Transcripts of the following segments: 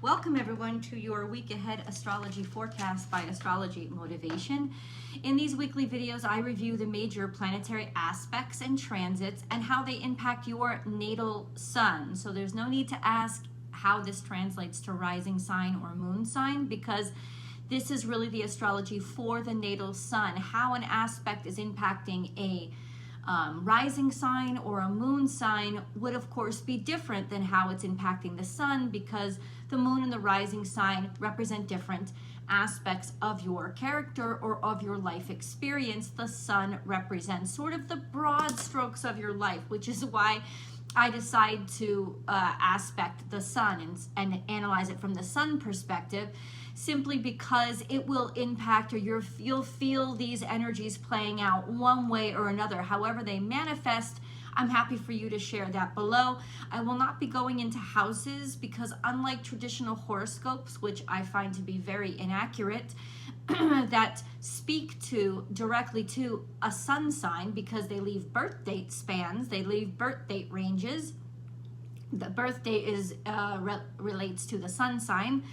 Welcome everyone to your week ahead astrology forecast by Astrology Motivation. In these weekly videos, I review the major planetary aspects and transits and how they impact your natal sun. So there's no need to ask how this translates to rising sign or moon sign, because this is really the astrology for the natal sun. How an aspect is impacting a rising sign or a moon sign would of course be different than how it's impacting the sun, because the moon and the rising sign represent different aspects of your character or of your life experience. The sun represents sort of the broad strokes of your life, which is why I decide to aspect the sun and analyze it from the sun perspective, simply because it will impact, or you'll feel these energies playing out one way or another. However they manifest, I'm happy for you to share that below. I will not be going into houses because, unlike traditional horoscopes, which I find to be very inaccurate, that speak directly to a sun sign, because they leave birth date spans, they leave birth date ranges. The birth date relates to the sun sign.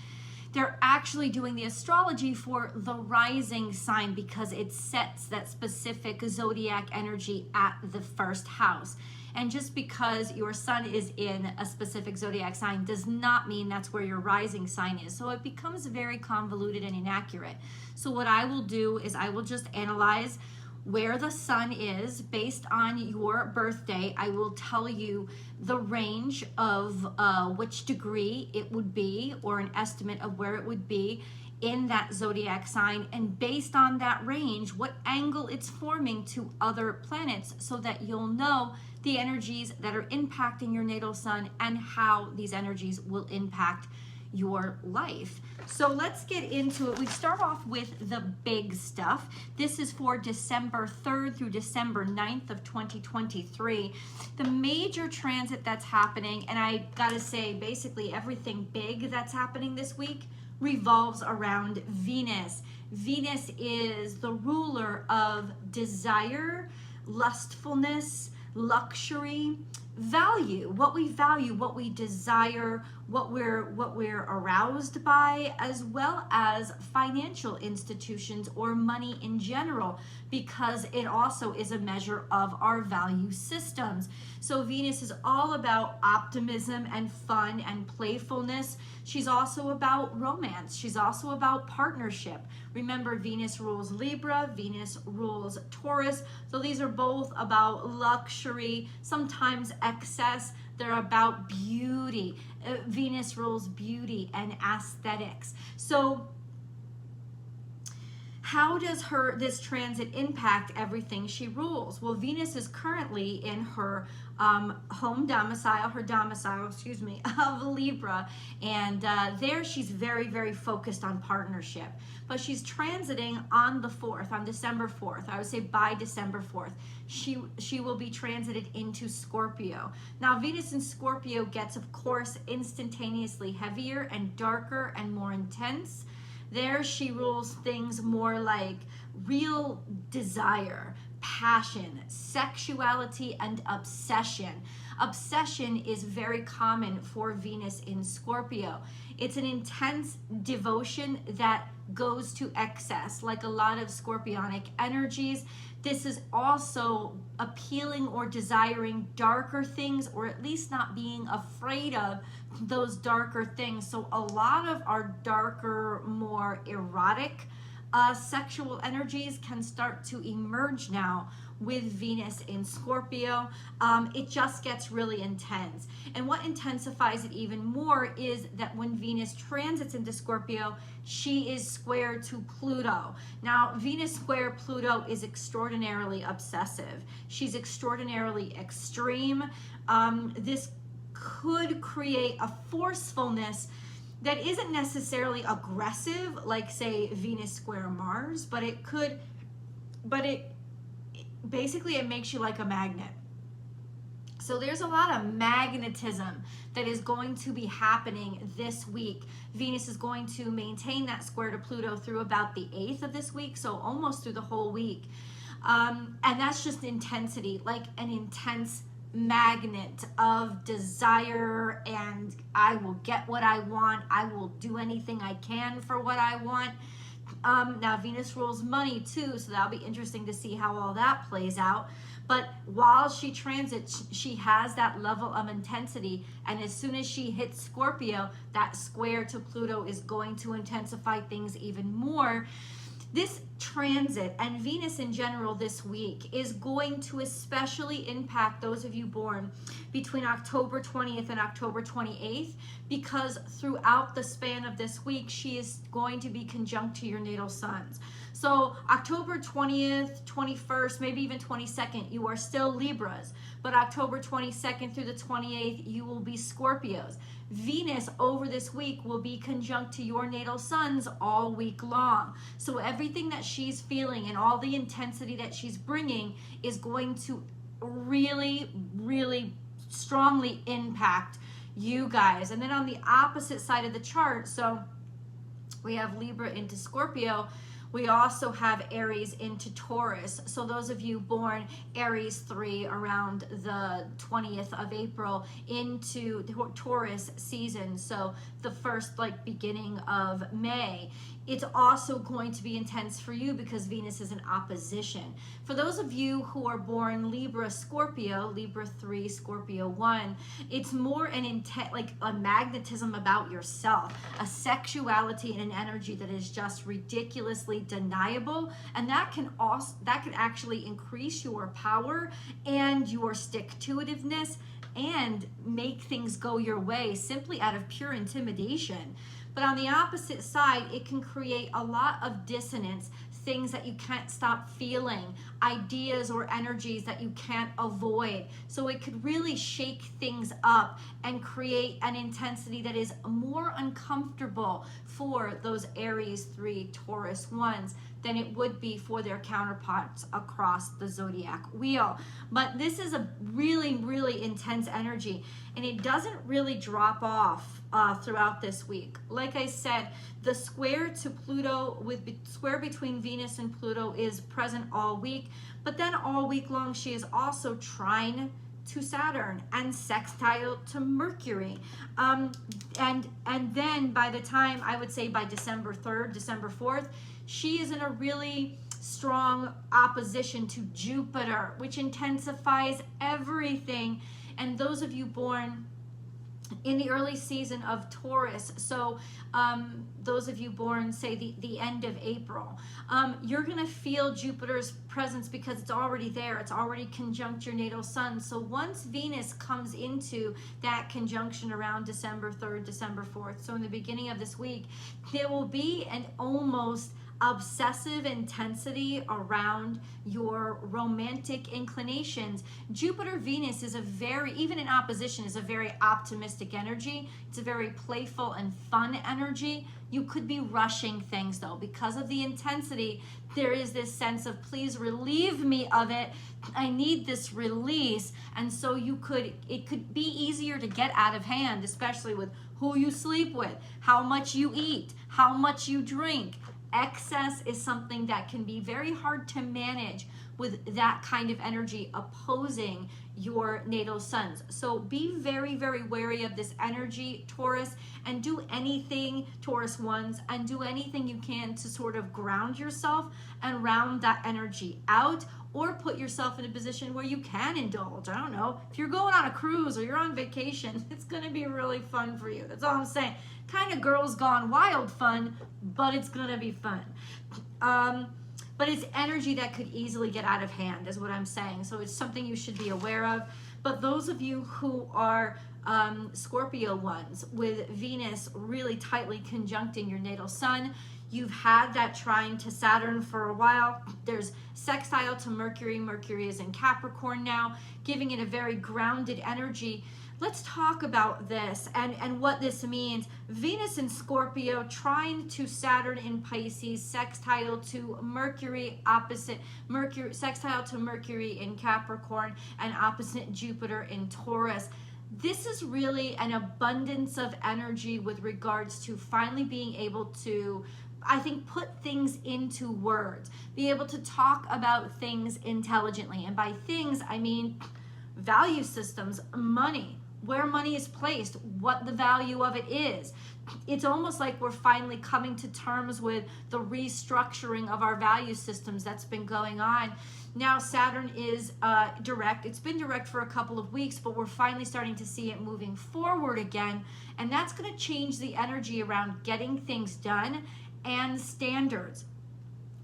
They're actually doing the astrology for the rising sign because it sets that specific zodiac energy at the first house. And just because your sun is in a specific zodiac sign does not mean that's where your rising sign is. So it becomes very convoluted and inaccurate. So what I will do is I will just analyze where the sun is based on your birthday. I will tell you the range of which degree it would be, or an estimate of where it would be in that zodiac sign, and based on that range, what angle it's forming to other planets, so that you'll know the energies that are impacting your natal sun and how these energies will impact your life. So let's get into it. We start off with the big stuff. This is for December 3rd through December 9th of 2023. The major transit that's happening, and I gotta say, basically everything big that's happening this week revolves around Venus. Venus is the ruler of desire, lustfulness, luxury, value, what we desire, what we're aroused by, as well as financial institutions or money in general, because it also is a measure of our value systems. So Venus is all about optimism and fun and playfulness. She's also about romance. She's also about partnership. Remember, Venus rules Libra, Venus rules Taurus. So these are both about luxury, sometimes excess. They're about beauty. Venus rules beauty and aesthetics. So how does this transit impact everything she rules? Well, Venus is currently in her domicile of Libra, and there she's very, very focused on partnership. But she's transiting on the 4th, on December 4th. I would say by December 4th, she will be transited into Scorpio. Now, Venus in Scorpio gets, of course, instantaneously heavier and darker and more intense. There she rules things more like real desire, passion, sexuality, and obsession. Obsession is very common for Venus in Scorpio. It's an intense devotion that goes to excess, like a lot of scorpionic energies. This is also appealing or desiring darker things, or at least not being afraid of those darker things. So a lot of our darker, more erotic sexual energies can start to emerge now with Venus in Scorpio. It just gets really intense. And what intensifies it even more is that when Venus transits into Scorpio, she is square to Pluto. Now, Venus square Pluto is extraordinarily obsessive. She's extraordinarily extreme. This could create a forcefulness that isn't necessarily aggressive, like say Venus square Mars, but it basically it makes you like a magnet. So there's a lot of magnetism that is going to be happening this week. Venus is going to maintain that square to Pluto through about the 8th of this week, so almost through the whole week. And that's just intensity, like an intense magnet of desire, and I will get what I want. I will do anything I can for what I want. Now Venus rules money too, so that'll be interesting to see how all that plays out. But while she transits, she has that level of intensity, and as soon as she hits Scorpio, that square to Pluto is going to intensify things even more. This transit and Venus in general this week is going to especially impact those of you born between October 20th and October 28th, because throughout the span of this week, she is going to be conjunct to your natal suns. So October 20th, 21st, maybe even 22nd, you are still Libras, but October 22nd through the 28th, you will be Scorpios. Venus over this week will be conjunct to your natal suns all week long. So everything that she's feeling and all the intensity that she's bringing is going to really, really strongly impact you guys. And then on the opposite side of the chart, so we have Libra into Scorpio. We also have Aries into Taurus. So those of you born Aries 3 around the 20th of April into the Taurus season, so the first beginning of May, it's also going to be intense for you because Venus is in opposition. For those of you who are born Libra Scorpio, Libra 3, Scorpio 1, it's more an intent, like a magnetism about yourself, a sexuality and an energy that is just ridiculously deniable, and that can actually increase your power and your stick-to-itiveness and make things go your way simply out of pure intimidation. But on the opposite side, it can create a lot of dissonance, things that you can't stop feeling, ideas or energies that you can't avoid. So it could really shake things up and create an intensity that is more uncomfortable for those Aries 3, Taurus 1s than it would be for their counterparts across the zodiac wheel. But this is a really, really intense energy, and it doesn't really drop off throughout this week. Like I said, the square to Pluto, square between Venus and Pluto, is present all week, but then all week long she is also trine to Saturn and sextile to Mercury. And then by the time, I would say by December 3rd, December 4th, she is in a really strong opposition to Jupiter, which intensifies everything. And those of you born in the early season of Taurus, so those of you born, say, the end of April, you're going to feel Jupiter's presence because it's already there. It's already conjunct your natal sun. So once Venus comes into that conjunction around December 3rd, December 4th, so in the beginning of this week, there will be an almost obsessive intensity around your romantic inclinations. Jupiter Venus is even in opposition, is a very optimistic energy. It's a very playful and fun energy. You could be rushing things though. Because of the intensity, there is this sense of, please relieve me of it. I need this release. And so it could be easier to get out of hand, especially with who you sleep with, how much you eat, how much you drink. Excess is something that can be very hard to manage with that kind of energy opposing your natal suns. So be very, very wary of this energy, Taurus, and do anything, Taurus 1s, and do anything you can to sort of ground yourself and round that energy out, or put yourself in a position where you can indulge. I don't know, if you're going on a cruise or you're on vacation, it's going to be really fun for you. That's all I'm saying. Kind of girls gone wild fun, but it's going to be fun. But it's energy that could easily get out of hand is what I'm saying. So it's something you should be aware of. But those of you who are Scorpio 1s, with Venus really tightly conjuncting your natal sun, you've had that trine to Saturn for a while. There's sextile to Mercury. Mercury is in Capricorn now, giving it a very grounded energy. Let's talk about this and what this means. Venus in Scorpio, trine to Saturn in Pisces, sextile to Mercury, opposite Mercury, sextile to Mercury in Capricorn, and opposite Jupiter in Taurus. This is really an abundance of energy with regards to finally being able to, I think, put things into words, be able to talk about things intelligently. And by things, I mean value systems, money, where money is placed, what the value of it is. It's almost like we're finally coming to terms with the restructuring of our value systems that's been going on. Now Saturn is direct. It's been direct for a couple of weeks, but we're finally starting to see it moving forward again. And that's going to change the energy around getting things done and standards.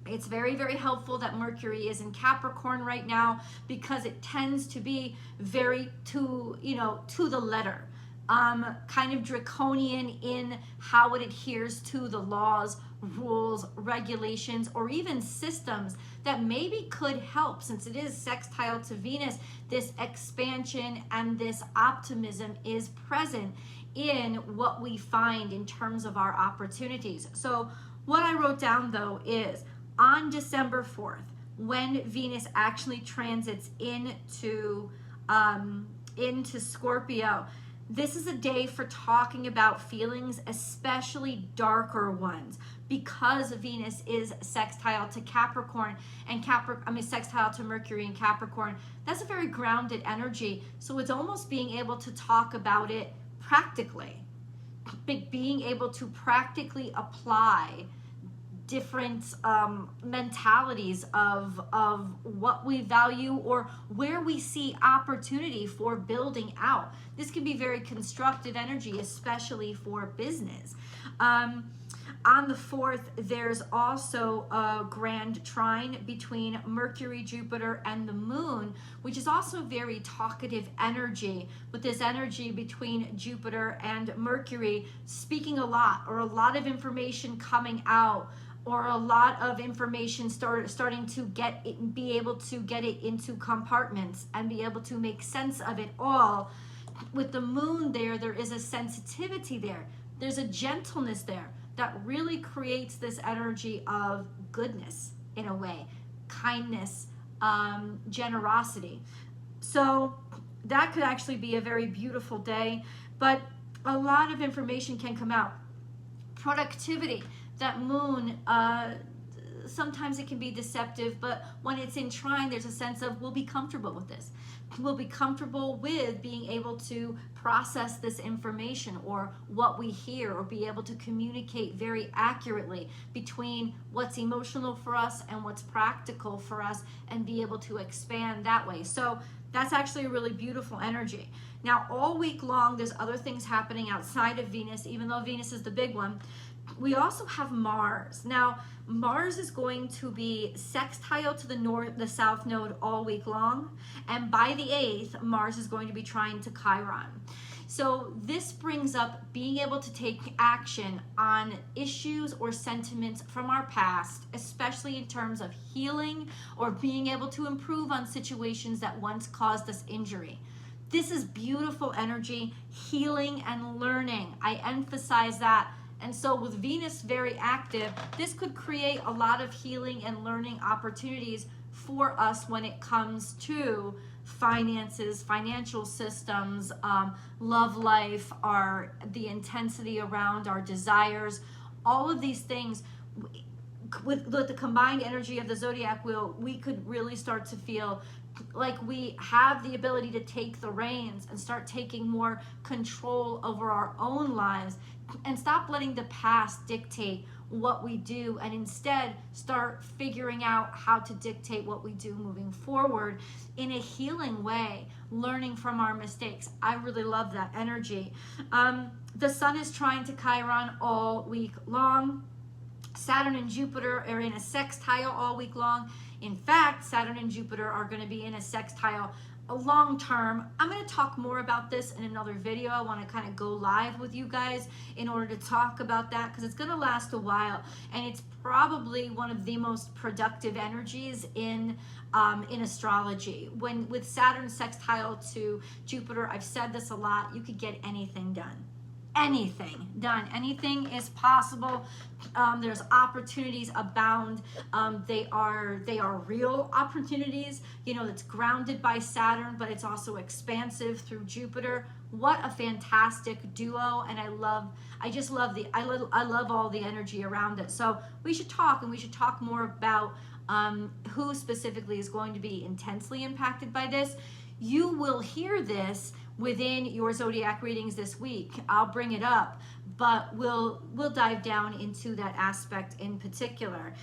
It's very, very helpful that Mercury is in Capricorn right now, because it tends to be very to the letter, kind of draconian in how it adheres to the laws, rules, regulations, or even systems that maybe could help, since it is sextile to Venus. This expansion and this optimism is present in what we find in terms of our opportunities. So what I wrote down though is, on December 4th, when Venus actually transits into Scorpio, this is a day for talking about feelings, especially darker ones, because Venus is sextile to Capricorn and sextile to Mercury in Capricorn. That's a very grounded energy. So it's almost being able to talk about it practically, being able to practically apply different mentalities of what we value or where we see opportunity for building out. This can be very constructive energy, especially for business. On the 4th, there's also a grand trine between Mercury, Jupiter, and the Moon, which is also very talkative energy, with this energy between Jupiter and Mercury speaking a lot, or a lot of information coming out, or a lot of information starting to be able to get it into compartments and be able to make sense of it all. With the Moon there is a sensitivity there. There's a gentleness there that really creates this energy of goodness in a way, kindness, generosity. So that could actually be a very beautiful day, but a lot of information can come out. Productivity. That Moon, sometimes it can be deceptive, but when it's in trine, there's a sense of, we'll be comfortable with this. We'll be comfortable with being able to process this information or what we hear, or be able to communicate very accurately between what's emotional for us and what's practical for us, and be able to expand that way. So that's actually a really beautiful energy. Now, all week long, there's other things happening outside of Venus, even though Venus is the big one. We also have Mars. Now, Mars is going to be sextile to the south node all week long, and by the 8th, Mars is going to be trine to Chiron. So this brings up being able to take action on issues or sentiments from our past, especially in terms of healing or being able to improve on situations that once caused us injury. This is beautiful energy, healing and learning. I emphasize that. And so with Venus very active, this could create a lot of healing and learning opportunities for us when it comes to finances, financial systems, love life, the intensity around our desires, all of these things. With the combined energy of the zodiac wheel, we could really start to feel like we have the ability to take the reins and start taking more control over our own lives, and stop letting the past dictate what we do, and instead start figuring out how to dictate what we do moving forward in a healing way, learning from our mistakes. I really love that energy. The Sun is trine to Chiron all week long. Saturn and Jupiter are in a sextile all week long. In fact, Saturn and Jupiter are going to be in a sextile long term. I'm going to talk more about this in another video. I want to kind of go live with you guys in order to talk about that, because it's going to last a while, and it's probably one of the most productive energies in astrology. With Saturn sextile to Jupiter, I've said this a lot, you could get anything done. Anything done. Anything is possible. There's opportunities abound. They are real opportunities. It's grounded by Saturn, but it's also expansive through Jupiter. What a fantastic duo! And I love all the energy around it. So we should talk more about who specifically is going to be intensely impacted by this. You will hear this within your zodiac readings this week. I'll bring it up, but we'll dive down into that aspect in particular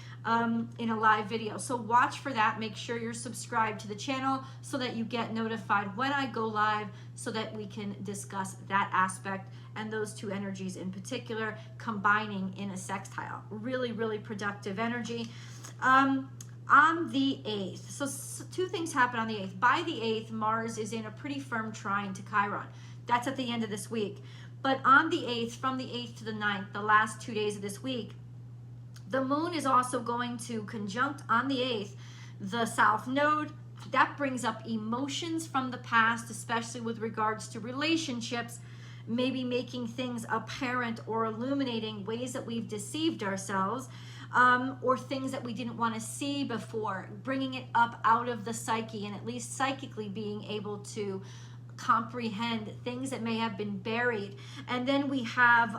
in a live video. So watch for that. Make sure you're subscribed to the channel so that you get notified when I go live, so that we can discuss that aspect and those two energies in particular combining in a sextile. Really, really productive energy. On the 8th, so two things happen on the 8th. By the 8th, Mars is in a pretty firm trine to Chiron. That's at the end of this week. But on the 8th, from the 8th to the 9th, the last 2 days of this week, the moon is also going to conjunct on the 8th the South Node. That brings up emotions from the past, especially with regards to relationships, maybe making things apparent or illuminating ways that we've deceived ourselves. Or things that we didn't want to see before, bringing it up out of the psyche, and at least psychically being able to comprehend things that may have been buried. And then we have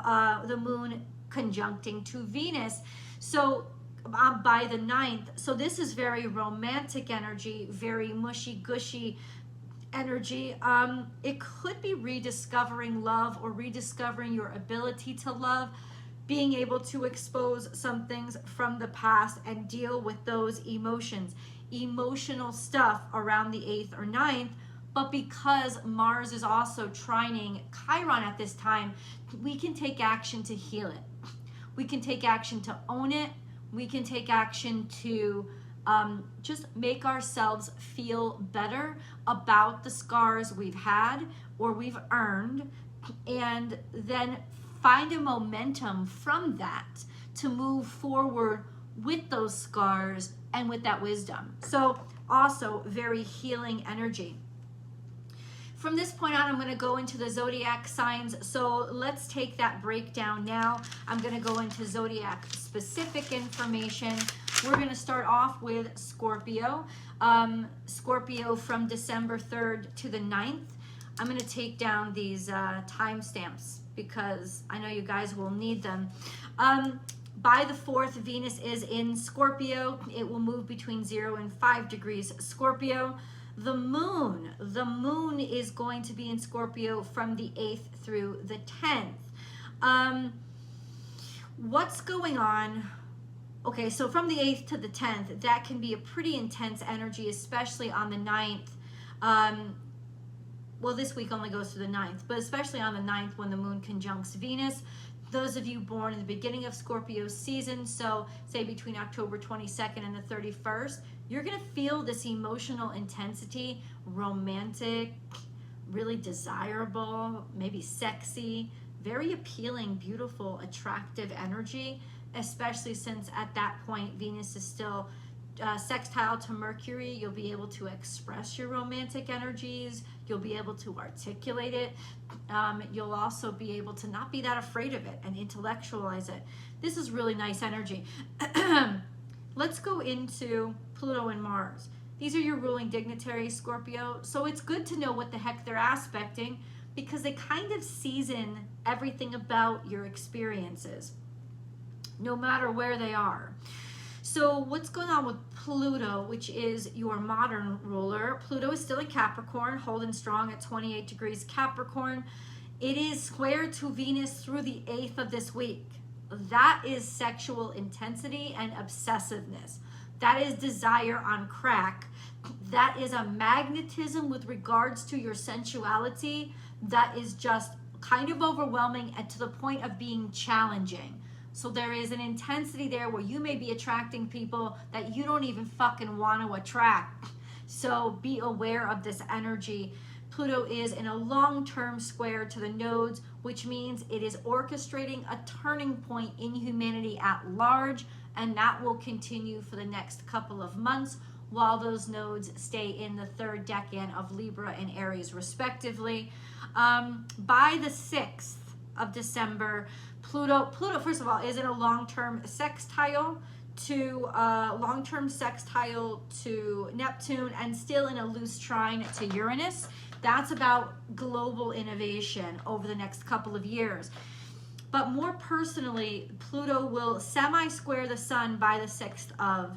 the moon conjuncting to Venus. So by the 9th, so this is very romantic energy, very mushy gushy energy. It could be rediscovering love or rediscovering your ability to love, being able to expose some things from the past and deal with those emotions, emotional stuff around the 8th or 9th. But because Mars is also trining Chiron at this time, we can take action to heal it. We can take action to own it. We can take action to just make ourselves feel better about the scars we've had or we've earned, and then find a momentum from that to move forward with those scars and with that wisdom. So also very healing energy. From this point on, I'm going to go into the zodiac signs. So let's take that breakdown now. I'm going to go into zodiac specific information. We're going to start off with Scorpio. Scorpio from December 3rd to the 9th. I'm going to take down these timestamps because I know you guys will need them. By the 4th, Venus is in Scorpio. It will move between 0 and 5 degrees Scorpio. The moon is going to be in Scorpio from the 8th through the 10th. What's going on? Okay, so from the 8th to the 10th, that can be a pretty intense energy, especially on the 9th. Well, this week only goes to the 9th, but especially on the 9th when the moon conjuncts Venus. Those of you born in the beginning of Scorpio season, so say between October 22nd and the 31st, you're going to feel this emotional intensity, romantic, really desirable, maybe sexy, very appealing, beautiful, attractive energy, especially since at that point Venus is still sextile to Mercury. You'll be able to express your romantic energies. You'll be able to articulate it. You'll also be able to not be that afraid of it and intellectualize it. This is really nice energy. Let's go into Pluto and Mars. These are your ruling dignitaries, Scorpio. So it's good to know what the heck they're aspecting because they kind of season everything about your experiences, no matter where they are. So what's going on with Pluto, which is your modern ruler? Pluto is still in Capricorn, holding strong at 28 degrees Capricorn. It is square to Venus through the 8th of this week. That is sexual intensity and obsessiveness. That is desire on crack. That is a magnetism with regards to your sensuality that is just kind of overwhelming and to the point of being challenging. So there is an intensity there where you may be attracting people that you don't even fucking want to attract. So be aware of this energy. Pluto is in a long-term square to the nodes, which means it is orchestrating a turning point in humanity at large, and that will continue for the next couple of months while those nodes stay in the third decan of Libra and Aries respectively. By the 6th of December, Pluto, first of all, is in a long-term sextile to Neptune and still in a loose trine to Uranus. That's about global innovation over the next couple of years. But more personally, Pluto will semi-square the sun by the 6th of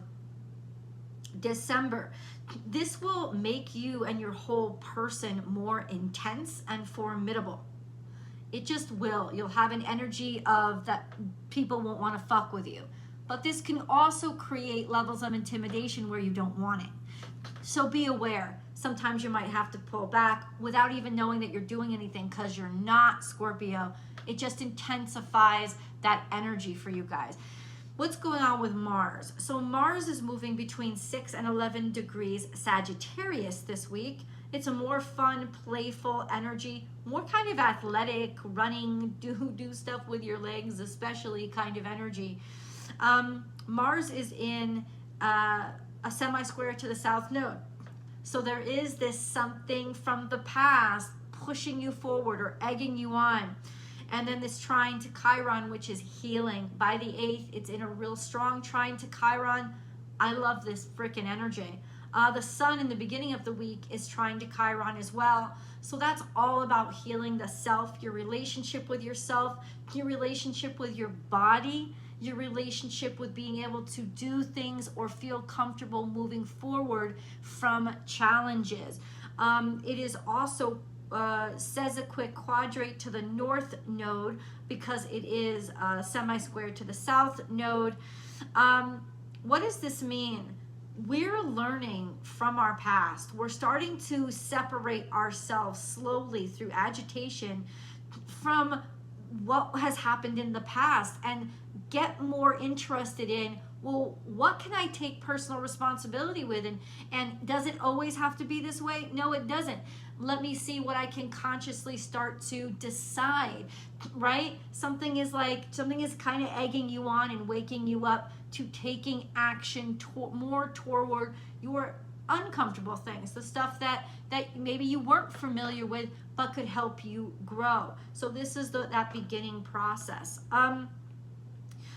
December. This will make you and your whole person more intense and formidable. It just will. You'll have an energy of that people won't want to fuck with you. But this can also create levels of intimidation where you don't want it. So be aware. Sometimes you might have to pull back without even knowing that you're doing anything because you're not Scorpio. It just intensifies that energy for you guys. What's going on with Mars? So Mars is moving between 6 and 11 degrees Sagittarius this week. It's a more fun, playful energy, more kind of athletic, running, do stuff with your legs, especially kind of energy. Mars is in a semi-square to the south node. So there is this something from the past pushing you forward or egging you on. And then this trine to Chiron, which is healing. By the 8th, it's in a real strong trine to Chiron. I love this freaking energy. The sun in the beginning of the week is trine to Chiron as well. So that's all about healing the self, your relationship with yourself, your relationship with your body, your relationship with being able to do things or feel comfortable moving forward from challenges. It is also says a quick quadrate to the north node because it is semi-square to the south node. What does this mean? We're learning from our past. We're starting to separate ourselves slowly through agitation from what has happened in the past and get more interested in, well, what can I take personal responsibility with? And does it always have to be this way? No, it doesn't. Let me see what I can consciously start to decide, right? Something is kind of egging you on and waking you up to taking action more toward your uncomfortable things, the stuff that maybe you weren't familiar with but could help you grow. So this is that beginning process.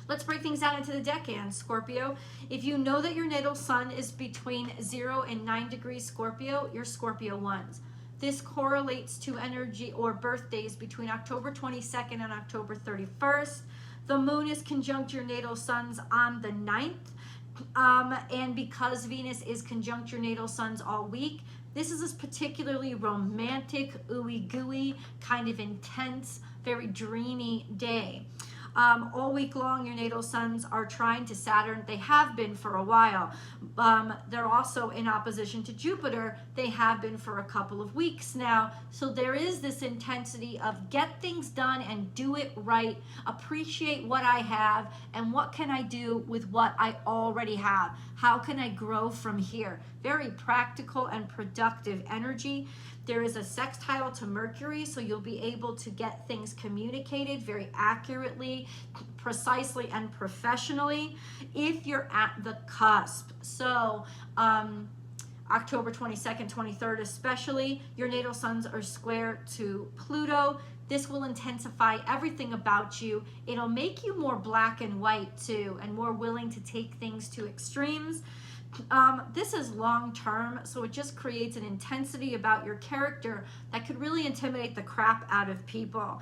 Let's break things down into the decans, Scorpio. If you know that your natal sun is between 0 and 9 degrees Scorpio, you're Scorpio 1s. This correlates to energy or birthdays between October 22nd and October 31st. The moon is conjunct your natal suns on the 9th. And because Venus is conjunct your natal suns all week, this is a particularly romantic, ooey gooey, kind of intense, very dreamy day. All week long, your natal suns are trine to Saturn. They have been for a while. They're also in opposition to Jupiter. They have been for a couple of weeks now. So there is this intensity of get things done and do it right. Appreciate what I have and what can I do with what I already have? How can I grow from here? Very practical and productive energy. There is a sextile to Mercury, so you'll be able to get things communicated very accurately, precisely, and professionally if you're at the cusp. So October 22nd, 23rd especially, your natal suns are square to Pluto. This will intensify everything about you. It'll make you more black and white too, and more willing to take things to extremes. This is long term, so it just creates an intensity about your character that could really intimidate the crap out of people.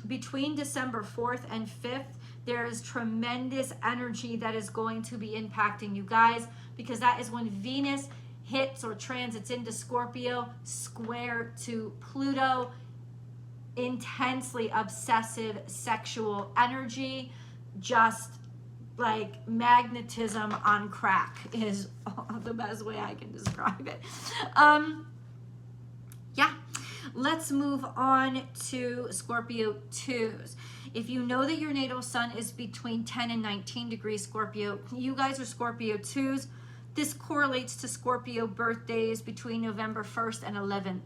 Between December 4th and 5th, there is tremendous energy that is going to be impacting you guys, because that is when Venus hits or transits into Scorpio, square to Pluto. Intensely obsessive sexual energy, just like magnetism on crack is the best way I can describe it. Yeah, let's move on to Scorpio 2s. If you know that your natal sun is between 10 and 19 degrees Scorpio, you guys are Scorpio 2s. This correlates to Scorpio birthdays between November 1st and 11th.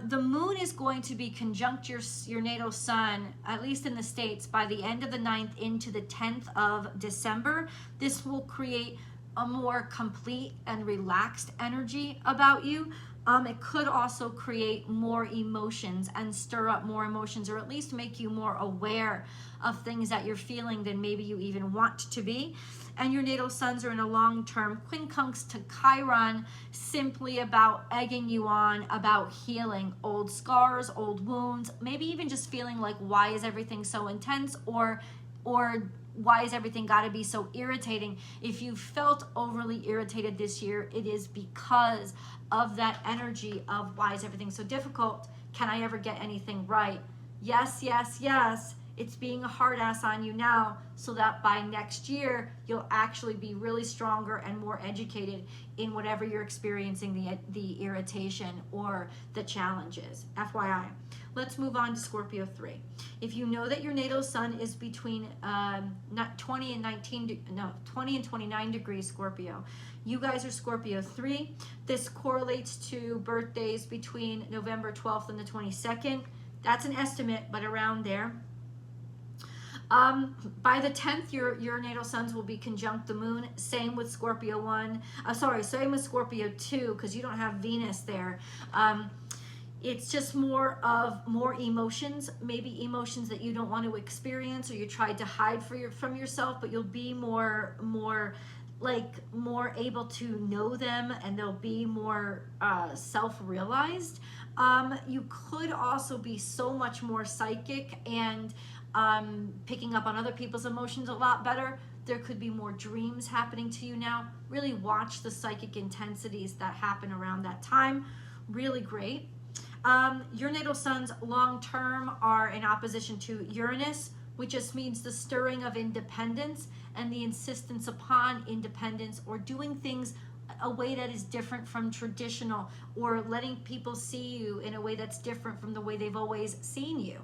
The moon is going to be conjunct your natal sun, at least in the States, by the end of the 9th into the 10th of December. This will create a more complete and relaxed energy about you. It could also create more emotions and stir up more emotions, or at least make you more aware of things that you're feeling than maybe you even want to be. And your natal suns are in a long-term quincunx to Chiron, simply about egging you on, about healing old scars, old wounds, maybe even just feeling like, why is everything so intense? Or or why is everything got to be so irritating? If you felt overly irritated this year, it is because of that energy of why is everything so difficult? Can I ever get anything right? Yes, yes, yes. It's being a hard ass on you now so that by next year, you'll actually be really stronger and more educated in whatever you're experiencing the irritation or the challenges. FYI. Let's move on to Scorpio 3. If you know that your natal sun is between 20 and 29 degrees Scorpio, you guys are Scorpio 3. This correlates to birthdays between November 12th and the 22nd. That's an estimate, but around there. By the 10th, your natal suns will be conjunct the moon. Same with Scorpio 1. Same with Scorpio 2, because you don't have Venus there. It's just more emotions, maybe emotions that you don't want to experience or you tried to hide from yourself, but you'll be more able to know them, and they'll be more self-realized. You could also be so much more psychic and picking up on other people's emotions a lot better. There could be more dreams happening to you now. Really watch the psychic intensities that happen around that time. Really great. Your natal suns long term are in opposition to Uranus, which just means the stirring of independence and the insistence upon independence, or doing things a way that is different from traditional, or letting people see you in a way that's different from the way they've always seen you.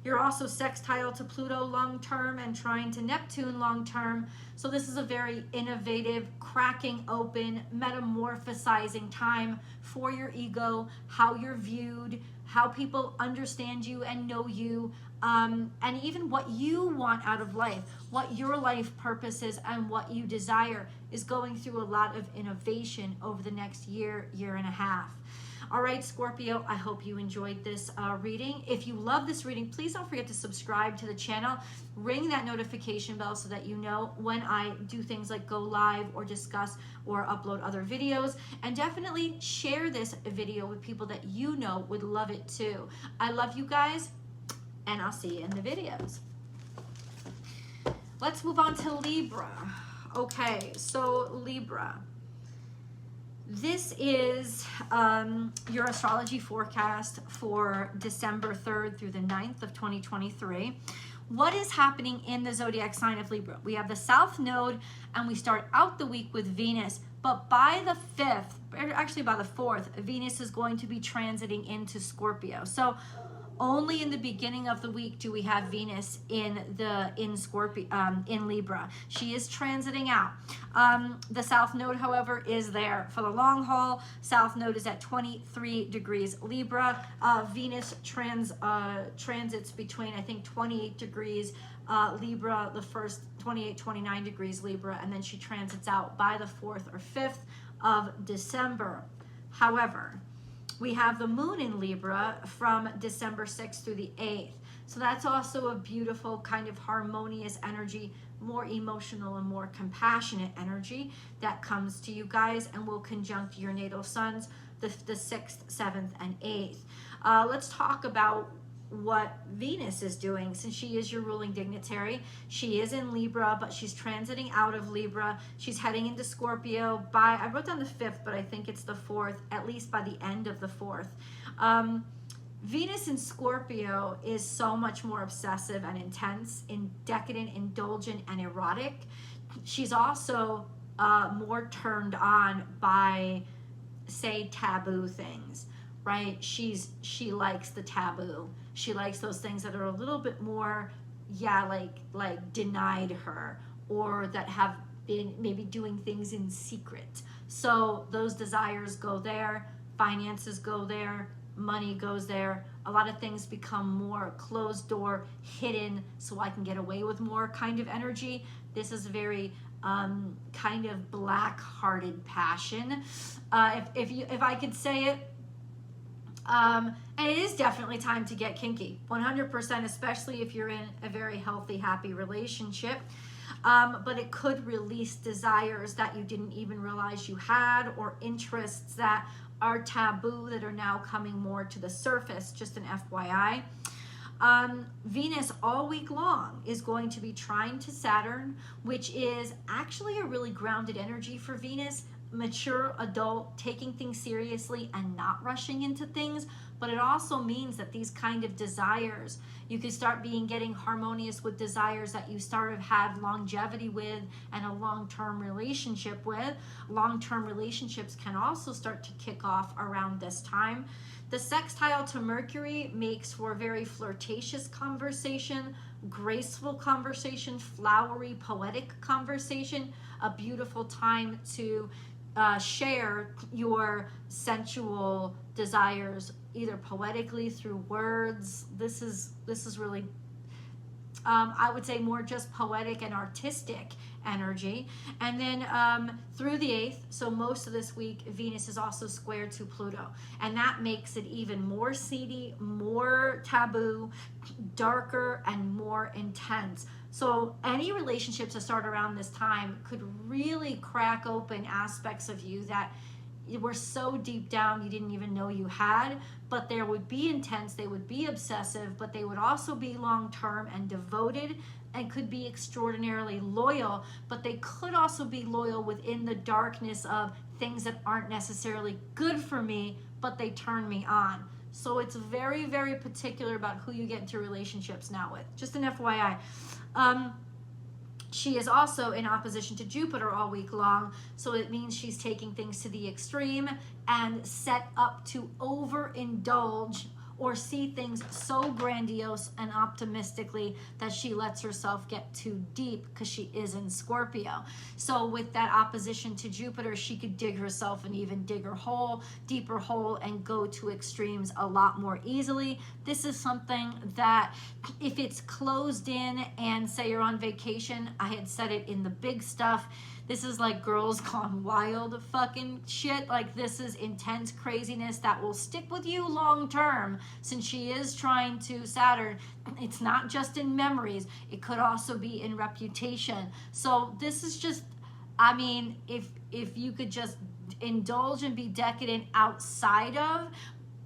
You're also sextile to Pluto long term and trying to Neptune long term. So this is a very innovative, cracking open, metamorphosizing time for your ego, how you're viewed, how people understand you and know you, and even what you want out of life, what your life purpose is, and what you desire is going through a lot of innovation over the next year and a half. All right, Scorpio, I hope you enjoyed this reading. If you love this reading, please don't forget to subscribe to the channel. Ring that notification bell so that you know when I do things like go live or discuss or upload other videos. And definitely share this video with people that you know would love it too. I love you guys, and I'll see you in the videos. Let's move on to Libra. Okay, so Libra. This is your astrology forecast for December 3rd through the 9th of 2023. What is happening in the zodiac sign of Libra? We have the South Node, and we start out the week with Venus. But by the 5th, or actually by the 4th, Venus is going to be transiting into Scorpio. So only in the beginning of the week do we have Venus in Scorpio, in Libra. She is transiting out. The South Node, however, is there for the long haul. South Node is at 23 degrees Libra. Venus transits between, I think, 28 degrees Libra, the first 28, 29 degrees Libra, and then she transits out by the 4th or 5th of December. However, we have the moon in Libra from December 6th through the 8th. So that's also a beautiful kind of harmonious energy, more emotional and more compassionate energy that comes to you guys and will conjunct your natal suns, the 6th, 7th, and 8th. Let's talk about what Venus is doing, since she is your ruling dignitary. She is in Libra, but she's transiting out of Libra. She's heading into Scorpio by, I wrote down the 5th, but I think it's the 4th, at least by the end of the 4th. Venus in Scorpio is so much more obsessive and intense, decadent, indulgent, and erotic. She's also more turned on by, say, taboo things, right? She likes the taboo. She likes those things that are a little bit more, like denied her, or that have been maybe doing things in secret. So those desires go there, finances go there, money goes there. A lot of things become more closed door, hidden, so I can get away with more kind of energy. This is very kind of black-hearted passion, if I could say it. And it is definitely time to get kinky, 100%, especially if you're in a very healthy, happy relationship. But it could release desires that you didn't even realize you had, or interests that are taboo that are now coming more to the surface, just an FYI. Venus all week long is going to be trine to Saturn, which is actually a really grounded energy for Venus. Mature adult, taking things seriously and not rushing into things. But it also means that these kind of desires, you could start getting harmonious with desires that you sort of had longevity with and a long-term relationship with. Long-term relationships can also start to kick off around this time. The sextile to Mercury makes for a very flirtatious conversation, graceful conversation, flowery, poetic conversation, a beautiful time to share your sensual desires, either poetically through words. This is really, I would say, more just poetic and artistic energy. And then through the 8th, so most of this week, Venus is also squared to Pluto, and that makes it even more seedy, more taboo, darker, and more intense. So any relationships that start around this time could really crack open aspects of you that were so deep down you didn't even know you had, but they would be intense, they would be obsessive, but they would also be long-term and devoted and could be extraordinarily loyal, but they could also be loyal within the darkness of things that aren't necessarily good for me, but they turn me on. So it's very, very particular about who you get into relationships now with. Just an FYI. She is also in opposition to Jupiter all week long, so it means she's taking things to the extreme and set up to overindulge or see things so grandiose and optimistically that she lets herself get too deep because she is in Scorpio. So with that opposition to Jupiter, she could dig herself an even deeper hole and go to extremes a lot more easily. This is something that if it's closed in and say you're on vacation, I had said it in the big stuff, this is like girls gone wild fucking shit. Like this is intense craziness that will stick with you long term, since she is trying to Saturn. It's not just in memories, it could also be in reputation. So this is just, I mean, if you could just indulge and be decadent outside of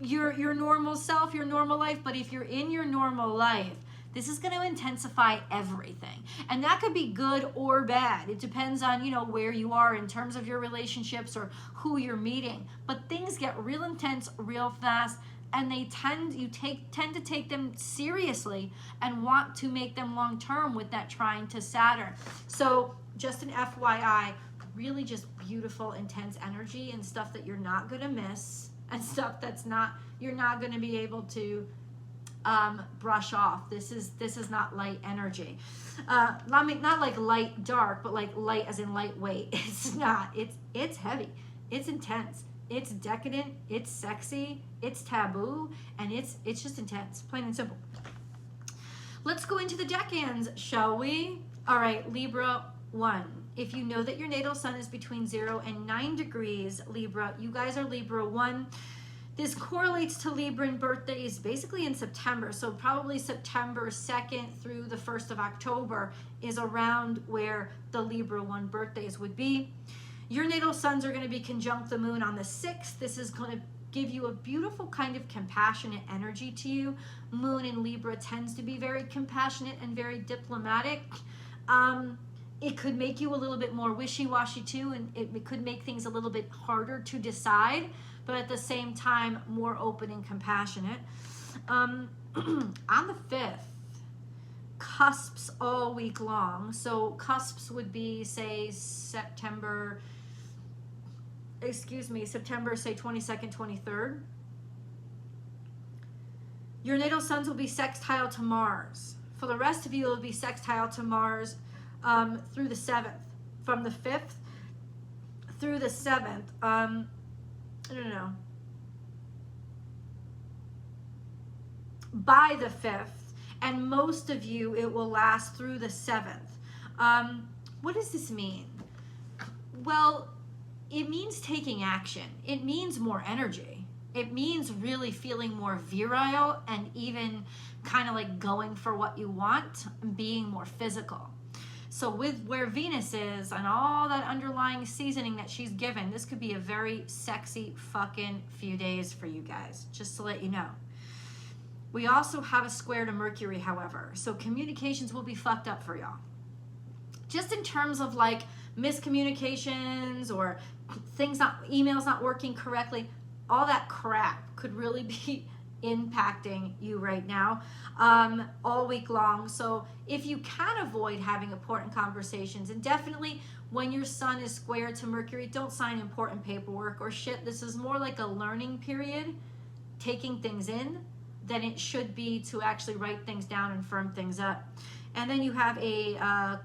your normal self, your normal life, but if you're in your normal life, this is going to intensify everything. And that could be good or bad. It depends on, where you are in terms of your relationships or who you're meeting. But things get real intense real fast, and they tend to take them seriously and want to make them long term with that trine to Saturn. So just an FYI, really just beautiful, intense energy and stuff that you're not going to miss, and stuff that's you're not going to be able to brush off. This is not light energy. I mean, not like light dark, but like light as in lightweight. It's not. It's heavy. It's intense. It's decadent. It's sexy. It's taboo, and it's just intense, plain and simple. Let's go into the decans, shall we? All right, Libra 1. If you know that your natal sun is between 0 and 9 degrees, Libra, you guys are Libra 1. This correlates to Libran birthdays basically in September. So probably September 2nd through the 1st of October is around where the Libra 1 birthdays would be. Your natal suns are going to be conjunct the moon on the 6th. This is going to give you a beautiful kind of compassionate energy to you. Moon in Libra tends to be very compassionate and very diplomatic. It could make you a little bit more wishy-washy too, and it could make things a little bit harder to decide, but at the same time, more open and compassionate. On the 5th, cusps all week long. So cusps would be, say, September, say 22nd, 23rd. Your natal suns will be sextile to Mars. For the rest of you, it will be sextile to Mars through the 7th. From the 5th through the 7th. I don't know. By the 5th, and most of you, it will last through the 7th. What does this mean? Well, it means taking action. It means more energy. It means really feeling more virile and even kind of like going for what you want, being more physical. So with where Venus is and all that underlying seasoning that she's given, this could be a very sexy fucking few days for you guys, just to let you know. We also have a square to Mercury, however. So communications will be fucked up for y'all. Just in terms of like miscommunications or emails not working correctly, all that crap could really be impacting you right now all week long. So if you can avoid having important conversations, and definitely when your sun is square to Mercury, don't sign important paperwork or shit. This is more like a learning period, taking things in, than it should be to actually write things down and firm things up. And then you have a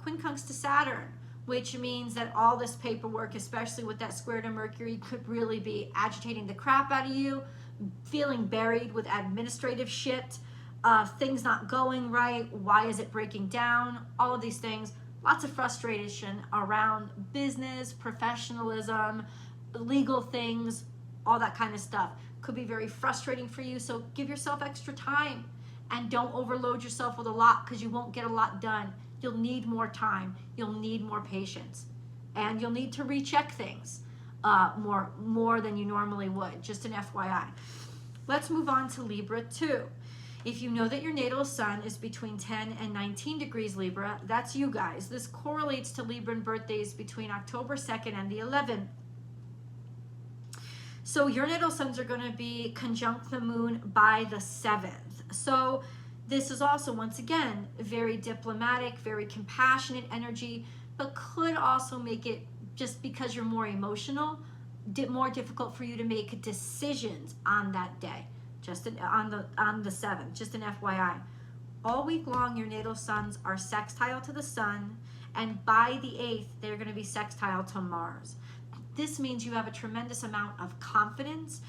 quincunx to Saturn, which means that all this paperwork, especially with that square to Mercury, could really be agitating the crap out of you, feeling buried with administrative shit, things not going right, why is it breaking down, all of these things. Lots of frustration around business, professionalism, legal things, all that kind of stuff. Could be very frustrating for you, so give yourself extra time and don't overload yourself with a lot, because you won't get a lot done. You'll need more time, you'll need more patience, and you'll need to recheck things more than you normally would. Just an FYI. Let's move on to Libra 2. If you know that your natal sun is between 10 and 19 degrees Libra, that's you guys. This correlates to Libran birthdays between October 2nd and the 11th. So your natal suns are going to be conjunct the moon by the 7th. So this is also, once again, very diplomatic, very compassionate energy, but could also make it, just because you're more emotional, more difficult for you to make decisions on that day, on the 7th, just an FYI. All week long, your natal suns are sextile to the sun, and by the 8th, they're going to be sextile to Mars. This means you have a tremendous amount of confidence,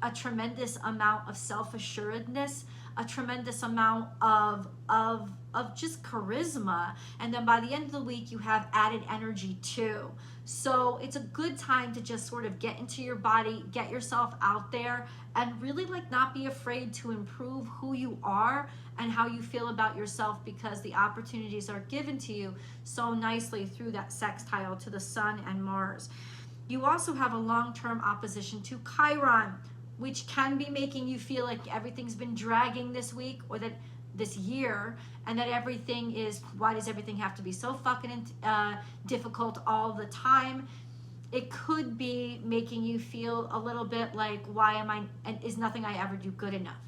a tremendous amount of self-assuredness, a tremendous amount of just charisma, and then by the end of the week you have added energy too. So it's a good time to just sort of get into your body, get yourself out there, and really like not be afraid to improve who you are and how you feel about yourself, because the opportunities are given to you so nicely through that sextile to the sun and Mars. You also have a long-term opposition to Chiron, which can be making you feel like everything's been dragging this week or that this year, and that everything is, why does everything have to be so fucking difficult all the time? It could be making you feel a little bit like, why am I, and is nothing I ever do good enough?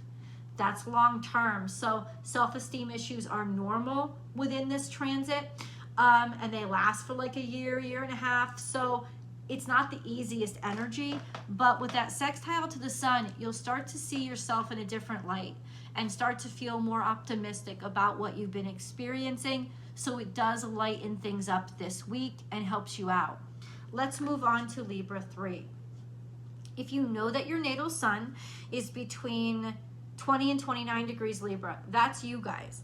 That's long-term. So self-esteem issues are normal within this transit, and they last for like a year and a half. So it's not the easiest energy, but with that sextile to the sun, you'll start to see yourself in a different light and start to feel more optimistic about what you've been experiencing. So it does lighten things up this week and helps you out. Let's move on to Libra 3. If you know that your natal sun is between 20 and 29 degrees Libra, that's you guys.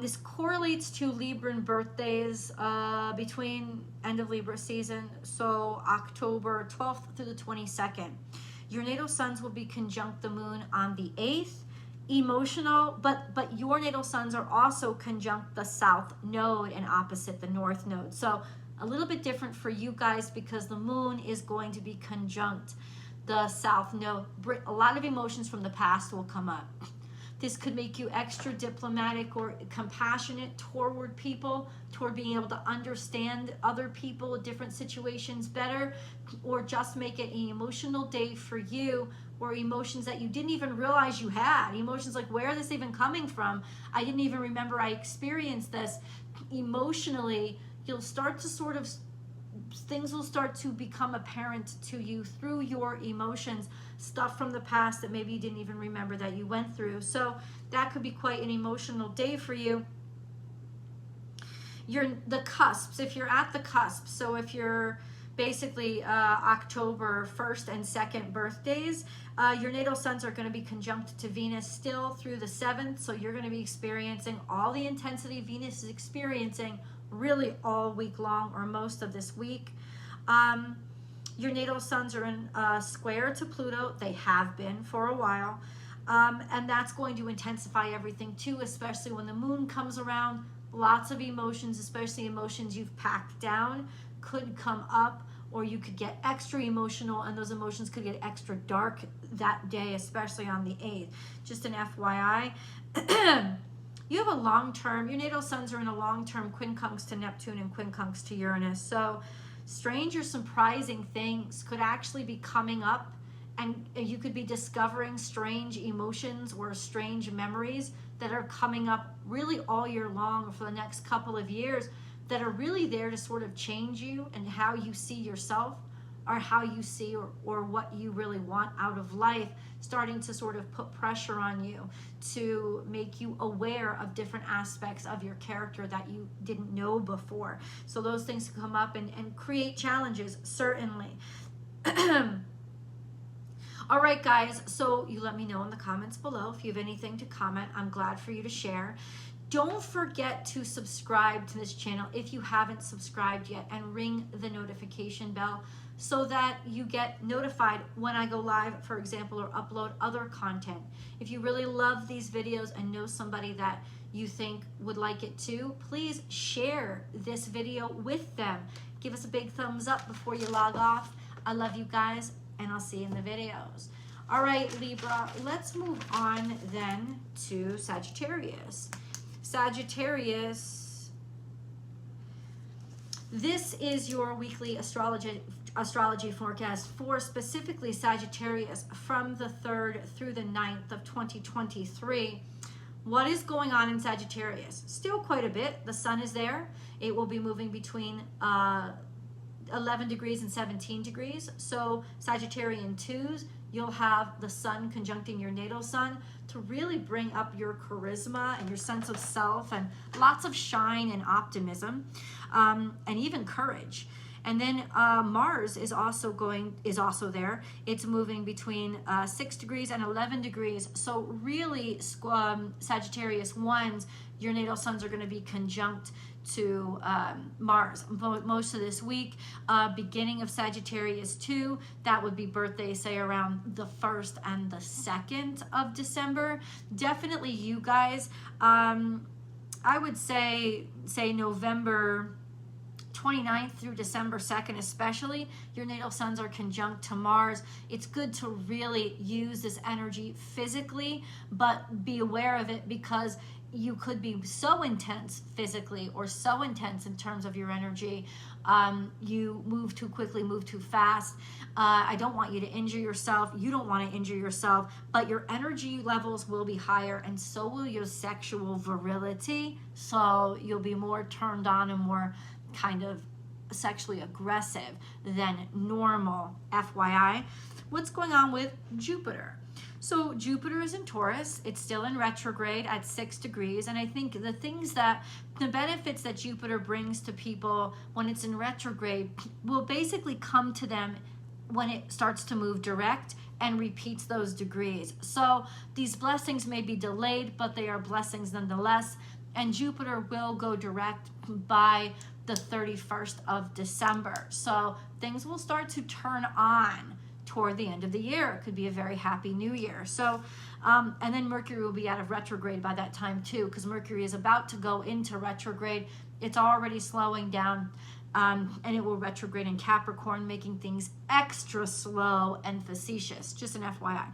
This correlates to Libran birthdays between end of Libra season, so October 12th through the 22nd. Your natal suns will be conjunct the moon on the 8th. Emotional, but your natal suns are also conjunct the south node and opposite the north node. So a little bit different for you guys, because the moon is going to be conjunct the south node. A lot of emotions from the past will come up. This could make you extra diplomatic or compassionate toward people, toward being able to understand other people, different situations better, or just make it an emotional day for you, or emotions that you didn't even realize you had. Emotions like, where is this even coming from? I didn't even remember I experienced this. Emotionally, you'll start to sort of, things will start to become apparent to you through your emotions, stuff from the past that maybe you didn't even remember that you went through. So that could be quite an emotional day for you. The cusps, if you're at the cusp, so if you're basically October 1st and 2nd birthdays, your natal suns are going to be conjunct to Venus still through the 7th, so you're going to be experiencing all the intensity Venus is experiencing really all week long, or most of this week. Your natal suns are in square to Pluto. They have been for a while, and that's going to intensify everything too, especially when the moon comes around. Lots of emotions, especially emotions you've packed down, could come up, or you could get extra emotional, and those emotions could get extra dark that day, especially on the 8th. Just an FYI. You have a long-term, your natal suns are in a long-term quincunx to Neptune and quincunx to Uranus. So strange or surprising things could actually be coming up, and you could be discovering strange emotions or strange memories that are coming up really all year long or for the next couple of years, that are really there to sort of change you and how you see yourself, or how you see or what you really want out of life, starting to sort of put pressure on you to make you aware of different aspects of your character that you didn't know before. So those things come up and create challenges, certainly. All right, guys, so you let me know in the comments below if you have anything to comment. I'm glad for you to share. Don't forget to subscribe to this channel if you haven't subscribed yet, and ring the notification bell so that you get notified when I go live, for example, or upload other content. If you really love these videos and know somebody that you think would like it too, please share this video with them. Give us a big thumbs up before you log off. I love you guys, and I'll see you in the videos. All right, Libra, let's move on then to Sagittarius. Sagittarius, this is your weekly astrology forecast for specifically Sagittarius from the 3rd through the 9th of 2023. What is going on in Sagittarius? Still quite a bit. The sun is there. It will be moving between 11 degrees and 17 degrees. So Sagittarian 2s, you'll have the sun conjuncting your natal sun to really bring up your charisma and your sense of self, and lots of shine and optimism, and even courage. And then Mars is also there. It's moving between 6 degrees and 11 degrees. So really, Sagittarius 1s, your natal suns are going to be conjunct to Mars most of this week. Beginning of Sagittarius 2, that would be birthdays, say around the 1st and the 2nd of December. Definitely you guys, I would say November 29th through December 2nd especially, your natal suns are conjunct to Mars. It's good to really use this energy physically, but be aware of it, because you could be so intense physically or so intense in terms of your energy. You move too quickly, move too fast. I don't want you to injure yourself. You don't want to injure yourself, but your energy levels will be higher, and so will your sexual virility. So you'll be more turned on and more kind of sexually aggressive than normal, FYI. What's going on with Jupiter? So Jupiter is in Taurus. It's still in retrograde at 6 degrees. And I think the benefits that Jupiter brings to people when it's in retrograde will basically come to them when it starts to move direct and repeats those degrees. So these blessings may be delayed, but they are blessings nonetheless. And Jupiter will go direct by the 31st of December. So things will start to turn on toward the end of the year. It could be a very happy new year. So, and then Mercury will be out of retrograde by that time too, because Mercury is about to go into retrograde. It's already slowing down, and it will retrograde in Capricorn, making things extra slow and facetious. Just an FYI.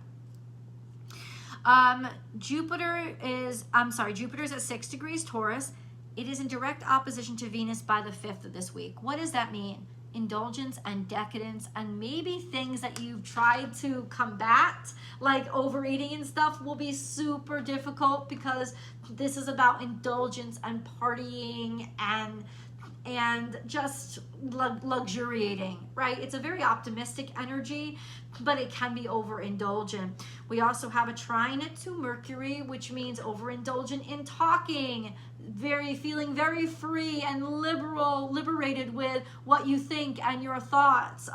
Jupiter's at 6 degrees Taurus. It is in direct opposition to Venus by the 5th of this week. What does that mean? Indulgence and decadence, and maybe things that you've tried to combat, like overeating and stuff, will be super difficult, because this is about indulgence and partying and just luxuriating, right? It's a very optimistic energy, but it can be overindulgent. We also have a trine to Mercury, which means overindulgent in talking, feeling very free and liberated with what you think and your thoughts,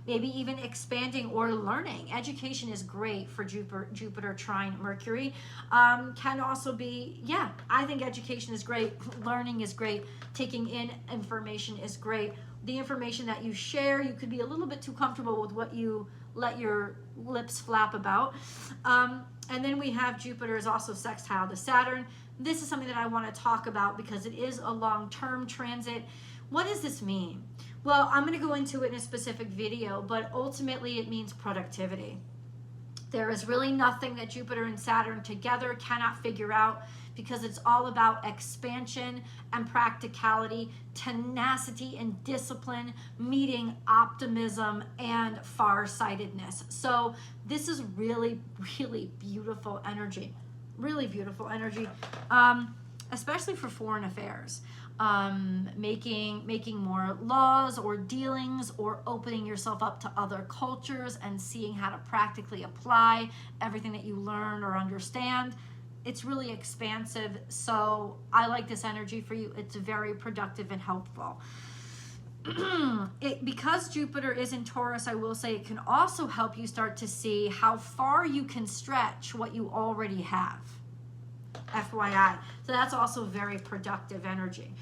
maybe even expanding or learning. Education is great for Jupiter trine Mercury. Can also be, yeah, I think education is great. Learning is great. Taking in information is great. The information that you share, you could be a little bit too comfortable with what you let your lips flap about. And then we have Jupiter is also sextile to Saturn. This is something that I want to talk about because it is a long-term transit. What does this mean? Well, I'm going to go into it in a specific video, but ultimately it means productivity. There is really nothing that Jupiter and Saturn together cannot figure out, because it's all about expansion and practicality, tenacity and discipline, meeting optimism and farsightedness. So this is really, really beautiful energy. Really beautiful energy, especially for foreign affairs. Making more laws or dealings, or opening yourself up to other cultures and seeing how to practically apply everything that you learn or understand. It's really expansive, so I like this energy for you. It's very productive and helpful. Because Jupiter is in Taurus, I will say it can also help you start to see how far you can stretch what you already have. FYI. So that's also very productive energy.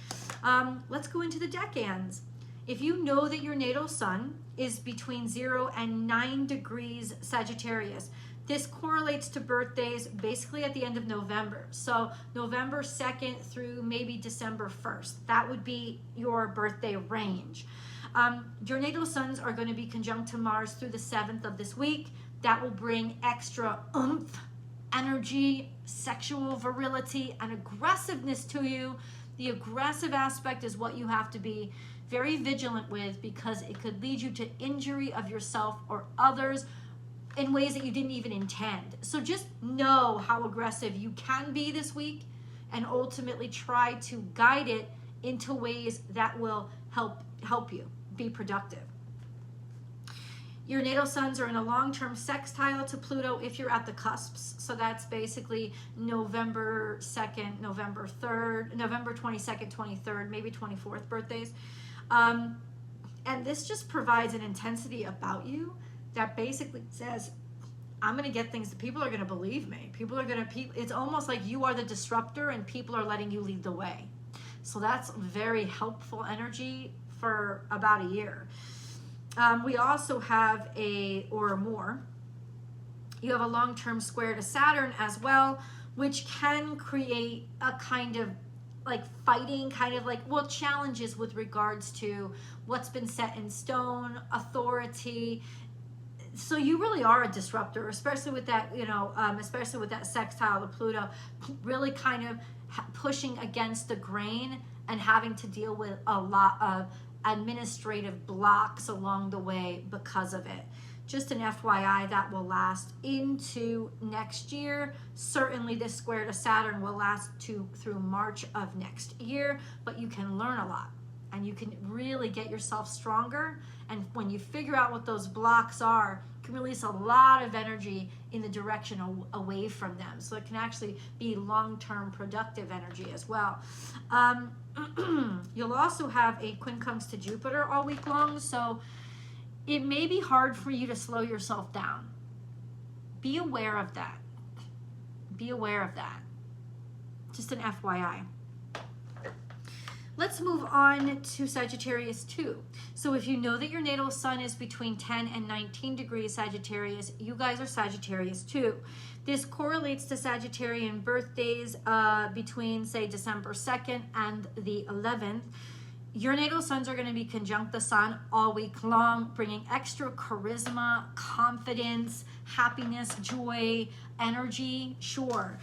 Let's go into the decans. If you know that your natal sun is between 0 and 9 degrees Sagittarius, this correlates to birthdays basically at the end of November. So November 2nd through maybe December 1st. That would be your birthday range. Your natal suns are going to be conjunct to Mars through the 7th of this week. That will bring extra oomph, energy, sexual virility, and aggressiveness to you. The aggressive aspect is what you have to be very vigilant with, because it could lead you to injury of yourself or others in ways that you didn't even intend. So just know how aggressive you can be this week, and ultimately try to guide it into ways that will help you be productive. Your natal suns are in a long-term sextile to Pluto if you're at the cusps. So that's basically November 2nd, November 3rd, November 22nd, 23rd, maybe 24th birthdays. And this just provides an intensity about you that basically says, I'm going to get things, people are going to believe me. People are going to, it's almost like you are the disruptor and people are letting you lead the way. So that's very helpful energy for about a year. We also have you have a long-term square to Saturn as well, which can create a kind of like fighting, challenges with regards to what's been set in stone, authority. So you really are a disruptor, especially with that, especially with that sextile to Pluto, really kind of pushing against the grain and having to deal with a lot of administrative blocks along the way because of it. Just an FYI, that will last into next year. Certainly this square to Saturn will last through March of next year, but you can learn a lot and you can really get yourself stronger. And when you figure out what those blocks are, you can release a lot of energy in the direction away from them. So it can actually be long-term productive energy as well. You'll also have a quincunx to Jupiter all week long, so it may be hard for you to slow yourself down. Be aware of that. Be aware of that. Just an FYI. Let's move on to Sagittarius 2. So if you know that your natal sun is between 10 and 19 degrees Sagittarius, you guys are Sagittarius 2. This correlates to Sagittarian birthdays between, say, December 2nd and the 11th. Your natal suns are going to be conjunct the sun all week long, bringing extra charisma, confidence, happiness, joy, energy, sure.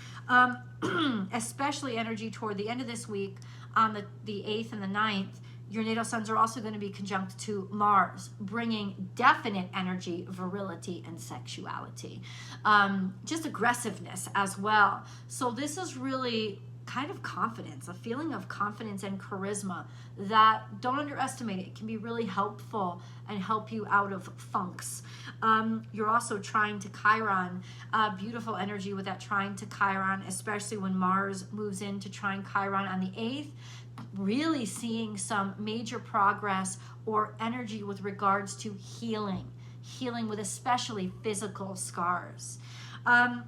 Especially energy toward the end of this week on the 8th and the 9th. Your natal suns are also going to be conjunct to Mars, bringing definite energy, virility, and sexuality. Just aggressiveness as well. So this is really kind of confidence, a feeling of confidence and charisma that, don't underestimate it. It can be really helpful and help you out of funks. You're also trying to Chiron, beautiful energy with that trine to Chiron, especially when Mars moves into trine Chiron on the 8th. Really seeing some major progress or energy with regards to healing with especially physical scars.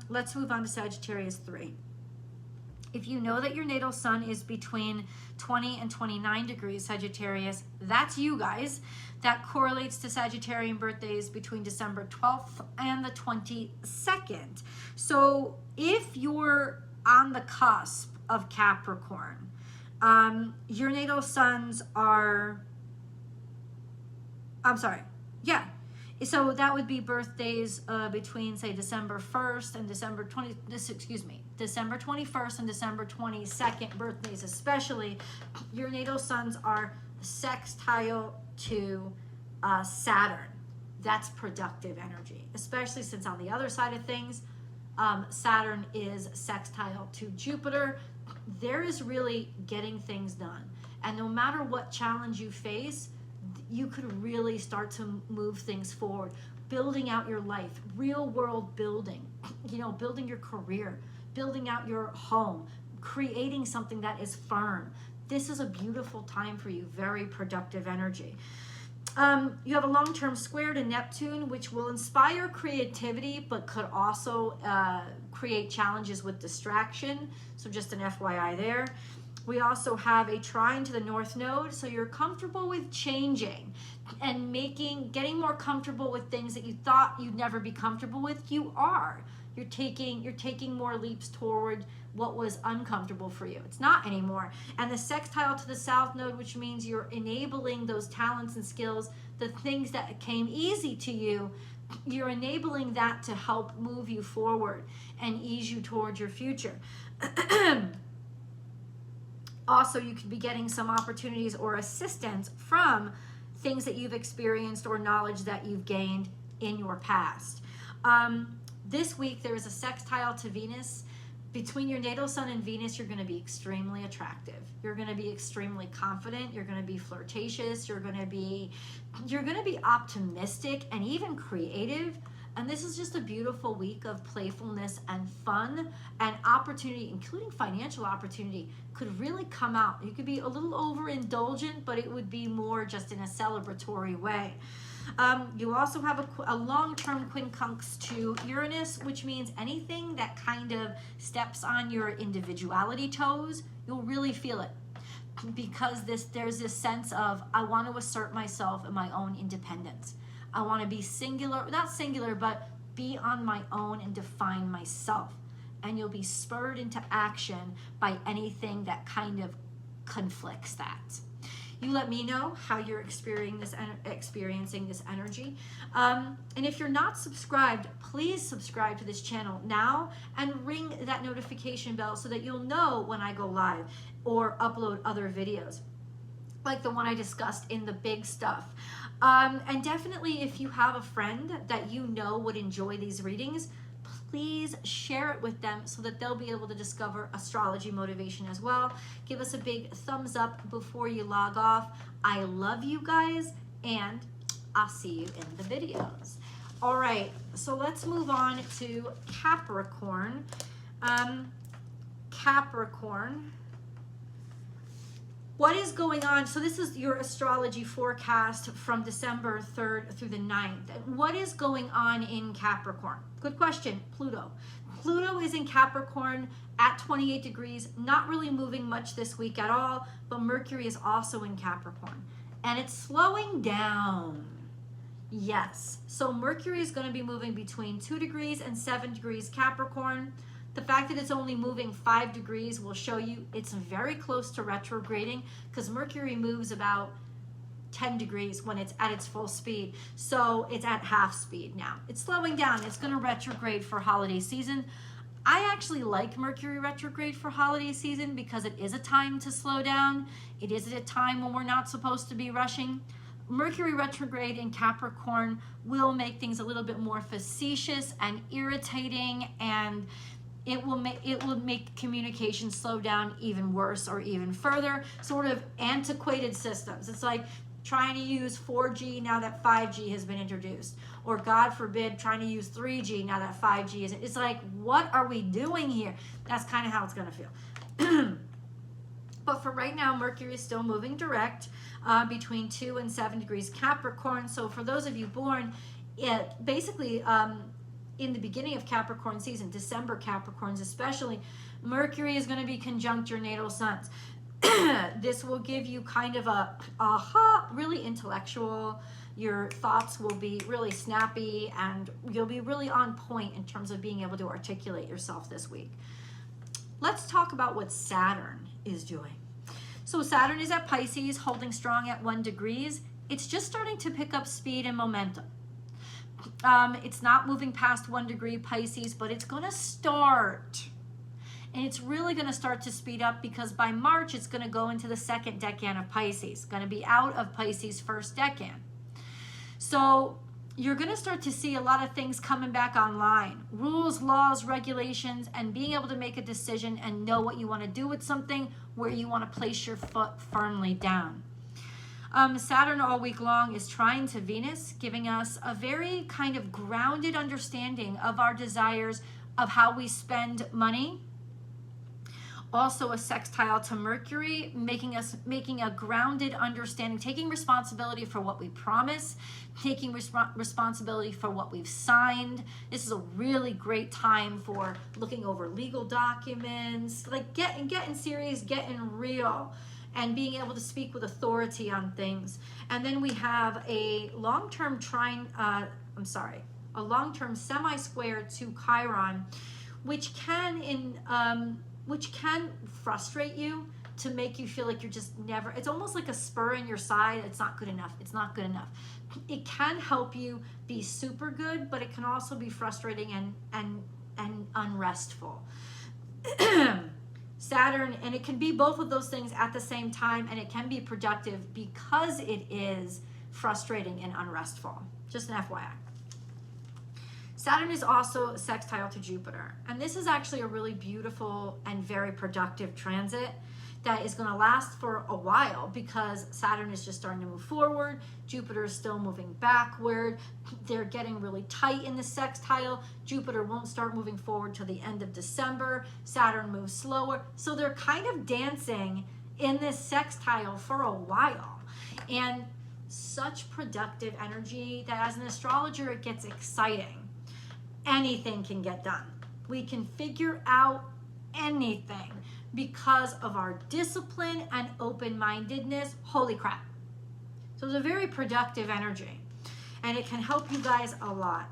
Let's move on to Sagittarius 3. If you know that your natal sun is between 20 and 29 degrees Sagittarius, that's you guys. That correlates to Sagittarian birthdays between December 12th and the 22nd. So if you're on the cusp of Capricorn, your natal suns are I'm sorry. Yeah. So that would be birthdays between, say, December 1st and December 21st and December 22nd, birthdays especially. Your natal suns are sextile to Saturn. That's productive energy, especially since on the other side of things, Saturn is sextile to Jupiter. There is really getting things done. And no matter what challenge you face, you could really start to move things forward, building out your life, real world building, you know, building your career, building out your home, creating something that is firm. This is a beautiful time for you, very productive energy. You have a long-term square to Neptune, which will inspire creativity, but could also create challenges with distraction. So just an FYI there. We also have a trine to the North Node, so you're comfortable with changing and getting more comfortable with things that you thought you'd never be comfortable with. You are. You're taking more leaps toward what was uncomfortable for you. It's not anymore. And the sextile to the South Node, which means you're enabling those talents and skills, the things that came easy to you, you're enabling that to help move you forward and ease you towards your future. Also, you could be getting some opportunities or assistance from things that you've experienced or knowledge that you've gained in your past. This week, there is a sextile to Venus. Between your natal sun and Venus, you're going to be extremely attractive. You're going to be extremely confident. You're going to be flirtatious. You're going to be optimistic and even creative. And this is just a beautiful week of playfulness and fun and opportunity, including financial opportunity, could really come out. You could be a little overindulgent, but it would be more just in a celebratory way. You also have a long-term quincunx to Uranus, which means anything that kind of steps on your individuality toes, you'll really feel it. Because there's this sense of, I want to assert myself and my own independence. I want to be singular, not singular, but be on my own and define myself. And you'll be spurred into action by anything that kind of conflicts that. You let me know how you're experiencing this energy. And if you're not subscribed, please subscribe to this channel now and ring that notification bell so that you'll know when I go live or upload other videos, like the one I discussed in the big stuff. And definitely, if you have a friend that you know would enjoy these readings, please share it with them so that they'll be able to discover astrology motivation as well. Give us a big thumbs up before you log off. I love you guys, and I'll see you in the videos. All right, so let's move on to Capricorn. Capricorn. What is going on? So this is your astrology forecast from December 3rd through the 9th. What is going on in Capricorn? Good question. Pluto. Pluto is in Capricorn at 28 degrees, not really moving much this week at all, but Mercury is also in Capricorn. And it's slowing down. Yes. So Mercury is going to be moving between 2 degrees and 7 degrees Capricorn. The fact that it's only moving 5 degrees will show you it's very close to retrograding, because Mercury moves about 10 degrees when it's at its full speed. So it's at half speed now. It's slowing down. It's going to retrograde for holiday season. I actually like Mercury retrograde for holiday season because it is a time to slow down. It is at a time when we're not supposed to be rushing. Mercury retrograde in Capricorn will make things a little bit more facetious and irritating, and it will make communication slow down even worse or even further. Sort of antiquated systems. It's like trying to use 4G now that 5G has been introduced, or God forbid trying to use 3G now that 5G is. It's like, what are we doing here? That's kind of how it's going to feel. But for right now, Mercury is still moving direct between 2 and 7 degrees Capricorn. So for those of you born, basically in the beginning of Capricorn season, December Capricorns especially, Mercury is going to be conjunct your natal suns. This will give you kind of a really intellectual. Your thoughts will be really snappy, and you'll be really on point in terms of being able to articulate yourself this week. Let's talk about what Saturn is doing. So Saturn is at Pisces, holding strong at 1 degrees. it's just starting to pick up speed and momentum. It's not moving past 1 degree Pisces, but it's going to start. And it's really going to start to speed up because by March, it's going to go into the second decan of Pisces. Going to be out of Pisces' first decan. So you're going to start to see a lot of things coming back online. Rules, laws, regulations, and being able to make a decision and know what you want to do with something, where you want to place your foot firmly down. Saturn all week long is trine to Venus, giving us a very kind of grounded understanding of our desires, of how we spend money. Also a sextile to Mercury, making a grounded understanding, taking responsibility for what we promise, taking responsibility for what we've signed. This is a really great time for looking over legal documents, like getting serious, getting real, and being able to speak with authority on things. And then we have a long-term a long-term semi-square to Chiron, which can frustrate you, to make you feel like you're just never, it's almost like a spur in your side. It's not good enough. It's not good enough. It can help you be super good, but it can also be frustrating and unrestful. Saturn, and it can be both of those things at the same time, and it can be productive because it is frustrating and unrestful. Just an FYI. Saturn is also sextile to Jupiter, and this is actually a really beautiful and very productive transit that is going to last for a while, because Saturn is just starting to move forward. Jupiter is still moving backward. They're getting really tight in the sextile. Jupiter won't start moving forward till the end of December. Saturn moves slower. So they're kind of dancing in this sextile for a while. And such productive energy that as an astrologer, it gets exciting. Anything can get done. We can figure out anything because of our discipline and open-mindedness. Holy crap. So it's a very productive energy, and it can help you guys a lot.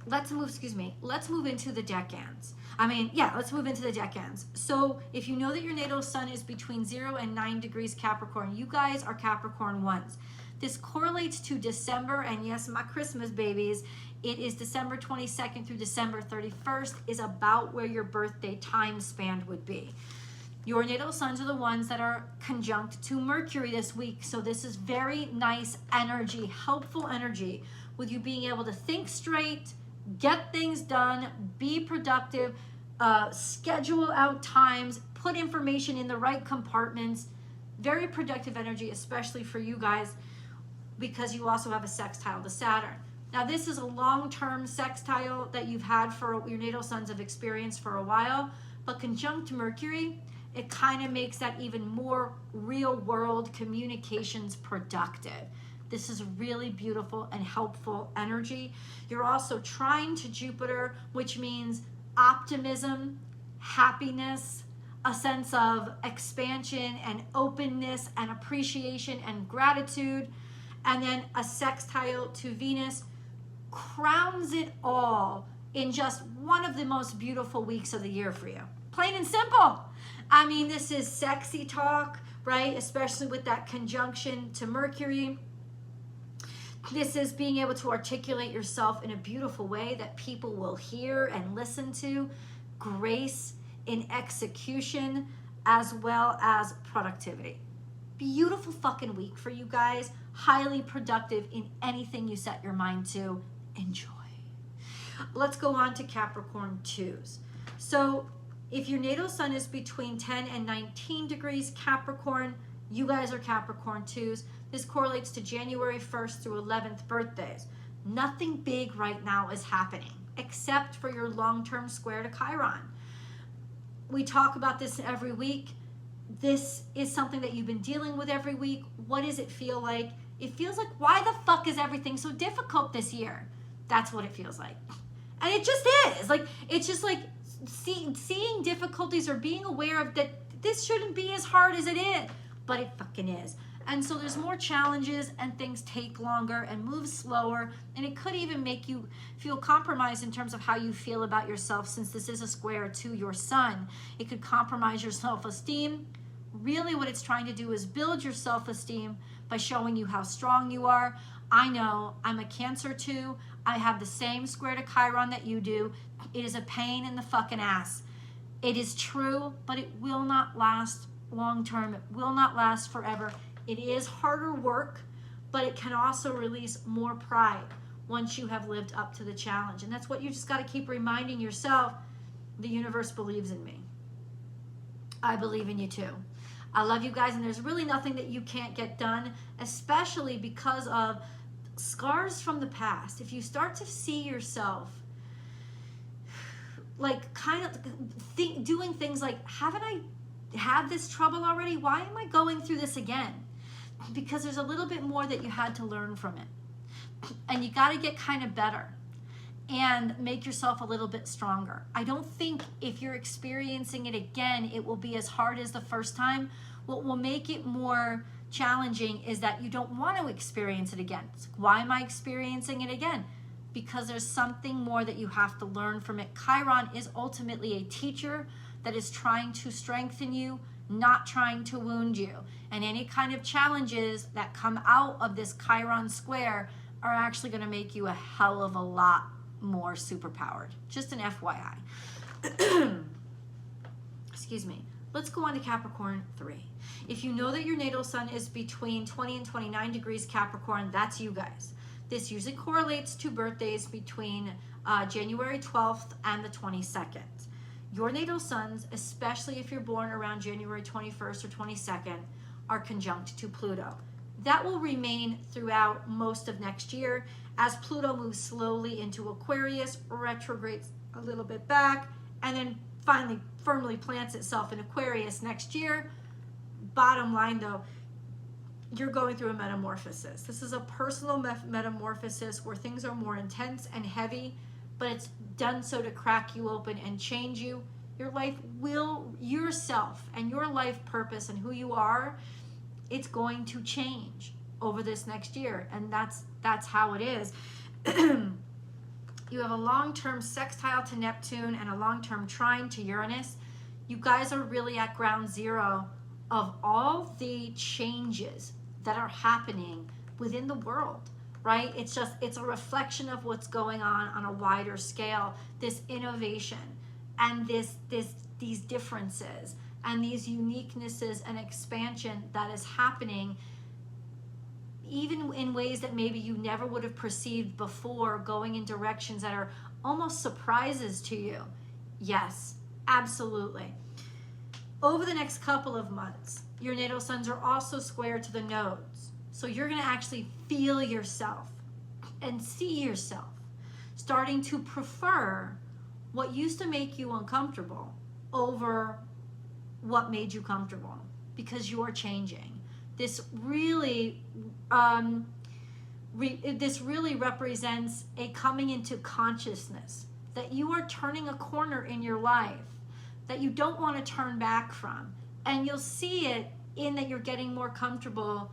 Let's move into the decans. Let's move into the decans. So if you know that your natal sun is between 0 and 9 degrees Capricorn, you guys are Capricorn 1s. This correlates to December, and yes, my Christmas babies, it is December 22nd through December 31st is about where your birthday time span would be. Your natal suns are the ones that are conjunct to Mercury this week, so this is very nice energy, helpful energy, with you being able to think straight, get things done, be productive, schedule out times, put information in the right compartments. Very productive energy, especially for you guys, because you also have a sextile to Saturn. Now, this is a long-term sextile that you've had for your natal suns have experienced for a while, but conjunct Mercury, it kind of makes that even more real-world communications productive. This is really beautiful and helpful energy. You're also trine to Jupiter, which means optimism, happiness, a sense of expansion and openness and appreciation and gratitude. And then a sextile to Venus crowns it all in just one of the most beautiful weeks of the year for you. Plain and simple. I mean, this is sexy talk, right? Especially with that conjunction to Mercury. This is being able to articulate yourself in a beautiful way that people will hear and listen to. Grace in execution as well as productivity. Beautiful fucking week for you guys. Highly productive in anything you set your mind to. Enjoy. Let's go on to Capricorn 2s. So if your natal sun is between 10 and 19 degrees Capricorn, you guys are Capricorn 2s. This correlates to January 1st through 11th birthdays. Nothing big right now is happening except for your long-term square to Chiron. We talk about this every week. This is something that you've been dealing with every week. What does it feel like? It feels like, why the fuck is everything so difficult this year? That's what it feels like. And it just is. Like, it's just like seeing difficulties or being aware of that this shouldn't be as hard as it is, but it fucking is. And so there's more challenges and things take longer and move slower, and it could even make you feel compromised in terms of how you feel about yourself, since this is a square to your sun. It could compromise your self-esteem, Really what it's trying to do is build your self-esteem by showing you how strong you are. I know, I'm a Cancer too. I have the same square to Chiron that you do. It is a pain in the fucking ass. It is true, but it will not last long term. It will not last forever. It is harder work, but it can also release more pride once you have lived up to the challenge. And that's what you just got to keep reminding yourself. The universe believes in me. I believe in you too. I love you guys, and there's really nothing that you can't get done, especially because of scars from the past. If you start to see yourself like kind of doing things like, haven't I had this trouble already? Why am I going through this again? Because there's a little bit more that you had to learn from it. And you got to get kind of better and make yourself a little bit stronger. I don't think if you're experiencing it again, it will be as hard as the first time. What will make it more challenging is that you don't want to experience it again. It's like, why am I experiencing it again? Because there's something more that you have to learn from it. Chiron is ultimately a teacher that is trying to strengthen you, not trying to wound you. And any kind of challenges that come out of this Chiron square are actually going to make you a hell of a lot more superpowered. Just an FYI. Excuse me. Let's go on to Capricorn 3. If you know that your natal sun is between 20 and 29 degrees Capricorn, that's you guys. This usually correlates to birthdays between January 12th and the 22nd. Your natal suns, especially if you're born around January 21st or 22nd, are conjunct to Pluto. That will remain throughout most of next year as Pluto moves slowly into Aquarius, retrogrades a little bit back, and then finally firmly plants itself in Aquarius next year. Bottom line though, you're going through a metamorphosis. This is a personal metamorphosis where things are more intense and heavy, but it's done so to crack you open and change you. Your life will, yourself and your life purpose and who you are, it's going to change over this next year. And that's how it is. You have a long-term sextile to Neptune and a long-term trine to Uranus. You guys are really at ground zero of all the changes that are happening within the world, right? It's a reflection of what's going on a wider scale, this innovation and these differences and these uniquenesses and expansion that is happening even in ways that maybe you never would have perceived before, going in directions that are almost surprises to you. Yes, absolutely. Over the next couple of months, your natal suns are also square to the nodes. So you're going to actually feel yourself and see yourself starting to prefer what used to make you uncomfortable over what made you comfortable, because you're changing. This really represents a coming into consciousness that you are turning a corner in your life that you don't want to turn back from. And you'll see it in that you're getting more comfortable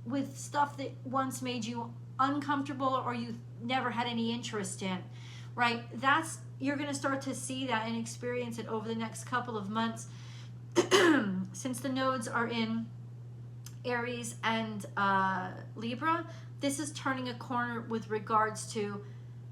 with stuff that once made you uncomfortable or you never had any interest in, right? You're going to start to see that and experience it over the next couple of months. Since the nodes are in Aries and Libra, this is turning a corner with regards to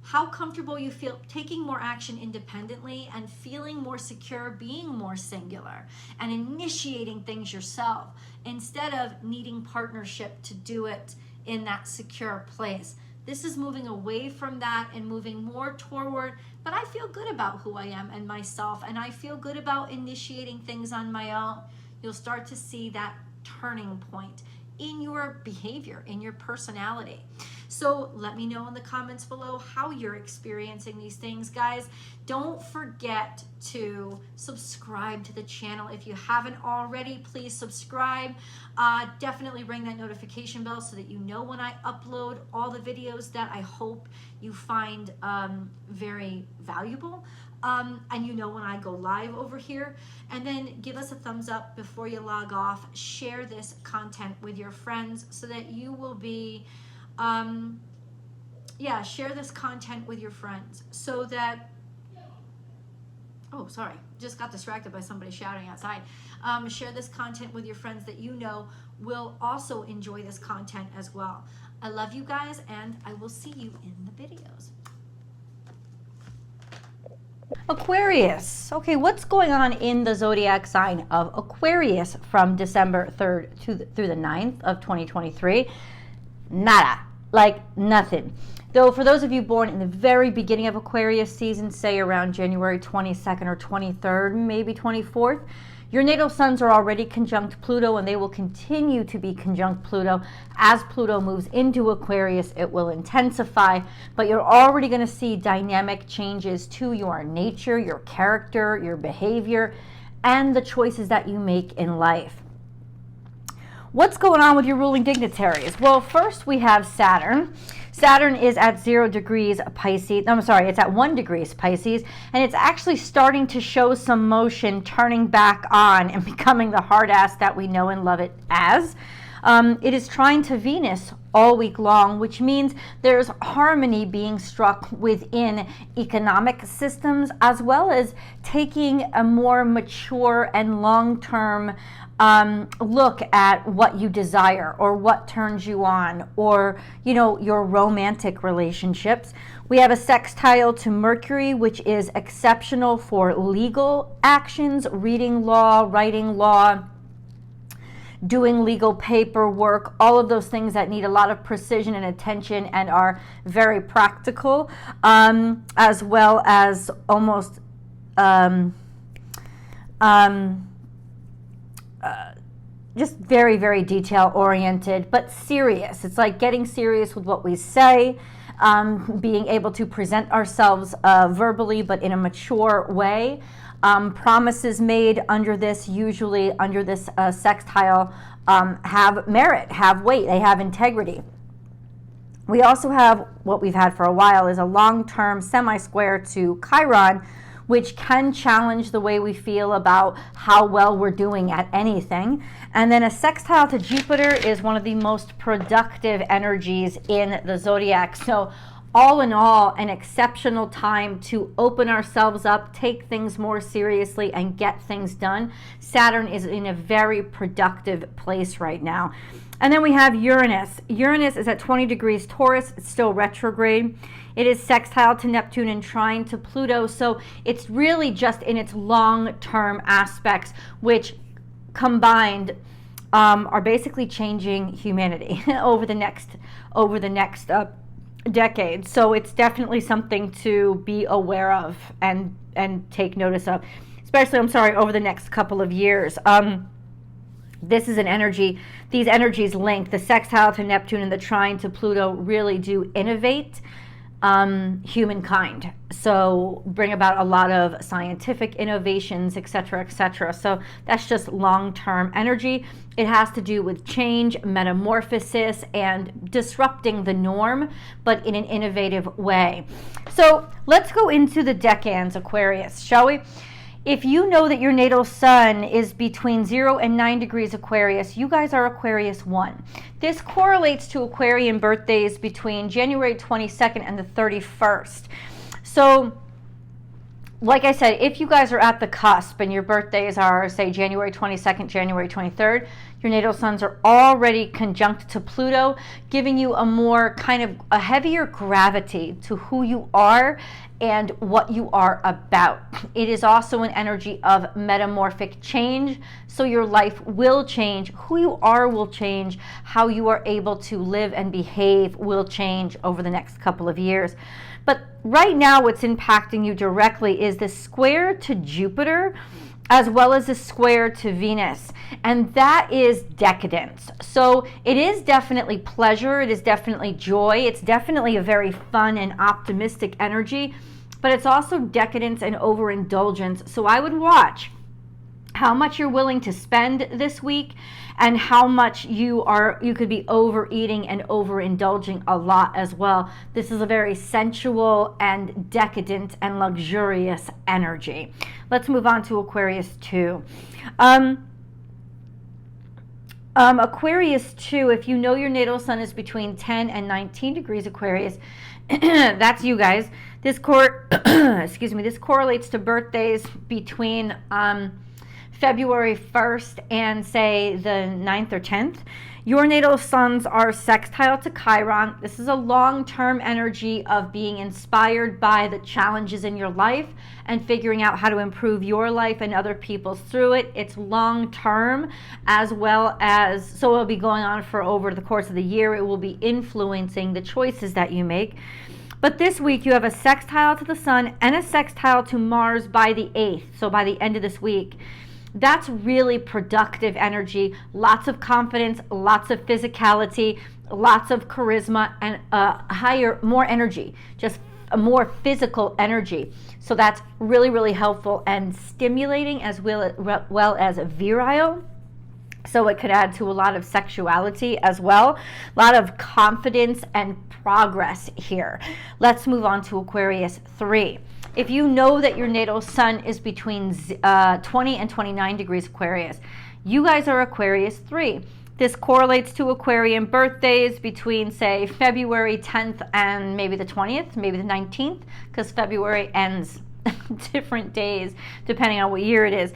how comfortable you feel taking more action independently and feeling more secure, being more singular and initiating things yourself instead of needing partnership to do it in that secure place. This is moving away from that and moving more toward, but I feel good about who I am and myself, and I feel good about initiating things on my own. You'll start to see that turning point in your behavior, in your personality. So let me know in the comments below how you're experiencing these things, guys. Don't forget to subscribe to the channel. If you haven't already, please subscribe. Definitely ring that notification bell so that you know when I upload all the videos that I hope you find very valuable. And you know when I go live over here. And then give us a thumbs up before you log off. Share this content with your friends so that you will be, share this content with your friends so that Oh, sorry. Just got distracted by somebody shouting outside. Share this content with your friends that you know will also enjoy this content as well. I love you guys, and I will see you in the videos. Aquarius. Okay, what's going on in the zodiac sign of Aquarius from December 3rd through the 9th of 2023? Nada. Like nothing. Though for those of you born in the very beginning of Aquarius season, say around January 22nd or 23rd, maybe 24th, your natal suns are already conjunct Pluto, and they will continue to be conjunct Pluto. As Pluto moves into Aquarius, it will intensify, but you're already going to see dynamic changes to your nature, your character, your behavior, and the choices that you make in life. What's going on with your ruling dignitaries? Well, first we have Saturn. Saturn is at 0 degrees Pisces. I'm sorry, it's at 1 degree Pisces, and it's actually starting to show some motion, turning back on and becoming the hard ass that we know and love it as. It is trine to Venus all week long, which means there's harmony being struck within economic systems, as well as taking a more mature and long-term look at what you desire or what turns you on, or your romantic relationships. We have a sextile to Mercury, which is exceptional for legal actions, reading law, writing law, doing legal paperwork, all of those things that need a lot of precision and attention and are very practical, as well as almost just very, very detail oriented, but serious. It's like getting serious with what we say, being able to present ourselves verbally, but in a mature way. Promises made under this, usually under this sextile, have merit, have weight, they have integrity. We also have what we've had for a while is a long-term semi-square to Chiron, which can challenge the way we feel about how well we're doing at anything. And then a sextile to Jupiter is one of the most productive energies in the zodiac. So all in all, an exceptional time to open ourselves up, take things more seriously, and get things done. Saturn is in a very productive place right now. And then we have Uranus. Uranus is at 20 degrees Taurus. It's still retrograde. It is sextile to Neptune and trine to Pluto. So it's really just in its long-term aspects, which combined are basically changing humanity over the next decade. So it's definitely something to be aware of and take notice of, especially, over the next couple of years. This is an energy, these energies link. The sextile to Neptune and the trine to Pluto really do innovate humankind. So bring about a lot of scientific innovations, etc., etc. So that's just long-term energy. It has to do with change, metamorphosis, and disrupting the norm, but in an innovative way. So let's go into the decans, Aquarius, shall we? If you know that your natal sun is between 0 and 9 degrees Aquarius, you guys are Aquarius 1. This correlates to Aquarian birthdays between January 22nd and the 31st. So, like I said, if you guys are at the cusp and your birthdays are, say, January 22nd, January 23rd, your natal suns are already conjunct to Pluto, giving you a more kind of a heavier gravity to who you are and what you are about. It is also an energy of metamorphic change, so your life will change, who you are will change, how you are able to live and behave will change over the next couple of years. But right now what's impacting you directly is the square to Jupiter, as well as the square to Venus, and that is decadence. So it is definitely pleasure, it is definitely joy, it's definitely a very fun and optimistic energy, but it's also decadence and overindulgence. So I would watch how much you're willing to spend this week and how much you could be overeating and overindulging a lot as well. This is a very sensual and decadent and luxurious energy. Let's move on to Aquarius 2. Aquarius too, if you know your natal sun is between 10 and 19 degrees Aquarius, that's you guys. This this correlates to birthdays between February 1st and say the 9th or 10th. Your natal suns are sextile to Chiron. This is a long-term energy of being inspired by the challenges in your life and figuring out how to improve your life and other people's through it. It's long-term, as well as, so it'll be going on for over the course of the year. It will be influencing the choices that you make. But this week you have a sextile to the sun and a sextile to Mars by the 8th, so by the end of this week. That's really productive energy, lots of confidence, lots of physicality, lots of charisma, and more energy, just a more physical energy. So that's really, really helpful and stimulating, as well as virile. So it could add to a lot of sexuality as well, a lot of confidence and progress here. Let's move on to Aquarius 3. If you know that your natal sun is between 20 and 29 degrees Aquarius, you guys are Aquarius 3. This correlates to Aquarian birthdays between, say, February 10th and maybe the 20th, maybe the 19th, because February ends different days depending on what year it is.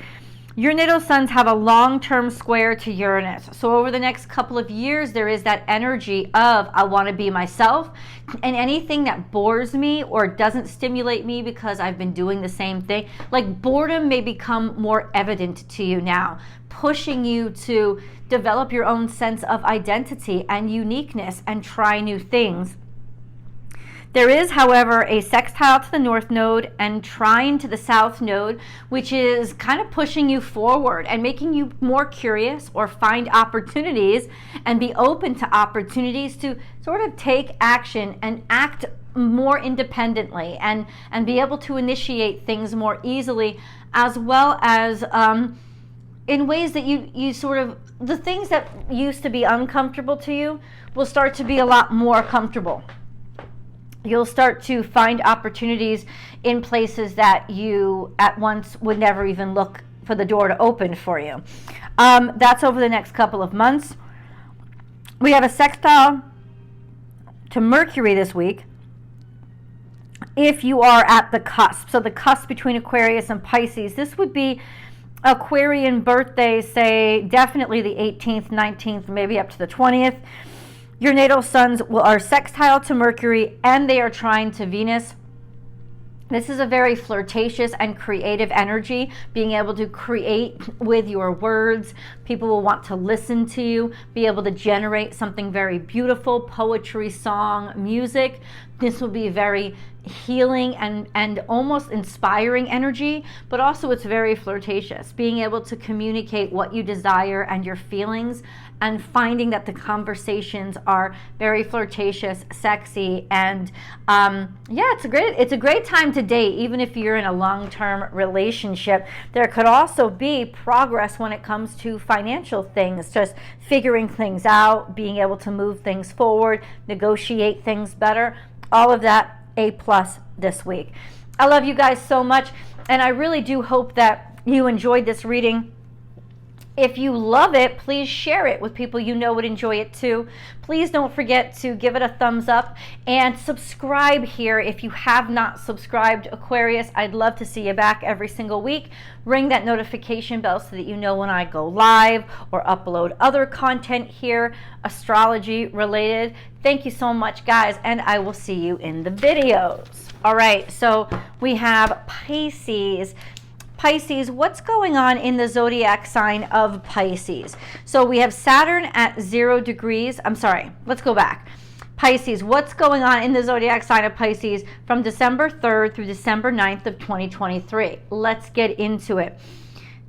Your natal suns have a long-term square to Uranus. So over the next couple of years, there is that energy of, I want to be myself, and anything that bores me or doesn't stimulate me because I've been doing the same thing, like boredom may become more evident to you now, pushing you to develop your own sense of identity and uniqueness and try new things. There is, however, a sextile to the North Node and trine to the South Node, which is kind of pushing you forward and making you more curious or find opportunities and be open to opportunities to sort of take action and act more independently and be able to initiate things more easily, as well as in ways that you sort of, the things that used to be uncomfortable to you will start to be a lot more comfortable. You'll start to find opportunities in places that you at once would never even look for the door to open for you. That's over the next couple of months. We have a sextile to Mercury this week if you are at the cusp. So the cusp between Aquarius and Pisces. This would be Aquarian birthdays, say definitely the 18th, 19th, maybe up to the 20th. Your natal suns are sextile to Mercury and they are trine to Venus. This is a very flirtatious and creative energy, being able to create with your words. People will want to listen to you, be able to generate something very beautiful, poetry, song, music. This will be very healing and almost inspiring energy, but also it's very flirtatious, being able to communicate what you desire and your feelings, and finding that the conversations are very flirtatious, sexy, and yeah, it's a great time to date, even if you're in a long-term relationship. There could also be progress when it comes to financial things, just figuring things out, being able to move things forward, negotiate things better. All of that A+ this week. I love you guys so much, and I really do hope that you enjoyed this reading. If you love it, please share it with people you know would enjoy it too. Please don't forget to give it a thumbs up and subscribe here if you have not subscribed, Aquarius. I'd love to see you back every single week. Ring that notification bell so that you know when I go live or upload other content here, astrology related. Thank you so much, guys, and I will see you in the videos. All right, so we have Pisces. Pisces, what's going on in the zodiac sign of Pisces? So we have Saturn at 0 degrees. I'm sorry, let's go back. Pisces, what's going on in the zodiac sign of Pisces from December 3rd through December 9th of 2023? Let's get into it.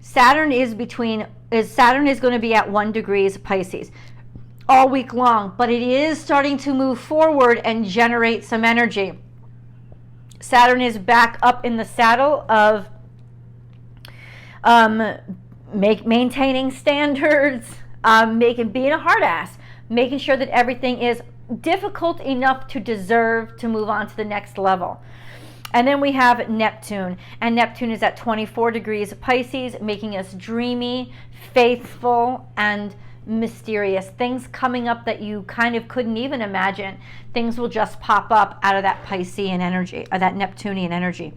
Saturn is going to be at 1 degrees Pisces all week long, but it is starting to move forward and generate some energy. Saturn is back up in the saddle of maintaining standards, being a hard ass, making sure that everything is difficult enough to deserve to move on to the next level. And then we have Neptune, and Neptune is at 24 degrees Pisces, making us dreamy, faithful, and mysterious, things coming up that you kind of couldn't even imagine. Things will just pop up out of that Piscean energy, or that Neptunian energy.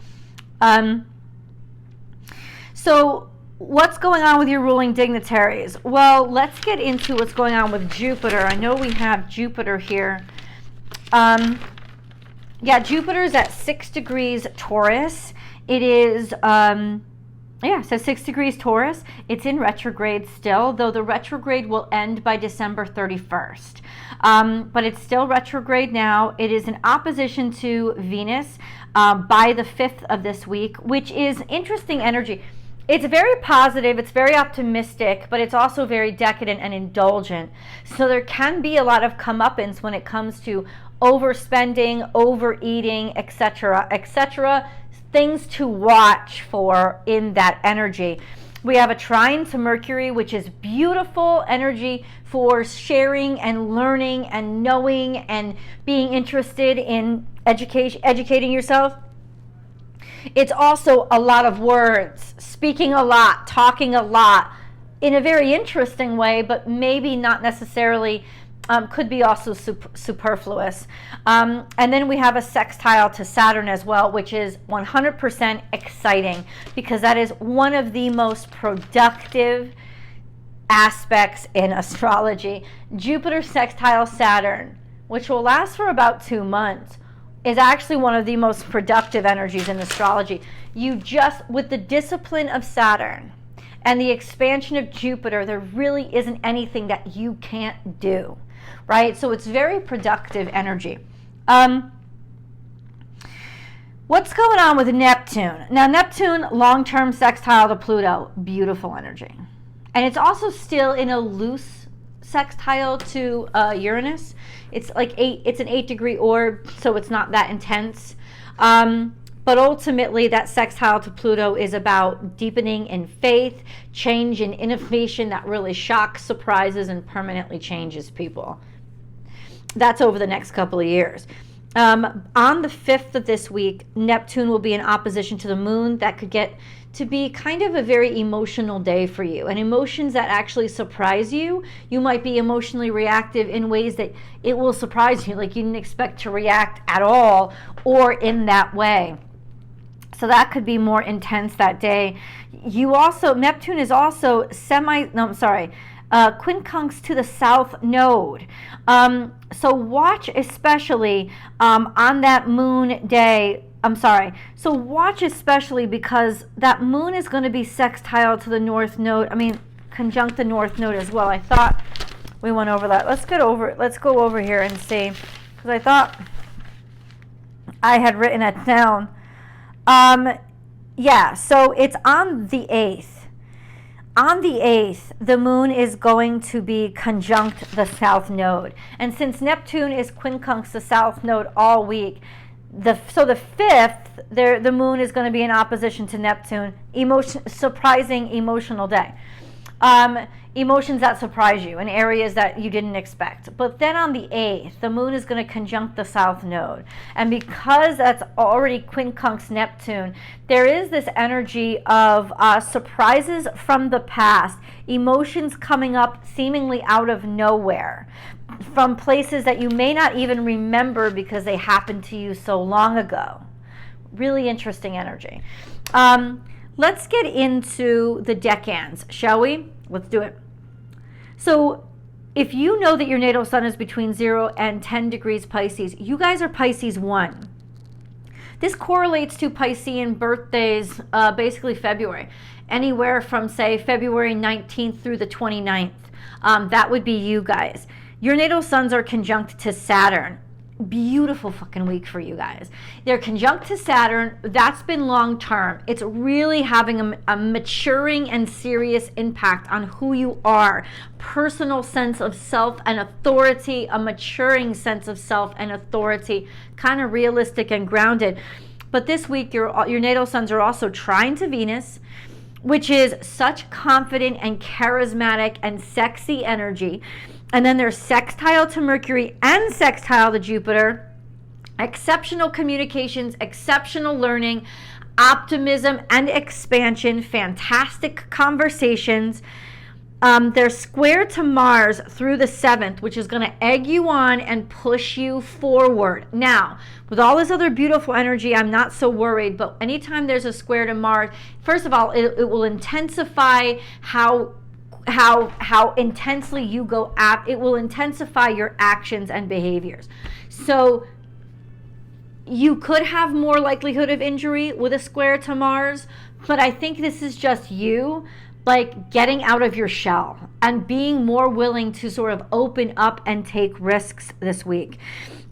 So what's going on with your ruling dignitaries? Well, let's get into what's going on with Jupiter. I know we have Jupiter here. Yeah, Jupiter is at 6 degrees Taurus. It is, yeah, so 6 degrees Taurus. It's in retrograde still, though the retrograde will end by December 31st. But it's still retrograde now. It is in opposition to Venus by the 5th of this week, which is interesting energy. It's very positive, it's very optimistic, but it's also very decadent and indulgent. So there can be a lot of comeuppance when it comes to overspending, overeating, etc., etc. Things to watch for in that energy. We have a trine to Mercury, which is beautiful energy for sharing and learning and knowing and being interested in educating yourself. It's also a lot of words, speaking a lot, talking a lot in a very interesting way, but maybe not necessarily, could be also superfluous. And then we have a sextile to Saturn as well, which is 100% exciting because that is one of the most productive aspects in astrology. Jupiter sextile Saturn, which will last for about 2 months, is actually one of the most productive energies in astrology. You just, with the discipline of Saturn and the expansion of Jupiter, there really isn't anything that you can't do, right? So it's very productive energy. What's going on with Neptune? Now, Neptune, long-term sextile to Pluto, beautiful energy. And it's also still in a loose sextile to Uranus. It's like it's an 8-degree orb, so it's not that intense. But ultimately, that sextile to Pluto is about deepening in faith, change in innovation that really shocks, surprises, and permanently changes people. That's over the next couple of years. On the 5th of this week, Neptune will be in opposition to the moon. That could get to be kind of a very emotional day for you, and emotions that actually surprise you. You might be emotionally reactive in ways that it will surprise you, like you didn't expect to react at all or in that way. So that could be more intense that day. Neptune is also quincunx to the south node. So watch especially on that moon day. So watch especially because that moon is going to be sextile to the north node. Conjunct the north node as well. I thought we went over that. Let's go over here and see, because I thought I had written it down. Yeah, so it's on the 8th. On the 8th, the moon is going to be conjunct the south node. And since Neptune is quincunx the south node all week, so the 5th, the moon is going to be in opposition to Neptune. Surprising emotional day. Emotions that surprise you in areas that you didn't expect. But then on the 8th, the moon is going to conjunct the south node. And because that's already quincunx Neptune, there is this energy of surprises from the past, emotions coming up seemingly out of nowhere, from places that you may not even remember because they happened to you so long ago. Really interesting energy. Let's get into the decans, shall we? Let's do it. So if you know that your natal sun is between 0 and 10 degrees Pisces, you guys are Pisces 1. This correlates to Piscean birthdays, basically February. Anywhere from, say, February 19th through the 29th. That would be you guys. Your natal suns are conjunct to Saturn. Beautiful fucking week for you guys. They're conjunct to Saturn. That's been long term. It's really having a maturing and serious impact on who you are. Personal sense of self and authority, a maturing sense of self and authority, kind of realistic and grounded. But this week, your natal suns are also trine to Venus, which is such confident and charismatic and sexy energy. And then there's sextile to Mercury and sextile to Jupiter. Exceptional communications, exceptional learning, optimism and expansion, fantastic conversations. They're square to Mars through the 7th, which is going to egg you on and push you forward. Now, with all this other beautiful energy, I'm not so worried, but anytime there's a square to Mars, first of all, it will intensify how intensely you go at it. Will intensify your actions and behaviors. So you could have more likelihood of injury with a square to Mars, but I think this is just you like getting out of your shell and being more willing to sort of open up and take risks this week.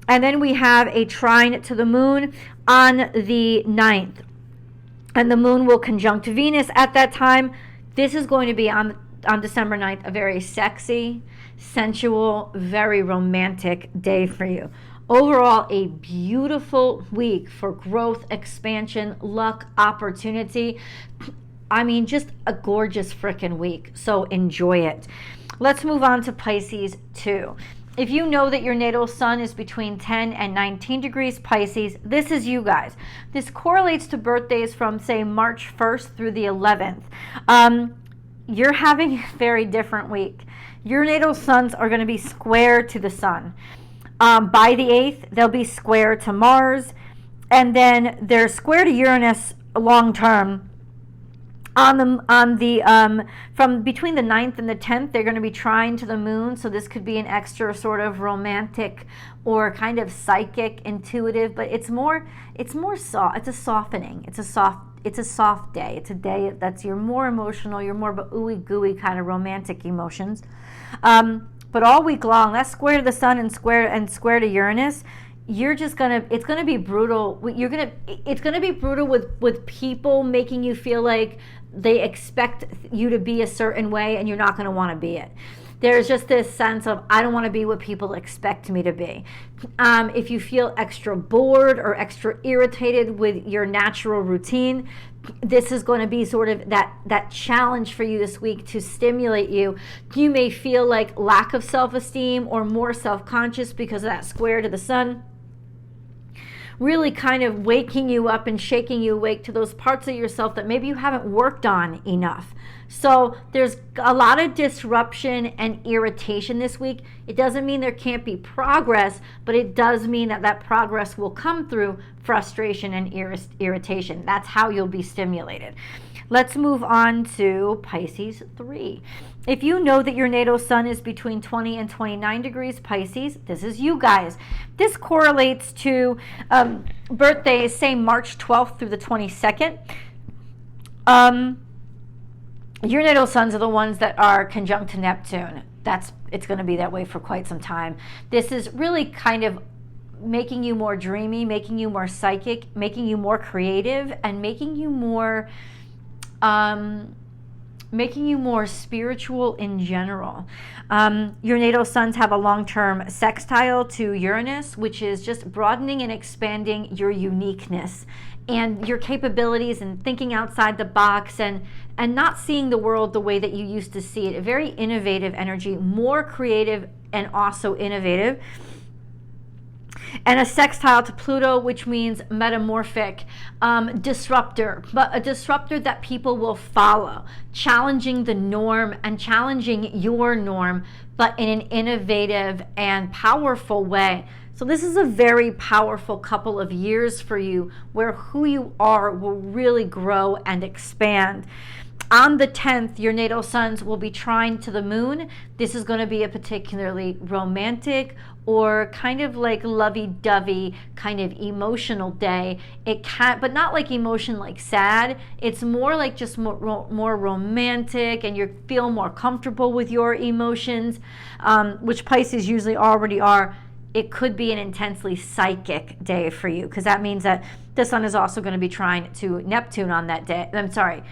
And then we have a trine to the moon on the 9th, and the moon will conjunct Venus at that time. This is going to be on December 9th, a very sexy, sensual, very romantic day for you. Overall, a beautiful week for growth, expansion, luck, opportunity. I mean, just a gorgeous freaking week. So enjoy it. Let's move on to Pisces 2. If you know that your natal sun is between 10 and 19 degrees Pisces, this is you guys. This correlates to birthdays from, say, March 1st through the 11th. You're having a very different week. Your natal suns are going to be square to the sun. By the 8th, they'll be square to Mars. And then they're square to Uranus long term. From between the 9th and the 10th, they're going to be trine to the moon. So this could be an extra sort of romantic or kind of psychic, intuitive, but it's soft. It's a softening. It's a soft day. It's a day that's you're more emotional. You're more of a ooey gooey kind of romantic emotions. But all week long, that's square to the sun and square to Uranus. It's gonna be brutal. It's gonna be brutal with people making you feel like they expect you to be a certain way and you're not gonna want to be it. There's just this sense of, I don't want to be what people expect me to be. If you feel extra bored or extra irritated with your natural routine, this is going to be sort of that challenge for you this week to stimulate you. You may feel like lack of self-esteem or more self-conscious because of that square to the sun, really kind of waking you up and shaking you awake to those parts of yourself that maybe you haven't worked on enough. So there's a lot of disruption and irritation this week. It doesn't mean there can't be progress, but it does mean that progress will come through frustration and irritation. That's how you'll be stimulated. Let's move on to Pisces 3. If you know that your natal sun is between 20 and 29 degrees Pisces, this is you guys. This correlates to birthdays, say March 12th through the 22nd. Your natal suns are the ones that are conjunct to Neptune. It's going to be that way for quite some time. This is really kind of making you more dreamy, making you more psychic, making you more creative, and making you more spiritual in general. Your natal suns have a long-term sextile to Uranus, which is just broadening and expanding your uniqueness and your capabilities and thinking outside the box and not seeing the world the way that you used to see it. A very innovative energy, more creative and also innovative. And a sextile to Pluto, which means metamorphic, disruptor, but a disruptor that people will follow, challenging the norm and challenging your norm, but in an innovative and powerful way. So this is a very powerful couple of years for you where who you are will really grow and expand. On the 10th, your natal suns will be trine to the moon. This is going to be a particularly romantic or kind of like lovey-dovey kind of emotional day. It can, but not like emotion like sad. It's more like just more romantic, and you feel more comfortable with your emotions, which Pisces usually already are. It could be an intensely psychic day for you because that means that the sun is also going to be trine to Neptune on that day. I'm sorry.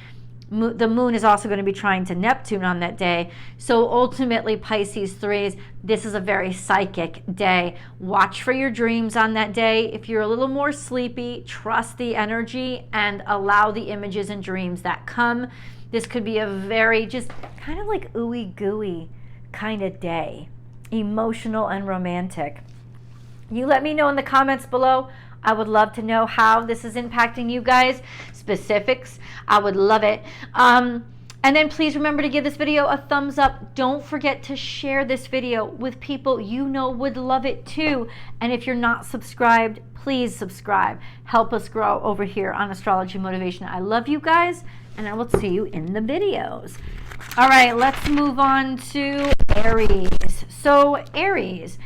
The moon is also going to be trine to Neptune on that day. So ultimately, Pisces 3s, this is a very psychic day. Watch for your dreams on that day. If you're a little more sleepy, trust the energy and allow the images and dreams that come. This could be a very just kind of like ooey gooey kind of day, emotional and romantic. You let me know in the comments below. I would love to know how this is impacting you guys. Specifics, I would love it. And And then please remember to give this video a thumbs up. Don't forget to share this video with people you know would love it too. And if you're not subscribed, please subscribe. Help us grow over here on Astrology Motivation. I love you guys, and I will see you in the videos. All right, let's move on to Aries. So Aries,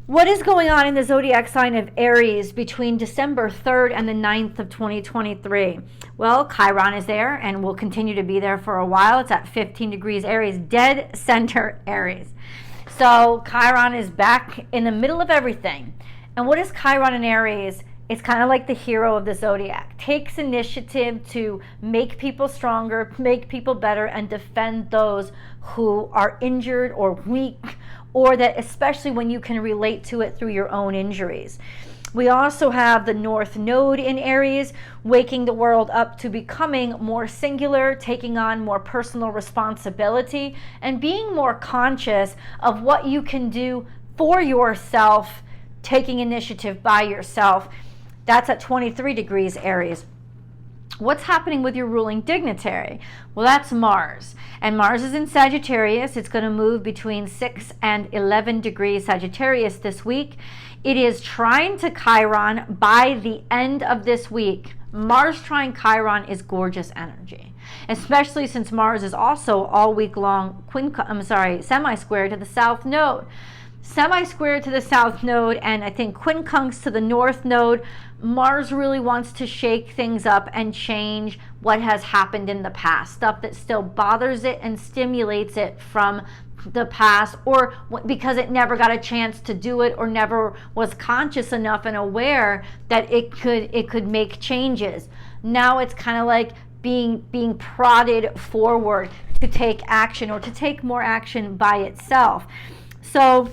what is going on in the zodiac sign of Aries between December 3rd and the 9th of 2023? Well, Chiron is there and will continue to be there for a while. It's at 15 degrees Aries, dead center Aries. So Chiron is back in the middle of everything. And what is Chiron in Aries? It's kind of like the hero of the zodiac. Takes initiative to make people stronger, make people better, and defend those who are injured or weak, or that especially when you can relate to it through your own injuries. We also have the North Node in Aries, waking the world up to becoming more singular, taking on more personal responsibility, and being more conscious of what you can do for yourself, taking initiative by yourself. That's at 23 degrees Aries. What's happening with your ruling dignitary? Well, that's Mars. And Mars is in Sagittarius. It's going to move between 6 and 11 degrees Sagittarius this week. It is trine to Chiron by the end of this week. Mars trine Chiron is gorgeous energy, especially since Mars is also all week long semi-square to the South Node. Semi-square to the South Node, and I think quincunx to the North Node. Mars really wants to shake things up and change what has happened in the past, stuff that still bothers it and stimulates it from the past, or because it never got a chance to do it or never was conscious enough and aware that it could make changes. Now it's kind of like being prodded forward to take action, or to take more action by itself. So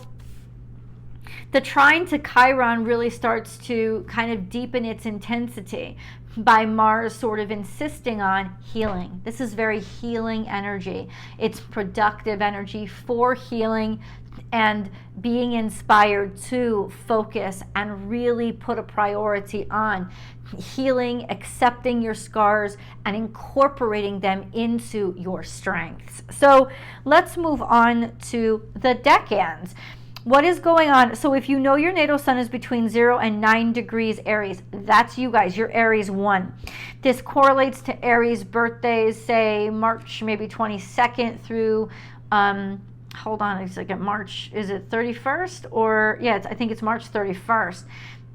the trine to Chiron really starts to kind of deepen its intensity by Mars sort of insisting on healing. This is very healing energy. It's productive energy for healing and being inspired to focus and really put a priority on healing, accepting your scars, and incorporating them into your strengths. So let's move on to the decans. What is going on? So if you know your natal sun is between 0 and 9 degrees Aries, that's you guys, you're Aries 1. This correlates to Aries birthdays, say March maybe 22nd through, hold on a second, March, is it 31st? Or, yeah, I think it's March 31st.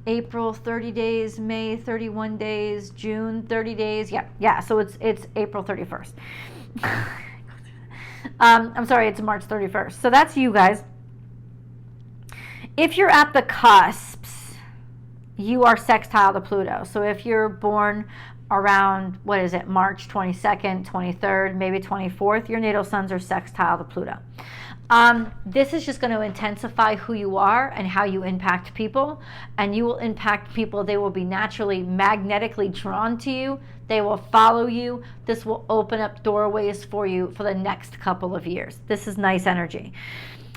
April 30 days, May 31 days, June 30 days. Yeah, so it's April 31st. I'm sorry, it's March 31st. So that's you guys. If you're at the cusps, you are sextile to Pluto. So if you're born around, March 22nd, 23rd, maybe 24th, your natal suns are sextile to Pluto. This is just going to intensify who you are and how you impact people. And you will impact people. They will be naturally magnetically drawn to you. They will follow you. This will open up doorways for you for the next couple of years. This is nice energy.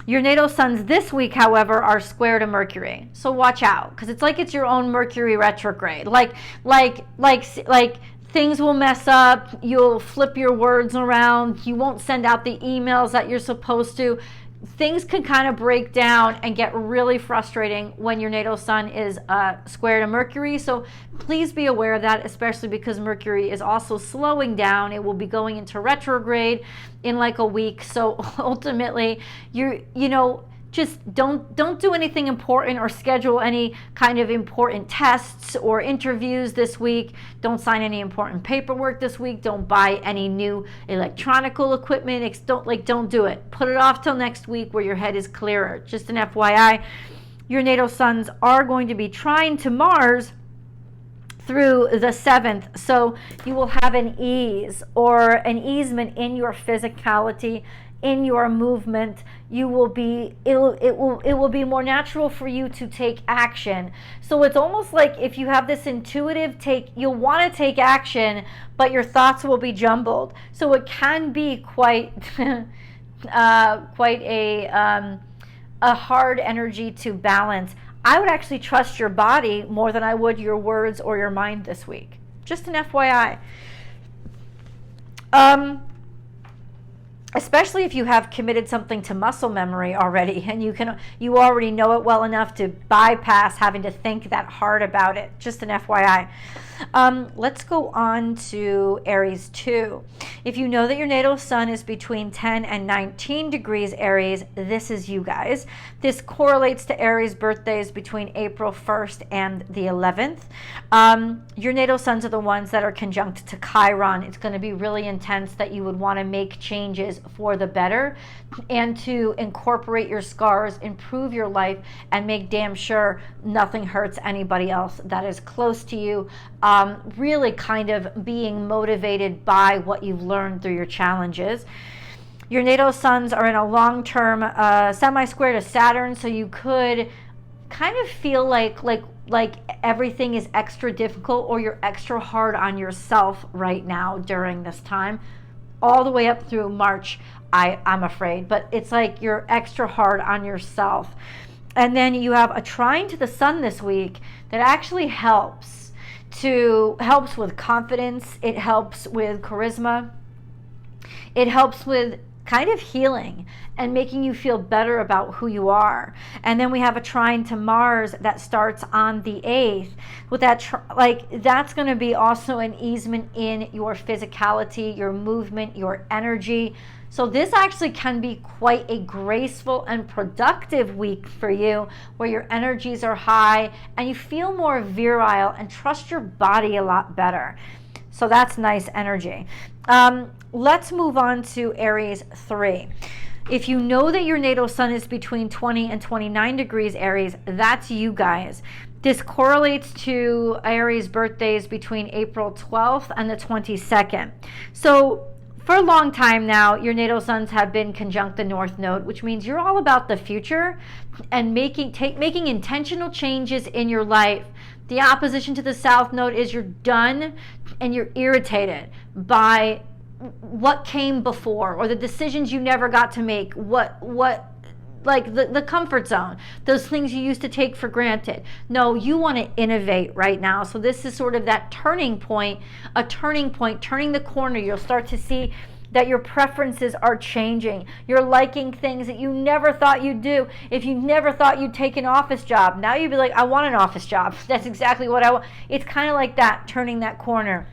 Your natal suns this week, however, are square to Mercury. So watch out, because it's like it's your own Mercury retrograde. Like things will mess up. You'll flip your words around. You won't send out the emails that you're supposed to. Things can kind of break down and get really frustrating when your natal sun is square to Mercury. So please be aware of that, especially because Mercury is also slowing down. It will be going into retrograde in like a week. So ultimately, just don't do anything important or schedule any kind of important tests or interviews this week. Don't sign any important paperwork this week. Don't buy any new electronical equipment. Don't do it. Put it off till next week where your head is clearer. Just an FYI, your natal suns are going to be trine to Mars through the 7th. So you will have an ease or an easement in your physicality, in your movement. It will be more natural for you to take action. So it's almost like if you have this intuitive you'll want to take action, but your thoughts will be jumbled. So it can be quite a hard energy to balance. I would actually trust your body more than I would your words or your mind this week. Just an FYI. Especially if you have committed something to muscle memory already and you already know it well enough to bypass having to think that hard about it. Just an FYI. Let's go on to Aries 2. If you know that your natal sun is between 10 and 19 degrees Aries, this is you guys. This correlates to Aries birthdays between April 1st and the 11th. Your natal suns are the ones that are conjunct to Chiron. It's going to be really intense that you would want to make changes for the better and to incorporate your scars, improve your life, and make damn sure nothing hurts anybody else that is close to you. Really kind of being motivated by what you've learned through your challenges. Your natal suns are in a long-term semi-square to Saturn, so you could kind of feel like everything is extra difficult or you're extra hard on yourself right now during this time, all the way up through March, I'm afraid. But it's like you're extra hard on yourself. And then you have a trine to the sun this week that actually helps with confidence. It helps with charisma. It helps with kind of healing and making you feel better about who you are. And then we have a trine to Mars that starts on the 8th. With that, that's going to be also an easement in your physicality, your movement, your energy. So this actually can be quite a graceful and productive week for you, where your energies are high and you feel more virile and trust your body a lot better. So that's nice energy. Let's move on to Aries 3. If you know that your natal sun is between 20 and 29 degrees Aries, that's you guys. This correlates to Aries birthdays between April 12th and the 22nd. So for a long time now, your natal suns have been conjunct the North Node, which means you're all about the future and making intentional changes in your life. The opposition to the South Node is you're done and you're irritated by what came before or the decisions you never got to make, like the comfort zone, those things you used to take for granted. No, you want to innovate right now. So this is sort of that turning point, turning the corner. You'll start to see that your preferences are changing. You're liking things that you never thought you'd do. If you never thought you'd take an office job, now you'd be like, I want an office job. That's exactly what I want. It's kind of like that, turning that corner.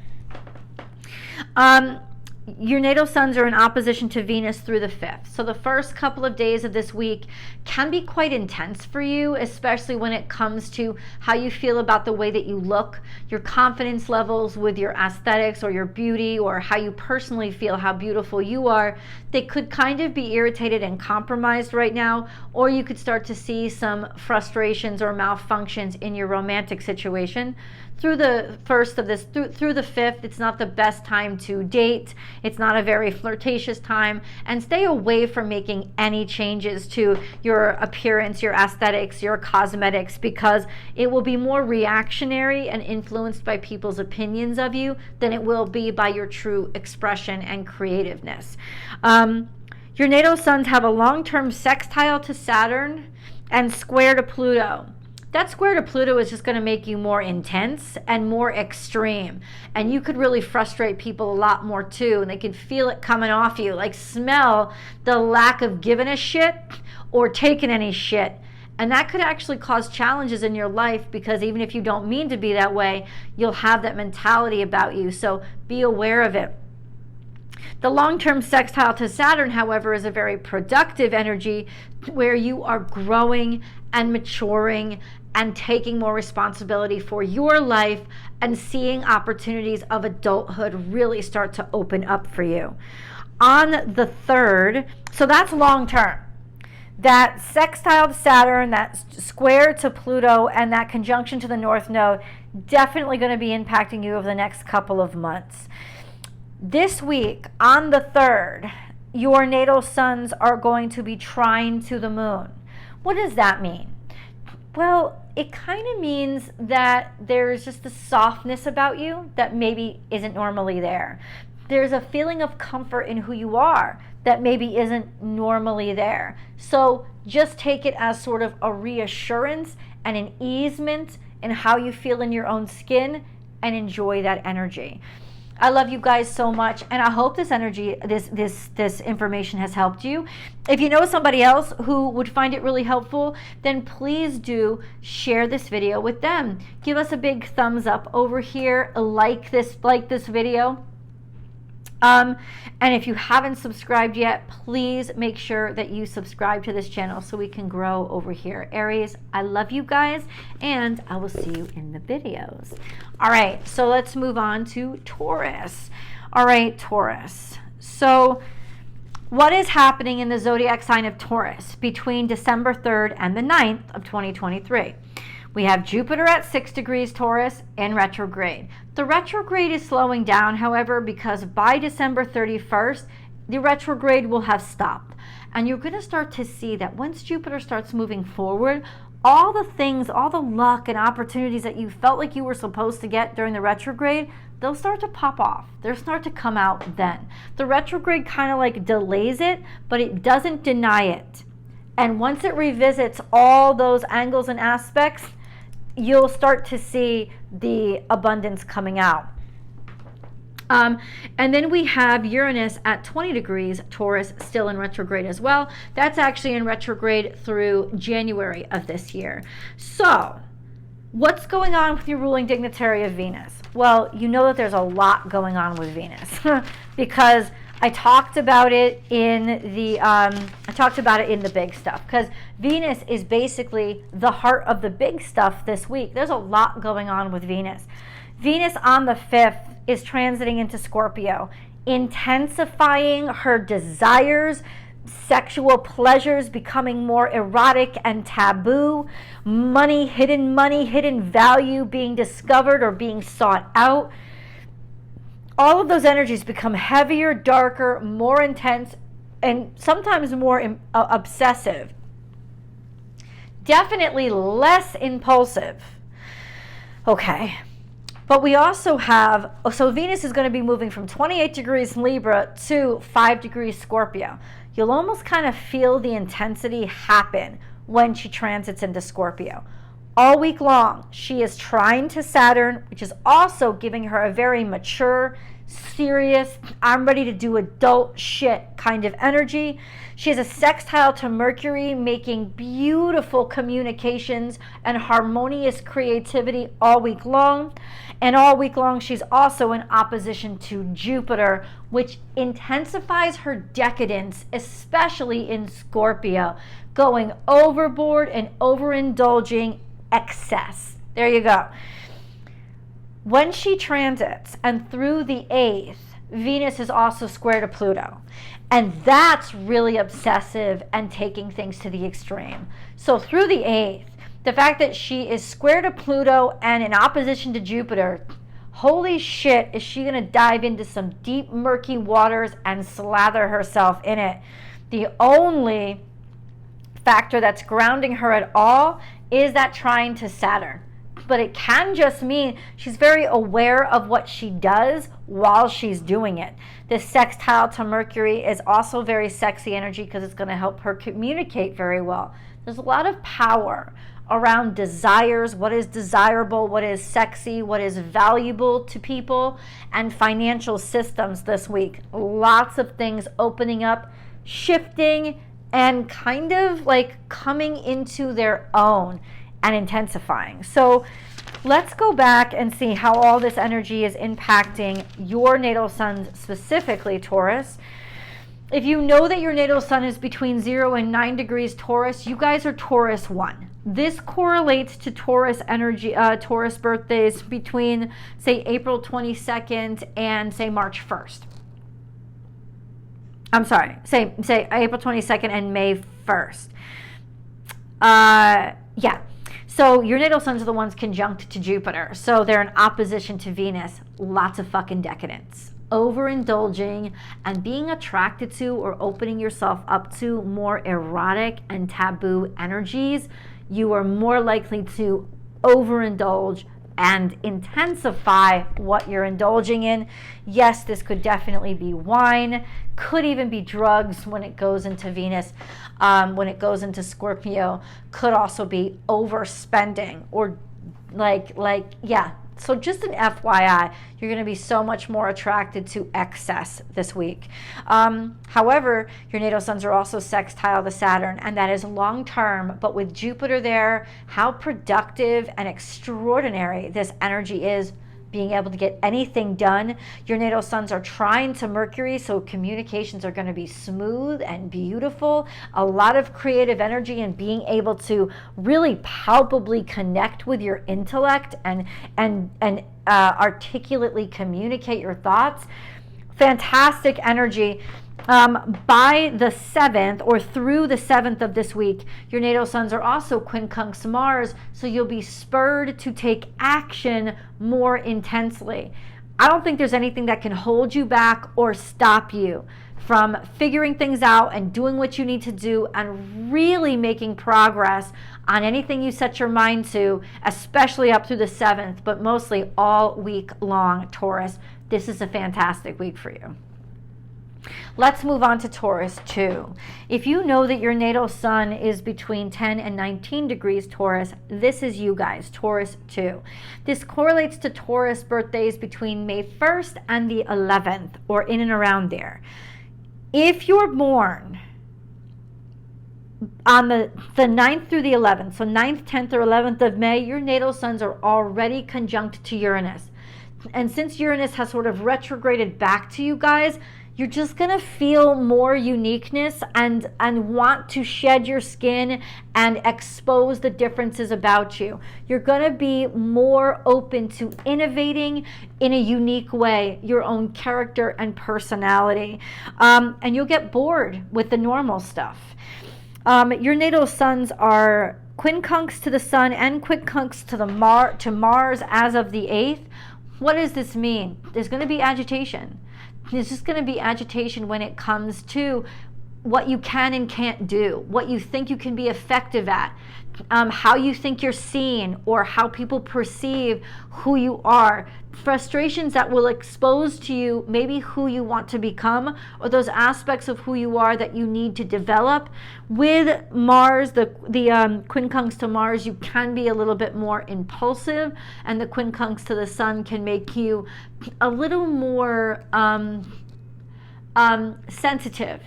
Your natal suns are in opposition to Venus through the 5th. So the first couple of days of this week can be quite intense for you, especially when it comes to how you feel about the way that you look, your confidence levels with your aesthetics or your beauty, or how you personally feel how beautiful you are. They could kind of be irritated and compromised right now, or you could start to see some frustrations or malfunctions in your romantic situation. Through the first of this, through the 5th, it's not the best time to date. It's not a very flirtatious time. And stay away from making any changes to your appearance, your aesthetics, your cosmetics, because it will be more reactionary and influenced by people's opinions of you than it will be by your true expression and creativeness. Your natal suns have a long-term sextile to Saturn and square to Pluto. That square to Pluto is just going to make you more intense and more extreme. And you could really frustrate people a lot more too. And they can feel it coming off you, like smell the lack of giving a shit or taking any shit. And that could actually cause challenges in your life, because even if you don't mean to be that way, you'll have that mentality about you. So be aware of it. The long-term sextile to Saturn, however, is a very productive energy where you are growing and maturing and taking more responsibility for your life and seeing opportunities of adulthood really start to open up for you. On the 3rd, so that's long-term. That sextile to Saturn, that square to Pluto, and that conjunction to the North Node, definitely going to be impacting you over the next couple of months. This week, on the 3rd, your natal suns are going to be trine to the moon. What does that mean? Well, it kind of means that there's just a softness about you that maybe isn't normally there. There's a feeling of comfort in who you are that maybe isn't normally there. So just take it as sort of a reassurance and an easement in how you feel in your own skin, and enjoy that energy. I love you guys so much, and I hope this energy, this information has helped you. If you know somebody else who would find it really helpful, then please do share this video with them. Give us a big thumbs up over here, like this video. And if you haven't subscribed yet, please make sure that you subscribe to this channel so we can grow over here. Aries, I love you guys, and I will see you in the videos. All right, so let's move on to Taurus. All right, Taurus. So what is happening in the zodiac sign of Taurus between December 3rd and the 9th of 2023? We have Jupiter at 6 degrees Taurus in retrograde. The retrograde is slowing down, however, because by December 31st, the retrograde will have stopped. And you're going to start to see that once Jupiter starts moving forward, all the things, all the luck and opportunities that you felt like you were supposed to get during the retrograde, they'll start to pop off. They'll start to come out then. The retrograde kind of like delays it, but it doesn't deny it. And once it revisits all those angles and aspects, you'll start to see the abundance coming out. And then we have Uranus at 20 degrees Taurus, still in retrograde as well. That's actually in retrograde through January of this year. So what's going on with your ruling dignitary of Venus? Well, you know that there's a lot going on with Venus because I talked about it in the big stuff, because Venus is basically the heart of the big stuff this week. There's a lot going on with Venus. Venus on the 5th is transiting into Scorpio, intensifying her desires, sexual pleasures becoming more erotic and taboo, money, hidden value being discovered or being sought out. All of those energies become heavier, darker, more intense, and sometimes more obsessive. Definitely less impulsive. Okay. But we also have, so Venus is going to be moving from 28 degrees Libra to 5 degrees Scorpio. You'll almost kind of feel the intensity happen when she transits into Scorpio. All week long, she is trine to Saturn, which is also giving her a very mature, serious, I'm ready to do adult shit kind of energy. She has a sextile to Mercury, making beautiful communications and harmonious creativity all week long. And all week long, she's also in opposition to Jupiter, which intensifies her decadence, especially in Scorpio, going overboard and overindulging excess. There you go. When she transits and through the 8th, Venus is also square to Pluto. And that's really obsessive and taking things to the extreme. So through the 8th, the fact that she is square to Pluto and in opposition to Jupiter, holy shit, is she going to dive into some deep, murky waters and slather herself in it. The only factor that's grounding her at all is that trine to Saturn. But it can just mean she's very aware of what she does while she's doing it. This sextile to Mercury is also very sexy energy because it's going to help her communicate very well. There's a lot of power around desires, what is desirable, what is sexy, what is valuable to people, and financial systems this week. Lots of things opening up, shifting, and kind of like coming into their own and intensifying. So let's go back and see how all this energy is impacting your natal sun, specifically Taurus. If you know that your natal sun is between 0 and 9 degrees Taurus, you guys are Taurus 1. This correlates to Taurus energy, Taurus birthdays between, say, April 22nd and, say, March 1st. I'm sorry, say April 22nd and May 1st. Yeah. So your natal suns are the ones conjunct to Jupiter. So they're in opposition to Venus. Lots of fucking decadence. Overindulging and being attracted to or opening yourself up to more erotic and taboo energies. You are more likely to overindulge and intensify what you're indulging in. Yes, this could definitely be wine, could even be drugs when it goes into Venus, when it goes into Scorpio, could also be overspending or like So just an FYI, you're going to be so much more attracted to excess this week. However, your natal suns are also sextile to Saturn, and that is long term, but with Jupiter there, how productive and extraordinary this energy is, being able to get anything done. Your natal suns are trine to Mercury, so communications are going to be smooth and beautiful. A lot of creative energy and being able to really palpably connect with your intellect and articulately communicate your thoughts. Fantastic energy. By the 7th or through the 7th of this week, your natal suns are also quincunx Mars, so you'll be spurred to take action more intensely. I don't think there's anything that can hold you back or stop you from figuring things out and doing what you need to do and really making progress on anything you set your mind to, especially up through the 7th, but mostly all week long, Taurus. This is a fantastic week for you. Let's move on to Taurus 2. If you know that your natal sun is between 10 and 19 degrees Taurus, this is you guys, Taurus 2. This correlates to Taurus birthdays between May 1st and the 11th, or in and around there. If you're born on the 9th through the 11th, so 9th, 10th, or 11th of May, your natal suns are already conjunct to Uranus. And since Uranus has sort of retrograded back to you guys, you're just going to feel more uniqueness and want to shed your skin and expose the differences about you. You're going to be more open to innovating in a unique way, your own character and personality. And you'll get bored with the normal stuff. Your natal suns are quincunx to the Sun and quincunx to Mars as of the 8th. What does this mean? There's going to be agitation. There's just going to be agitation when it comes to what you can and can't do, what you think you can be effective at, how you think you're seen, or how people perceive who you are. Frustrations that will expose to you maybe who you want to become, or those aspects of who you are that you need to develop. With Mars, the quincunx to Mars, you can be a little bit more impulsive, and the quincunx to the Sun can make you a little more sensitive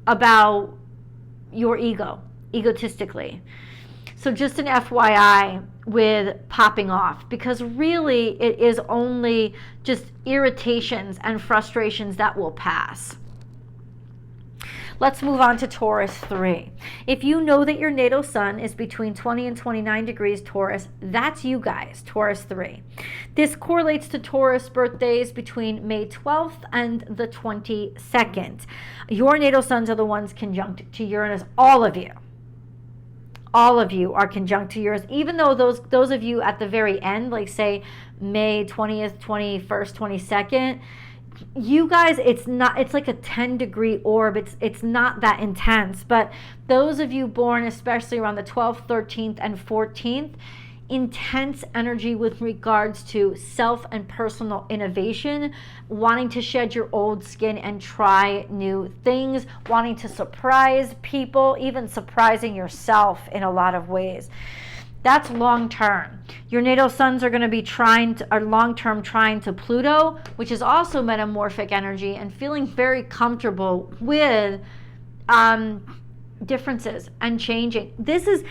about your ego, egotistically. So just an FYI with popping off, because really it is only just irritations and frustrations that will pass. Let's move on to Taurus 3. If you know that your natal sun is between 20 and 29 degrees Taurus, that's you guys, Taurus 3. This correlates to Taurus birthdays between May 12th and the 22nd. Your natal suns are the ones conjunct to Uranus, all of you. All of you are conjunct to Uranus, even though those of you at the very end, like say May 20th, 21st, 22nd, you guys, it's like a 10-degree orb. It's not that intense. But those of you born especially around the 12th, 13th, and 14th, intense energy with regards to self and personal innovation, wanting to shed your old skin and try new things, wanting to surprise people, even surprising yourself in a lot of ways. That's long term. Your natal suns are going to be long term trine to Pluto, which is also metamorphic energy, and feeling very comfortable with differences and changing. The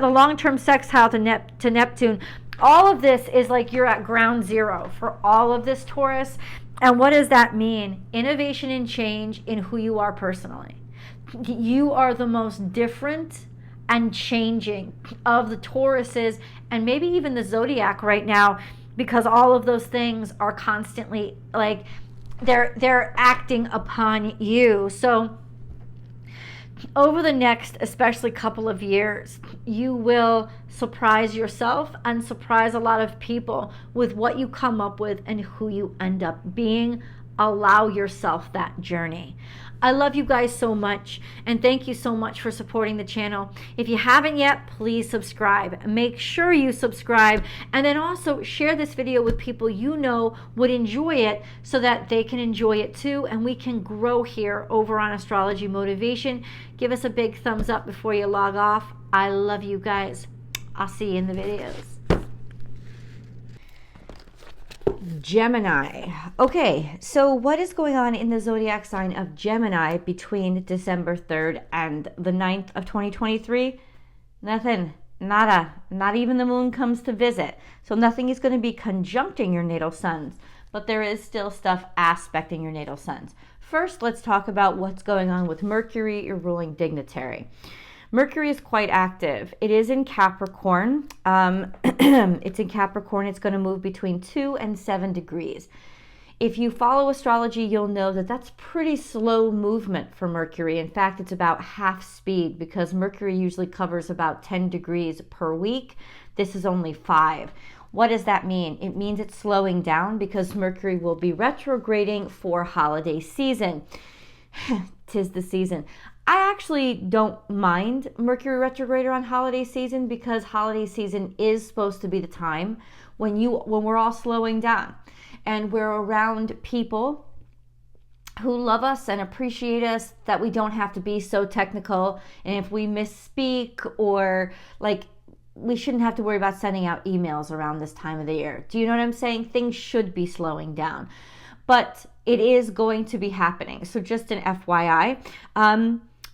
long-term sextile to Neptune, all of this is like you're at ground zero for all of this, Taurus. And what does that mean? Innovation and change in who you are personally. You are the most different and changing of the Tauruses, and maybe even the zodiac right now, because all of those things are constantly like they're acting upon you. So over the next, especially couple of years, you will surprise yourself and surprise a lot of people with what you come up with and who you end up being. Allow yourself that journey. I love you guys so much, and thank you so much for supporting the channel. If you haven't yet, please subscribe. Make sure you subscribe, and then also share this video with people you know would enjoy it so that they can enjoy it too, and we can grow here over on Astrology Motivation. Give us a big thumbs up before you log off. I love you guys. I'll see you in the videos. Gemini. Okay, so what is going on in the zodiac sign of Gemini between December 3rd and the 9th of 2023? Nothing. Nada. Not even the moon comes to visit. So nothing is going to be conjuncting your natal suns, but there is still stuff aspecting your natal suns. First, let's talk about what's going on with Mercury, your ruling dignitary. Mercury is quite active. It is in Capricorn. It's in Capricorn. It's going to move between 2 and 7 degrees. If you follow astrology, you'll know that that's pretty slow movement for Mercury. In fact, it's about half speed because Mercury usually covers about 10 degrees per week. This is only 5. What does that mean? It means it's slowing down because Mercury will be retrograding for holiday season. 'Tis the season. I actually don't mind Mercury retrograde on holiday season because holiday season is supposed to be the time when we're all slowing down and we're around people who love us and appreciate us, that we don't have to be so technical. And if we misspeak or we shouldn't have to worry about sending out emails around this time of the year. Do you know what I'm saying? Things should be slowing down, but it is going to be happening. So just an FYI.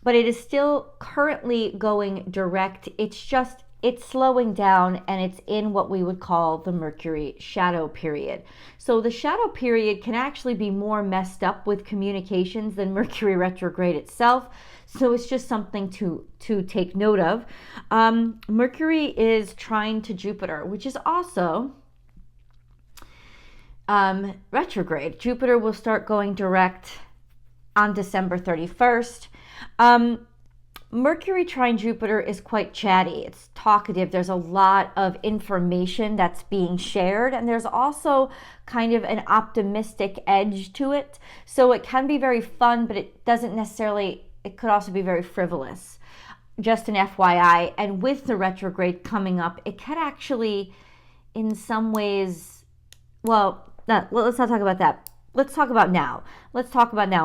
But it is still currently going direct. It's slowing down, and it's in what we would call the Mercury shadow period. So the shadow period can actually be more messed up with communications than Mercury retrograde itself. So it's just something to take note of. Mercury is trine to Jupiter, which is also retrograde. Jupiter will start going direct on December 31st. Mercury trine Jupiter is quite chatty. It's talkative. There's a lot of information that's being shared, and there's also kind of an optimistic edge to it. So it can be very fun, but it could also be very frivolous. Just an FYI. And with the retrograde coming up, it could actually, in some ways, let's not talk about that. Let's talk about now.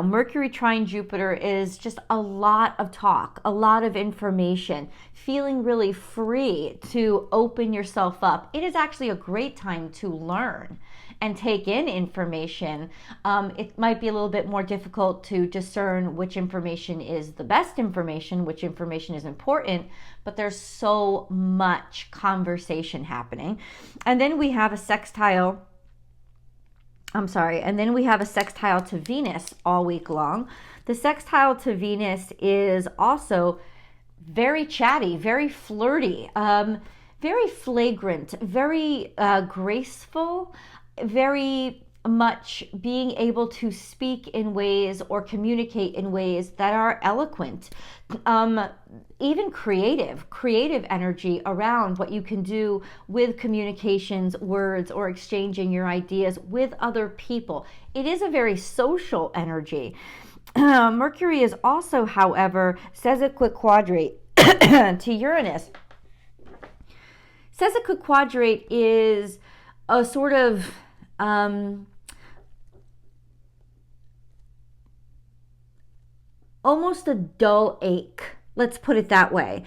Mercury trine Jupiter is just a lot of talk, a lot of information, feeling really free to open yourself up. It is actually a great time to learn and take in information. It might be a little bit more difficult to discern which information is the best information, which information is important, but there's so much conversation happening. And then we have a sextile to Venus all week long. The sextile to Venus is also very chatty, very flirty, very flagrant, very graceful, very much being able to speak in ways or communicate in ways that are eloquent, even creative energy around what you can do with communications, words, or exchanging your ideas with other people. It is a very social energy. Mercury is also, however, sesquiquadrate to Uranus. Sesquiquadrate is a sort of almost a dull ache. Let's put it that way.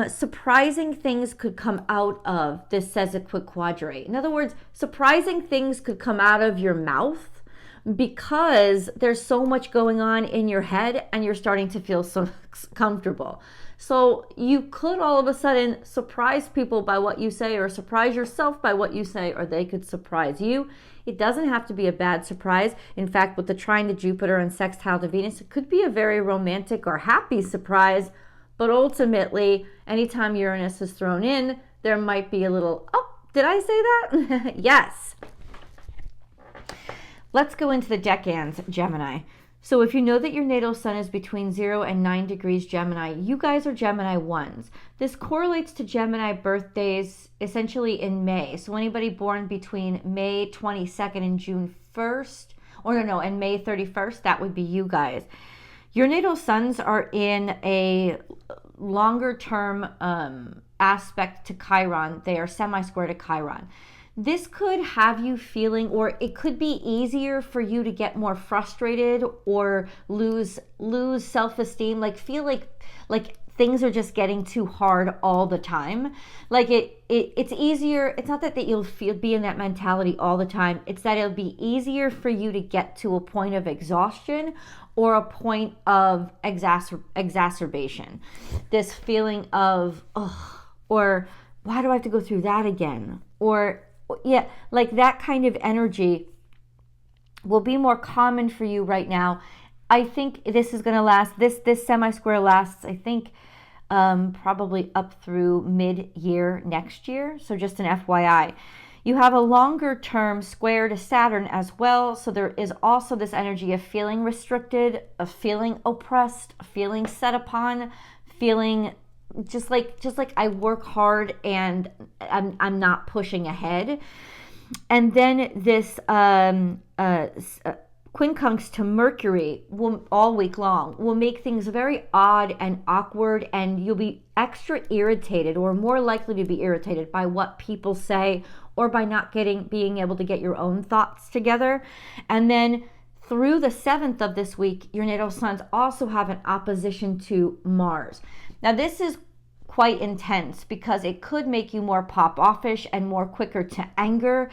Surprising things could come out of this sesquiquadrate. In other words, surprising things could come out of your mouth because there's so much going on in your head and you're starting to feel so comfortable. So you could all of a sudden surprise people by what you say, or surprise yourself by what you say, or they could surprise you. It doesn't have to be a bad surprise. In fact, with the trine to Jupiter and sextile to Venus, it could be a very romantic or happy surprise. But ultimately, anytime Uranus is thrown in, there might be a little, oh, did I say that? Yes. Let's go into the decans, Gemini. So if you know that your natal sun is between 0 and 9 degrees Gemini, you guys are Gemini 1s. This correlates to Gemini birthdays essentially in May. So anybody born between May 22nd and June 1st, and May 31st, that would be you guys. Your natal suns are in a longer term aspect to Chiron. They are semi-square to Chiron. This could have you feeling, or it could be easier for you to get more frustrated or lose self-esteem, feel like things are just getting too hard all the time. Like it's easier. It's not that you'll be in that mentality all the time. It's that it'll be easier for you to get to a point of exhaustion or a point of exacerbation. This feeling of, oh, or why do I have to go through that again? Or yeah, like that kind of energy will be more common for you right now. I think this is going to last, this semi-square lasts, I think, probably up through mid-year next year. So just an FYI. You have a longer term square to Saturn as well. So there is also this energy of feeling restricted, of feeling oppressed, feeling set upon, feeling just like I work hard and I'm not pushing ahead. And then this quincunx to Mercury all week long will make things very odd and awkward, and you'll be extra irritated or more likely to be irritated by what people say or by not being able to get your own thoughts together. And then through the 7th of this week, your natal suns also have an opposition to Mars. Now this is quite intense because it could make you more pop-offish and more quicker to anger,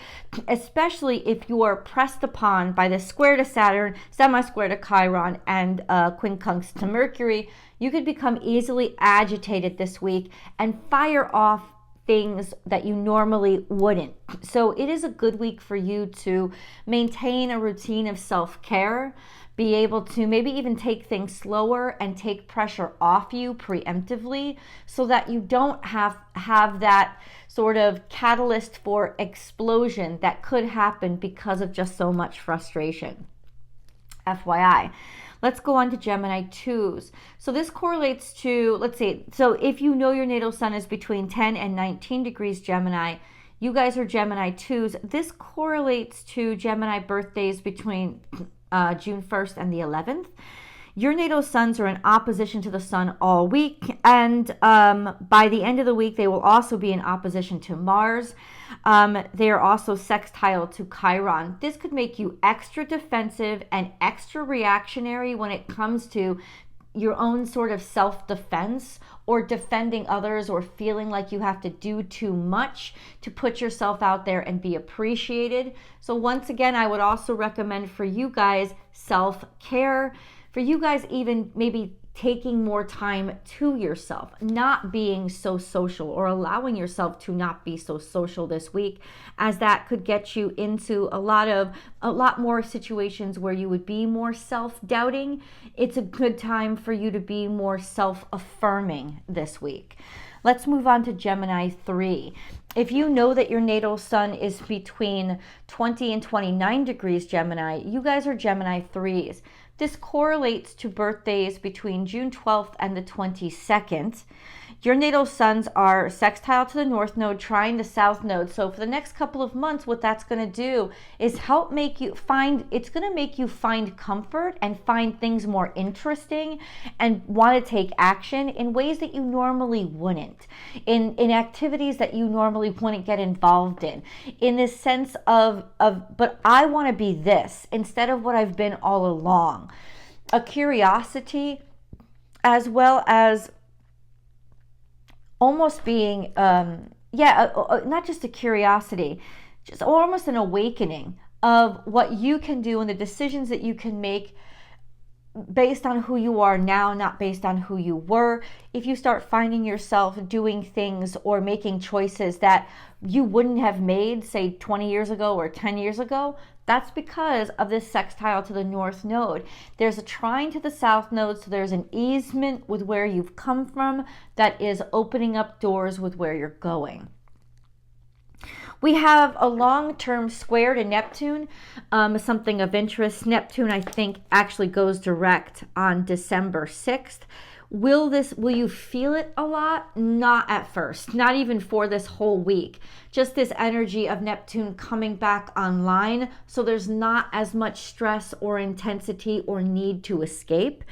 especially if you are pressed upon by the square to Saturn, semi-square to Chiron, and quincunx to Mercury. You could become easily agitated this week and fire off things that you normally wouldn't. So it is a good week for you to maintain a routine of self-care, be able to maybe even take things slower and take pressure off you preemptively so that you don't have that sort of catalyst for explosion that could happen because of just so much frustration. FYI. Let's go on to Gemini 2s. So this correlates to, let's see, so if you know your natal sun is between 10 and 19 degrees Gemini, you guys are Gemini 2s. This correlates to Gemini birthdays between June 1st and the 11th. Your natal suns are in opposition to the sun all week, and by the end of the week, they will also be in opposition to Mars. They are also sextile to Chiron. This could make you extra defensive and extra reactionary when it comes to your own sort of self-defense or defending others or feeling like you have to do too much to put yourself out there and be appreciated. So once again, I would also recommend for you guys self-care, for you guys even maybe taking more time to yourself, not being so social or allowing yourself to not be so social this week, as that could get you into a lot more situations where you would be more self-doubting. It's a good time for you to be more self-affirming this week. Let's move on to Gemini 3. If you know that your natal sun is between 20 and 29 degrees Gemini, you guys are Gemini 3s. This correlates to birthdays between June 12th and the 22nd. Your natal suns are sextile to the north node, trine the south node. So for the next couple of months, what that's going to do is it's going to make you find comfort and find things more interesting and want to take action in ways that you normally wouldn't, in activities that you normally wouldn't get involved in this sense of but I want to be this instead of what I've been all along. A curiosity, as well as almost being, not just a curiosity, just almost an awakening of what you can do and the decisions that you can make based on who you are now, not based on who you were. If you start finding yourself doing things or making choices that you wouldn't have made, say 20 years ago or 10 years ago, that's because of this sextile to the north node. There's a trine to the south node, so there's an easement with where you've come from that is opening up doors with where you're going. We have a long-term square to Neptune, something of interest. Neptune, I think, actually goes direct on December 6th. Will you feel it a lot? Not at first, not even for this whole week. Just this energy of Neptune coming back online, so there's not as much stress or intensity or need to escape.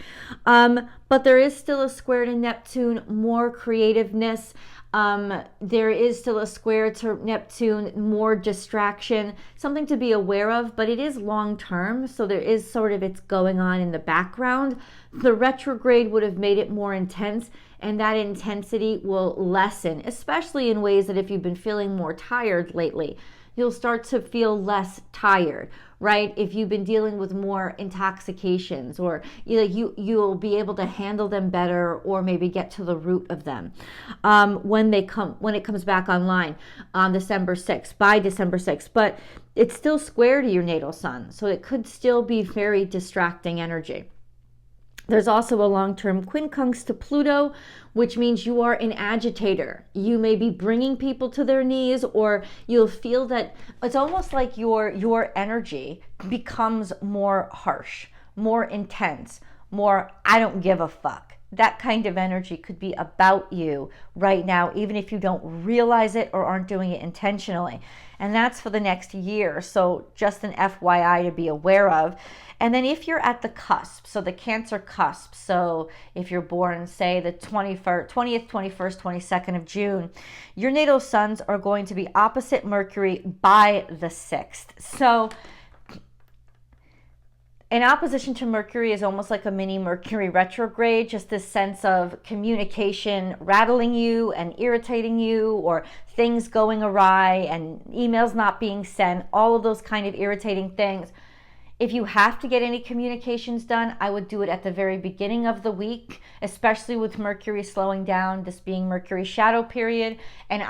but there is still a square to Neptune, more creativeness. There is still a square to Neptune, more distraction, something to be aware of, but it is long term. So there is sort of it's going on in the background. The retrograde would have made it more intense, and that intensity will lessen, especially in ways that if you've been feeling more tired lately, you'll start to feel less tired, right? If you've been dealing with more intoxications, or you'll be able to handle them better, or maybe get to the root of them when it comes back online on December 6th, by December 6th. But it's still square to your natal sun, so it could still be very distracting energy. There's also a long-term quincunx to Pluto, which means you are an agitator. You may be bringing people to their knees, or you'll feel that it's almost like your energy becomes more harsh, more intense, more I don't give a fuck. That kind of energy could be about you right now, even if you don't realize it or aren't doing it intentionally. And that's for the next year. So just an FYI to be aware of. And then if you're at the cusp, so the Cancer cusp, so if you're born, say, the 20th, 21st, 22nd of June, your natal suns are going to be opposite Mercury by the 6th. So in opposition to Mercury is almost like a mini Mercury retrograde, just this sense of communication rattling you and irritating you, or things going awry and emails not being sent, all of those kind of irritating things. If you have to get any communications done, I would do it at the very beginning of the week, especially with Mercury slowing down, this being Mercury shadow period, and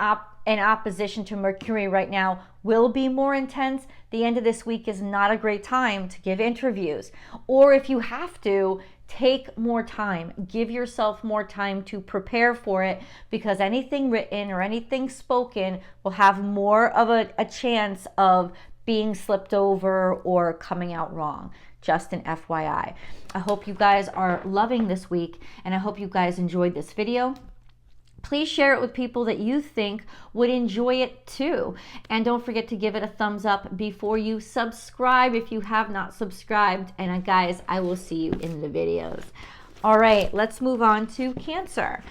in opposition to Mercury right now will be more intense. The end of this week is not a great time to give interviews. Or if you have to, take more time. Give yourself more time to prepare for it, because anything written or anything spoken will have more of a chance of being slipped over or coming out wrong. Just an FYI. I hope you guys are loving this week, and I hope you guys enjoyed this video. Please share it with people that you think would enjoy it too. And don't forget to give it a thumbs up before you subscribe if you have not subscribed. And guys, I will see you in the videos. All right, let's move on to Cancer.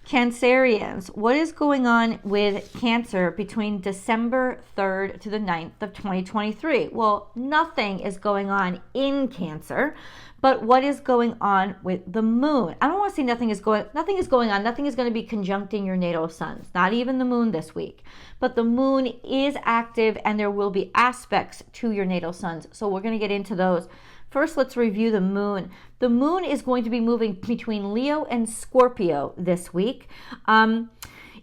Cancerians, what is going on with Cancer between December 3rd to the 9th of 2023? Well, nothing is going on in Cancer, but what is going on with the moon? I don't want to say nothing is going on. Nothing is going to be conjuncting your natal suns, not even the moon this week. But the moon is active, and there will be aspects to your natal suns. So we're going to get into those. First, let's review the moon. The moon is going to be moving between Leo and Scorpio this week.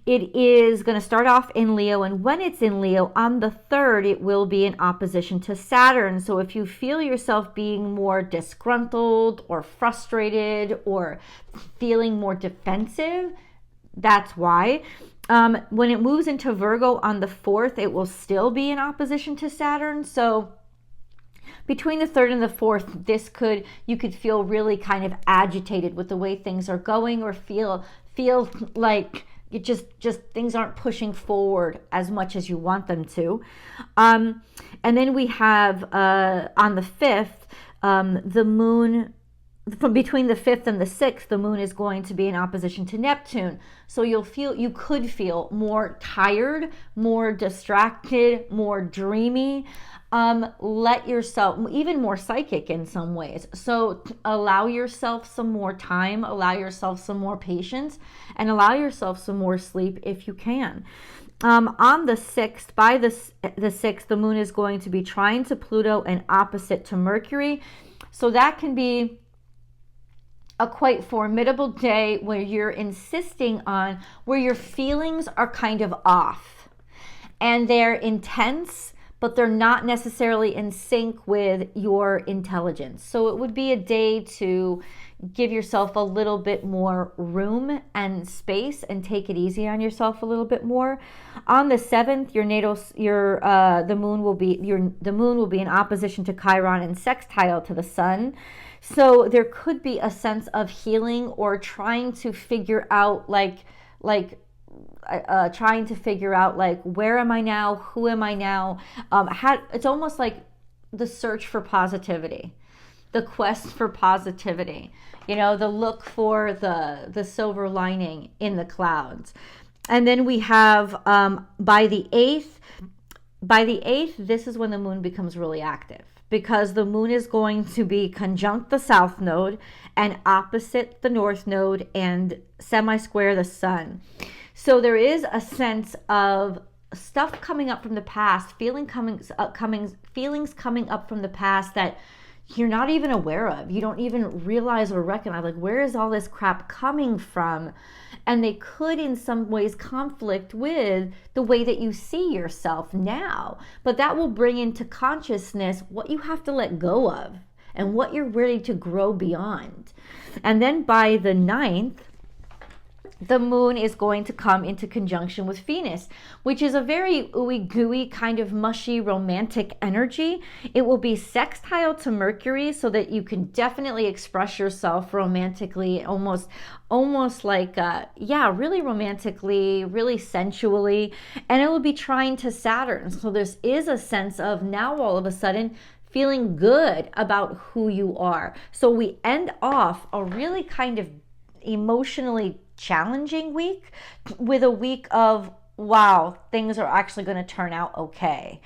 It is going to start off in Leo, and when it's in Leo, on the 3rd, it will be in opposition to Saturn. So if you feel yourself being more disgruntled or frustrated or feeling more defensive, that's why. When it moves into Virgo on the 4th, it will still be in opposition to Saturn. So between the 3rd and the 4th, you could feel really kind of agitated with the way things are going, or feel like it just things aren't pushing forward as much as you want them to. And then we have on the 5th, the moon, from between the 5th and the 6th, the moon is going to be in opposition to Neptune. So you could feel more tired, more distracted, more dreamy. Let yourself, even more psychic in some ways. So allow yourself some more time, allow yourself some more patience, and allow yourself some more sleep if you can. On the 6th, by the 6th, the moon is going to be trine to Pluto and opposite to Mercury. So that can be a quite formidable day where you're insisting on, where your feelings are kind of off and they're intense, but they're not necessarily in sync with your intelligence. So it would be a day to give yourself a little bit more room and space and take it easy on yourself a little bit more. On the 7th, the moon will be in opposition to Chiron and sextile to the sun. So there could be a sense of healing, or trying to figure out where am I now? Who am I now? It's almost like the search for positivity. the quest for positivity, you know, the look for the silver lining in the clouds. And then we have by the 8th, this is when the moon becomes really active, because the moon is going to be conjunct the south node and opposite the north node and semi-square the sun. So there is a sense of stuff coming up from the past, feelings coming up from the past that you're not even aware of. You don't even realize or recognize, like, where is all this crap coming from? And they could in some ways conflict with the way that you see yourself now. But that will bring into consciousness what you have to let go of and what you're ready to grow beyond. And then by the 9th, the moon is going to come into conjunction with Venus, which is a very ooey gooey kind of mushy romantic energy. It will be sextile to Mercury, so that you can definitely express yourself romantically, almost like really romantically, really sensually. And it will be trine to Saturn, so there is a sense of now all of a sudden feeling good about who you are. So we end off a really kind of emotionally challenging week with a week of, wow, things are actually going to turn out okay.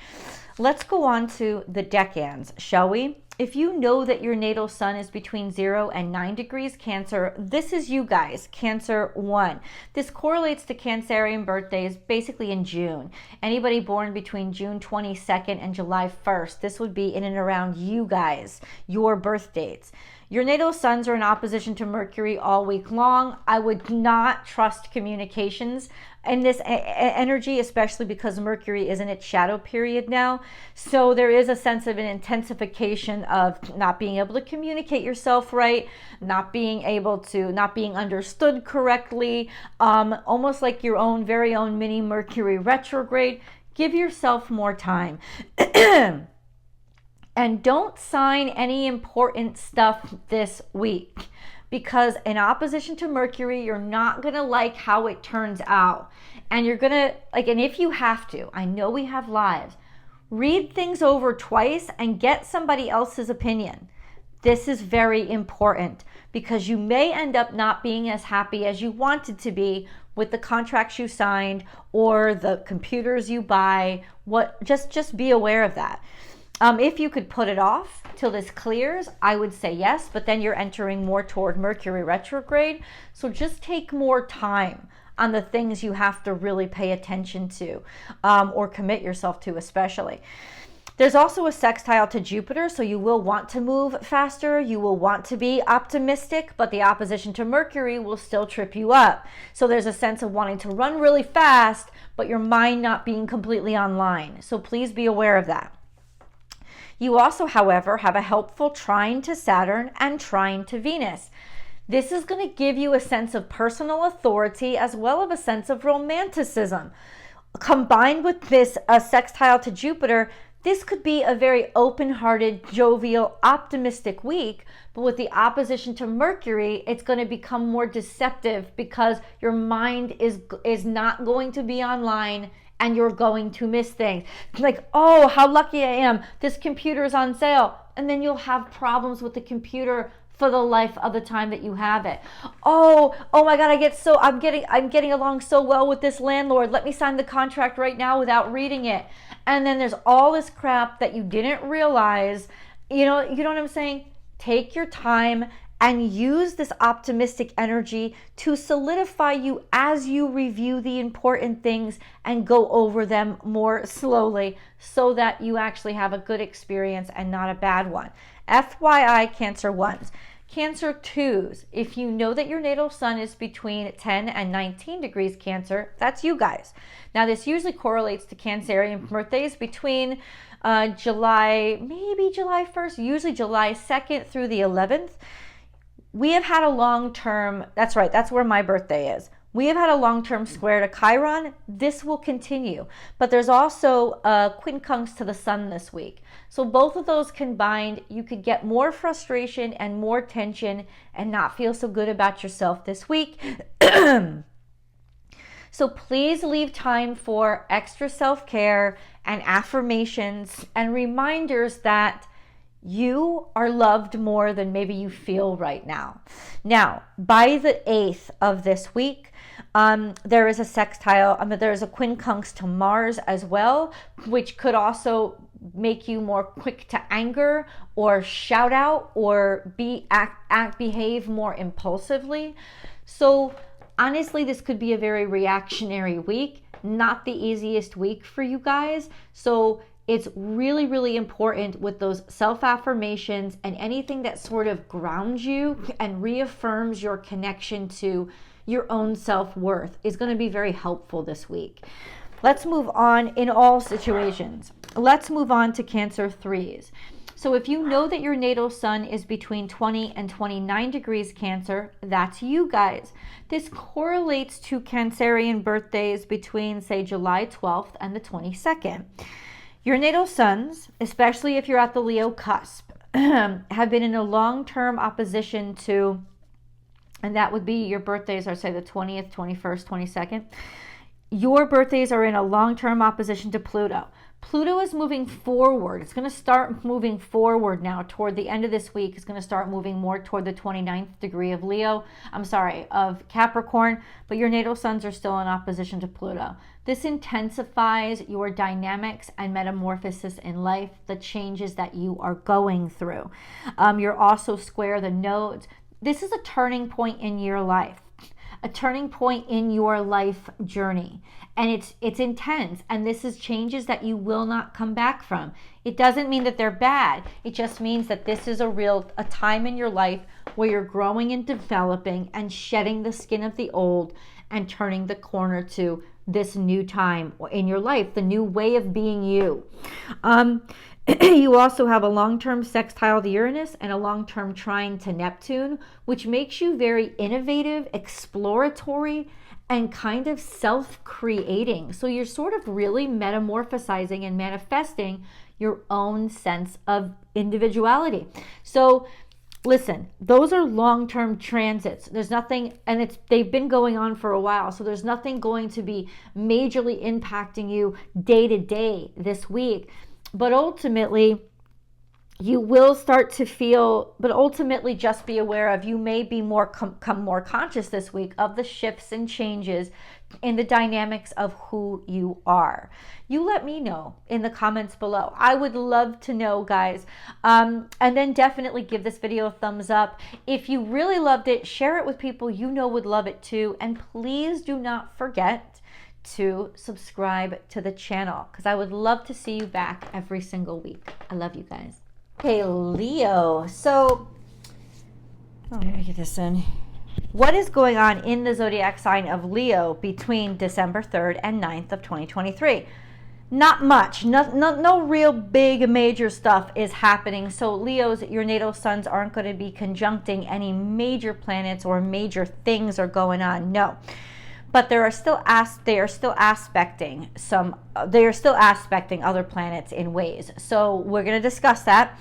Let's go on to the decans, shall we? If you know that your natal sun is between 0 and 9 degrees Cancer, this is you guys, Cancer 1. This correlates to Cancerian birthdays basically in June. Anybody born between June 22nd and July 1st, this would be in and around you guys, your birth dates. Your natal suns are in opposition to Mercury all week long. I would not trust communications in this energy, especially because Mercury is in its shadow period now. So there is a sense of an intensification of not being able to communicate yourself right, not being understood correctly, almost like your own very own mini Mercury retrograde. Give yourself more time. And don't sign any important stuff this week, because in opposition to Mercury, you're not going to like how it turns out. And you're going to, and if you have to, I know we have lives, read things over twice and get somebody else's opinion. This is very important, because you may end up not being as happy as you wanted to be with the contracts you signed or the computers you buy. Just be aware of that. If you could put it off till this clears, I would say yes, but then you're entering more toward Mercury retrograde. So just take more time on the things you have to really pay attention to, or commit yourself to especially. There's also a sextile to Jupiter, so you will want to move faster. You will want to be optimistic, but the opposition to Mercury will still trip you up. So there's a sense of wanting to run really fast, but your mind not being completely online. So please be aware of that. You also, however, have a helpful trine to Saturn and trine to Venus. This is going to give you a sense of personal authority as well as a sense of romanticism. Combined with this sextile to Jupiter, this could be a very open-hearted, jovial, optimistic week, but with the opposition to Mercury, it's going to become more deceptive because your mind is not going to be online and you're going to miss things. Like, oh, how lucky I am. This computer is on sale. And then you'll have problems with the computer for the life of the time that you have it. Oh my God, I'm getting along so well with this landlord. Let me sign the contract right now without reading it. And then there's all this crap that you didn't realize. You know what I'm saying? Take your time and use this optimistic energy to solidify you as you review the important things and go over them more slowly so that you actually have a good experience and not a bad one. FYI, Cancer 1s. Cancer 2s, if you know that your natal sun is between 10 and 19 degrees Cancer, that's you guys. Now, this usually correlates to Cancerian birthdays between July 1st, usually July 2nd through the 11th. We have had a long-term, that's right, that's where my birthday is. We have had a long-term square to Chiron. This will continue. But there's also a quincunx to the sun this week. So both of those combined, you could get more frustration and more tension and not feel so good about yourself this week. So please leave time for extra self-care and affirmations and reminders that You are loved more than maybe you feel right now. Now, by the 8th of this week, there is a sextile, there's a quincunx to Mars as well, which could also make you more quick to anger or shout out or behave more impulsively. So honestly, this could be a very reactionary week, not the easiest week for you guys. So it's really, really important with those self-affirmations and anything that sort of grounds you and reaffirms your connection to your own self-worth is going to be very helpful this week. Let's move on in all situations. Let's move on to Cancer 3s. So if you know that your natal sun is between 20 and 29 degrees Cancer, that's you guys. This correlates to Cancerian birthdays between, say, July 12th and the 22nd. Your natal suns, especially if you're at the Leo cusp, have been in a long-term opposition to, and that would be your birthdays are, say, the 20th, 21st, 22nd. Your birthdays are in a long-term opposition to Pluto. Pluto is moving forward. It's going to start moving forward now toward the end of this week. It's going to start moving more toward the 29th degree of of Capricorn, but your natal suns are still in opposition to Pluto. This intensifies your dynamics and metamorphosis in life, the changes that you are going through. You're also square the nodes. This is a turning point in your life. A turning point in your life journey, and it's intense, and this is changes that you will not come back from. It doesn't mean that they're bad. It just means that this is a time in your life where you're growing and developing and shedding the skin of the old and turning the corner to this new time in your life, the new way of being you. You also have a long-term sextile to Uranus and a long-term trine to Neptune, which makes you very innovative, exploratory, and kind of self-creating. So you're sort of really metamorphosizing and manifesting your own sense of individuality. So listen, those are long-term transits. There's nothing, and they've been going on for a while, so there's nothing going to be majorly impacting you day to day this week. But ultimately, you will start to feel, but ultimately just be aware of, you may be become more conscious this week of the shifts and changes in the dynamics of who you are. You let me know in the comments below. I would love to know, guys. And then definitely give this video a thumbs up. If you really loved it, share it with people you know would love it too. And please do not forget to subscribe to the channel, because I would love to see you back every single week. I love you guys. Okay, Leo. So, let me get this in. What is going on in the zodiac sign of Leo between December 3rd and 9th of 2023? Not much. No real big major stuff is happening. So Leos, your natal suns aren't going to be conjuncting any major planets or major things are going on. No. But they are still aspecting other planets in ways. So we're going to discuss that.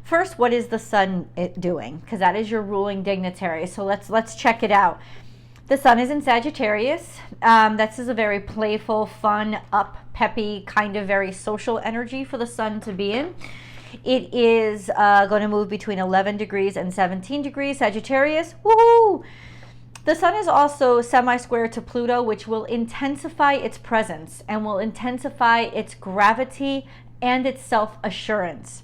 First, what is the sun doing? Because that is your ruling dignitary. So let's check it out. The sun is in Sagittarius. This is a very playful, fun, up, peppy, kind of very social energy for the sun to be in. It is going to move between 11 degrees and 17 degrees Sagittarius. Woohoo! The sun is also semi-square to Pluto, which will intensify its presence and will intensify its gravity and its self-assurance.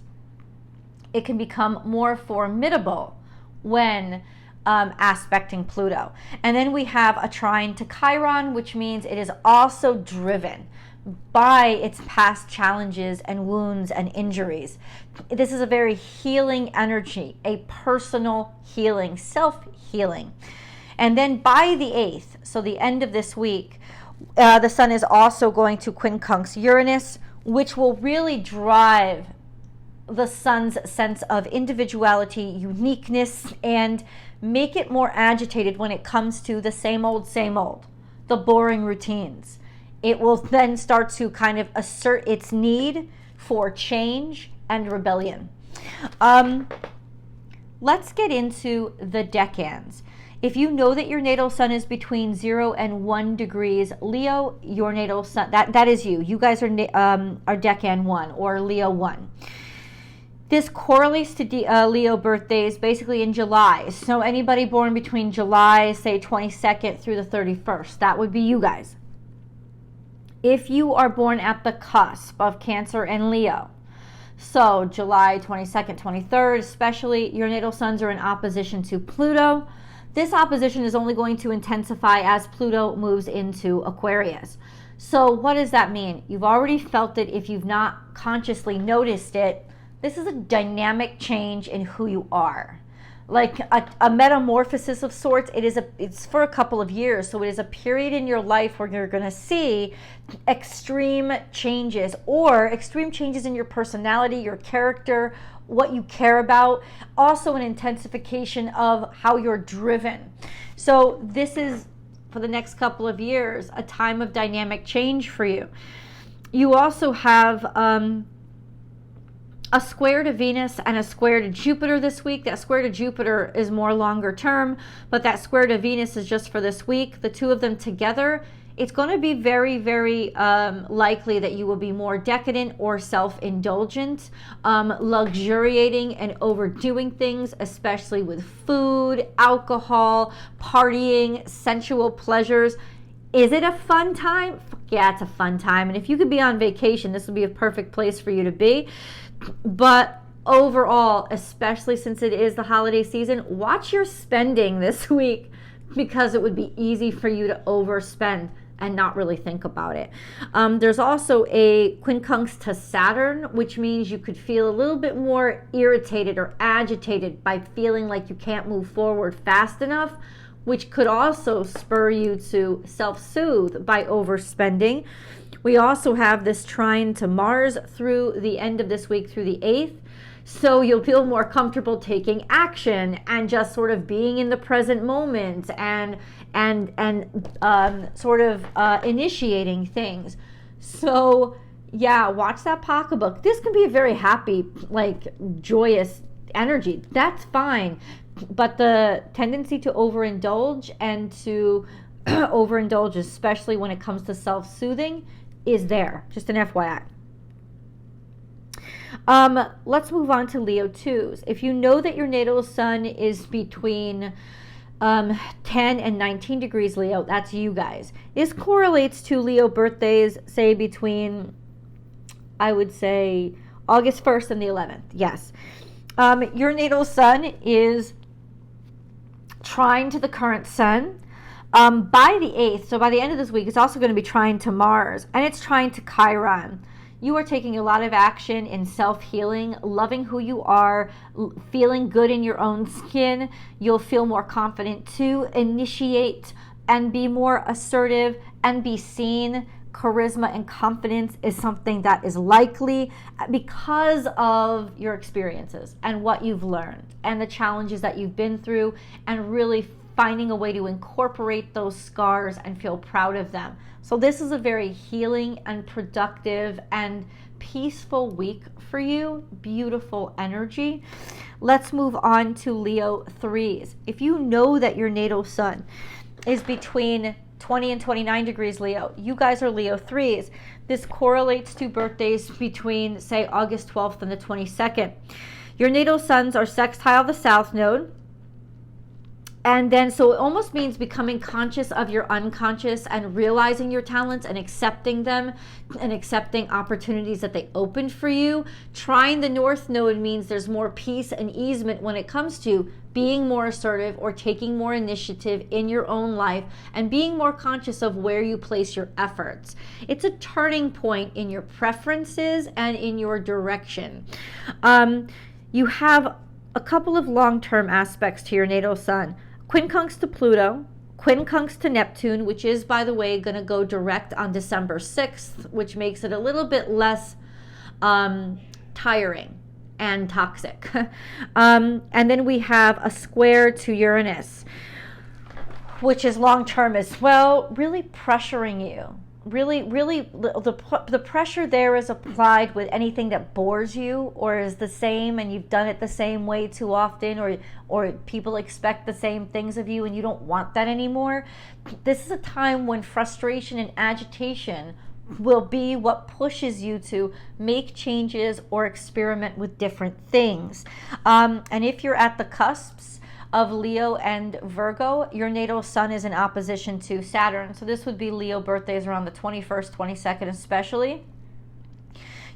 It can become more formidable when aspecting Pluto. And then we have a trine to Chiron, which means it is also driven by its past challenges and wounds and injuries. This is a very healing energy, a personal healing, self-healing. And then by the 8th, so the end of this week, the sun is also going to quincunx Uranus, which will really drive the sun's sense of individuality, uniqueness, and make it more agitated when it comes to the same old, the boring routines. It will then start to kind of assert its need for change and rebellion. Let's get into the decans. If you know that your natal sun is between 0 and 1 degrees, Leo, your natal sun, that is you. You guys are decan 1 or Leo 1. This correlates to Leo birthdays basically in July. So anybody born between July, say 22nd through the 31st, that would be you guys. If you are born at the cusp of Cancer and Leo, so July 22nd, 23rd, especially, your natal suns are in opposition to Pluto. This opposition is only going to intensify as Pluto moves into Aquarius. So what does that mean? You've already felt it if you've not consciously noticed it. This is a dynamic change in who you are. Like a metamorphosis of sorts. It's for a couple of years. So it is a period in your life where you're going to see extreme changes, or extreme changes in your personality, your character, what you care about. Also an intensification of how you're driven. So this is, for the next couple of years, a time of dynamic change for you. You also have a square to Venus and a square to Jupiter this week. That square to Jupiter is more longer term, but that square to Venus is just for this week. The two of them together, it's going to be very, very likely that you will be more decadent or self-indulgent, luxuriating and overdoing things, especially with food, alcohol, partying, sensual pleasures. Is it a fun time? Yeah, it's a fun time. And if you could be on vacation, this would be a perfect place for you to be. But overall, especially since it is the holiday season, watch your spending this week, because it would be easy for you to overspend and not really think about it. There's also a quincunx to Saturn, which means you could feel a little bit more irritated or agitated by feeling like you can't move forward fast enough, which could also spur you to self-soothe by overspending. We also have this trine to Mars through the end of this week, through the 8th. So you'll feel more comfortable taking action and just sort of being in the present moment and initiating things. So yeah, watch that pocketbook. This can be a very happy, like joyous energy. That's fine. But the tendency to overindulge and to overindulge, especially when it comes to self-soothing, is there. Just an FYI. Let's move on to Leo 2s. If you know that your natal sun is between 10 and 19 degrees Leo, that's you guys. This correlates to Leo birthdays, say between, I would say, August 1st and the 11th. Yes. Your natal sun is trine to the current sun. By the 8th, so by the end of this week, it's also going to be trine to Mars, and it's trine to Chiron. You are taking a lot of action in self-healing, loving who you are, feeling good in your own skin. You'll feel more confident to initiate and be more assertive and be seen. Charisma and confidence is something that is likely because of your experiences and what you've learned and the challenges that you've been through, and really finding a way to incorporate those scars and feel proud of them. So this is a very healing and productive and peaceful week for you. Beautiful energy. Let's move on to Leo 3s. If you know that your natal sun is between 20 and 29 degrees Leo, you guys are Leo 3s. This correlates to birthdays between, say, August 12th and the 22nd. Your natal suns are sextile the south node. And then, so it almost means becoming conscious of your unconscious and realizing your talents and accepting them and accepting opportunities that they opened for you. Trine the north node means there's more peace and easement when it comes to being more assertive or taking more initiative in your own life and being more conscious of where you place your efforts. It's a turning point in your preferences and in your direction. You have a couple of long-term aspects to your natal sun. Quincunx to Pluto, quincunx to Neptune, which is, by the way, going to go direct on December 6th, which makes it a little bit less tiring and toxic. And then we have a square to Uranus, which is long-term as well, really pressuring you. Really, the pressure there is applied with anything that bores you or is the same and you've done it the same way too often, or people expect the same things of you and you don't want that anymore. This is a time when frustration and agitation will be what pushes you to make changes or experiment with different things. And if you're at the cusps of Leo and Virgo, your natal sun is in opposition to Saturn. So this would be Leo birthdays around the 21st, 22nd especially.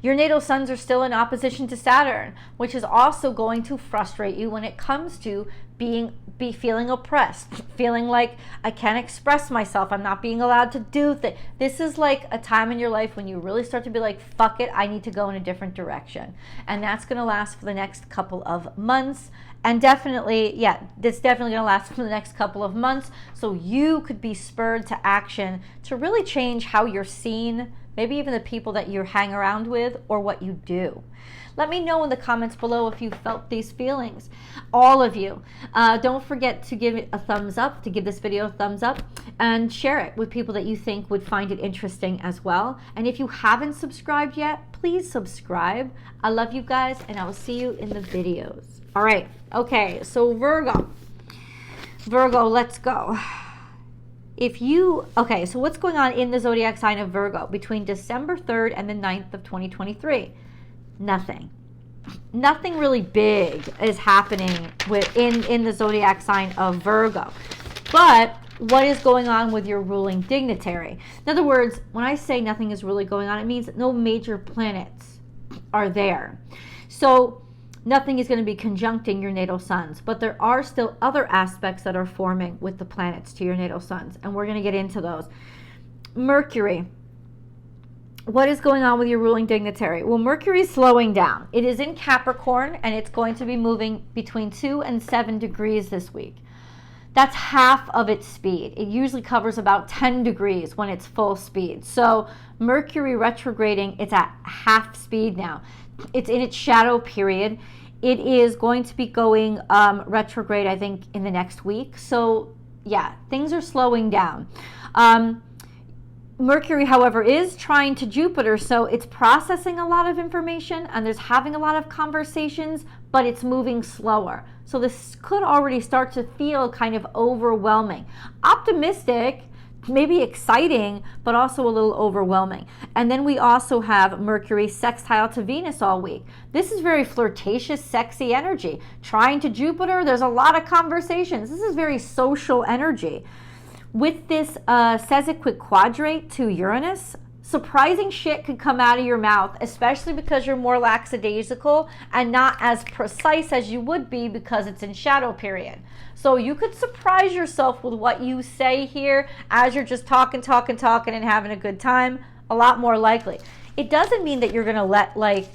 Your natal suns are still in opposition to Saturn, which is also going to frustrate you when it comes to feeling oppressed, feeling like I can't express myself, I'm not being allowed to do things. This is like a time in your life when you really start to be like, fuck it, I need to go in a different direction. And that's going to last for the next couple of months. And definitely, yeah, it's definitely going to last for the next couple of months. So you could be spurred to action to really change how you're seen, maybe even the people that you hang around with or what you do. Let me know in the comments below if you felt these feelings. All of you. Don't forget to give it a thumbs up, to give this video a thumbs up, and share it with people that you think would find it interesting as well. And if you haven't subscribed yet, please subscribe. I love you guys, and I will see you in the videos. All right. Okay, so Virgo, let's go. Okay, so what's going on in the zodiac sign of Virgo between December 3rd and the 9th of 2023? Nothing really big is happening in the zodiac sign of Virgo. But what is going on with your ruling dignitary? In other words, when I say nothing is really going on, it means that no major planets are there. So nothing is going to be conjuncting your natal suns, but there are still other aspects that are forming with the planets to your natal suns, and we're going to get into those. Mercury. What is going on with your ruling dignitary? Well, Mercury is slowing down. It is in Capricorn, and it's going to be moving between 2 and 7 degrees this week. That's half of its speed. It usually covers about 10 degrees when it's full speed. So Mercury retrograding, it's at half speed now. It's in its shadow period. It is going to be going retrograde, I think, in the next week. So yeah, things are slowing down. Mercury, however, is trying to Jupiter, so it's processing a lot of information and there's having a lot of conversations, but it's moving slower. So this could already start to feel kind of overwhelming. Optimistic, maybe exciting, but also a little overwhelming. And then we also have Mercury sextile to Venus all week. This is very flirtatious, sexy energy. Trying to Jupiter, there's a lot of conversations. This is very social energy. With this Sesequic quadrate to Uranus, surprising shit could come out of your mouth, especially because you're more lackadaisical and not as precise as you would be because it's in shadow period. So you could surprise yourself with what you say here as you're just talking and having a good time, a lot more likely. It doesn't mean that you're going to let like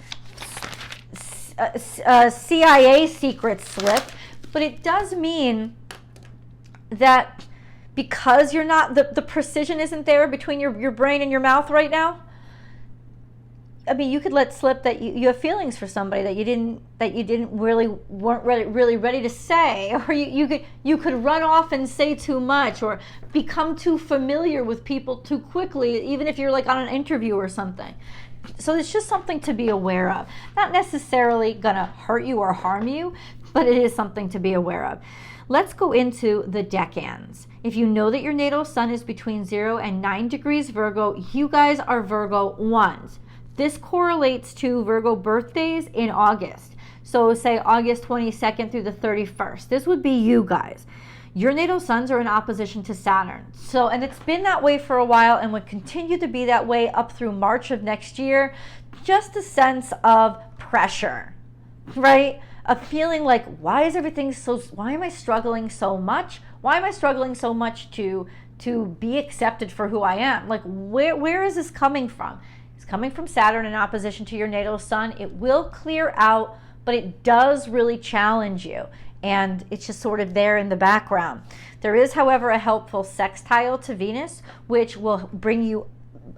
CIA secrets slip, but it does mean that because you're not, the precision isn't there between your brain and your mouth right now. I mean, you could let slip that you have feelings for somebody that you weren't really ready to say, or you could run off and say too much, or become too familiar with people too quickly, even if you're like on an interview or something. So it's just something to be aware of. Not necessarily gonna hurt you or harm you, but it is something to be aware of. Let's go into the decans. If you know that your natal sun is between 0 and 9 degrees Virgo, you guys are Virgo 1s. This correlates to Virgo birthdays in August. So say August 22nd through the 31st. This would be you guys. Your natal suns are in opposition to Saturn. So, and it's been that way for a while and would continue to be that way up through March of next year. Just a sense of pressure, right? Of feeling like, why am I struggling so much? Why am I struggling so much to be accepted for who I am? Like, where is this coming from? It's coming from Saturn in opposition to your natal sun. It will clear out, but it does really challenge you. And it's just sort of there in the background. There is, however, a helpful sextile to Venus, which will bring you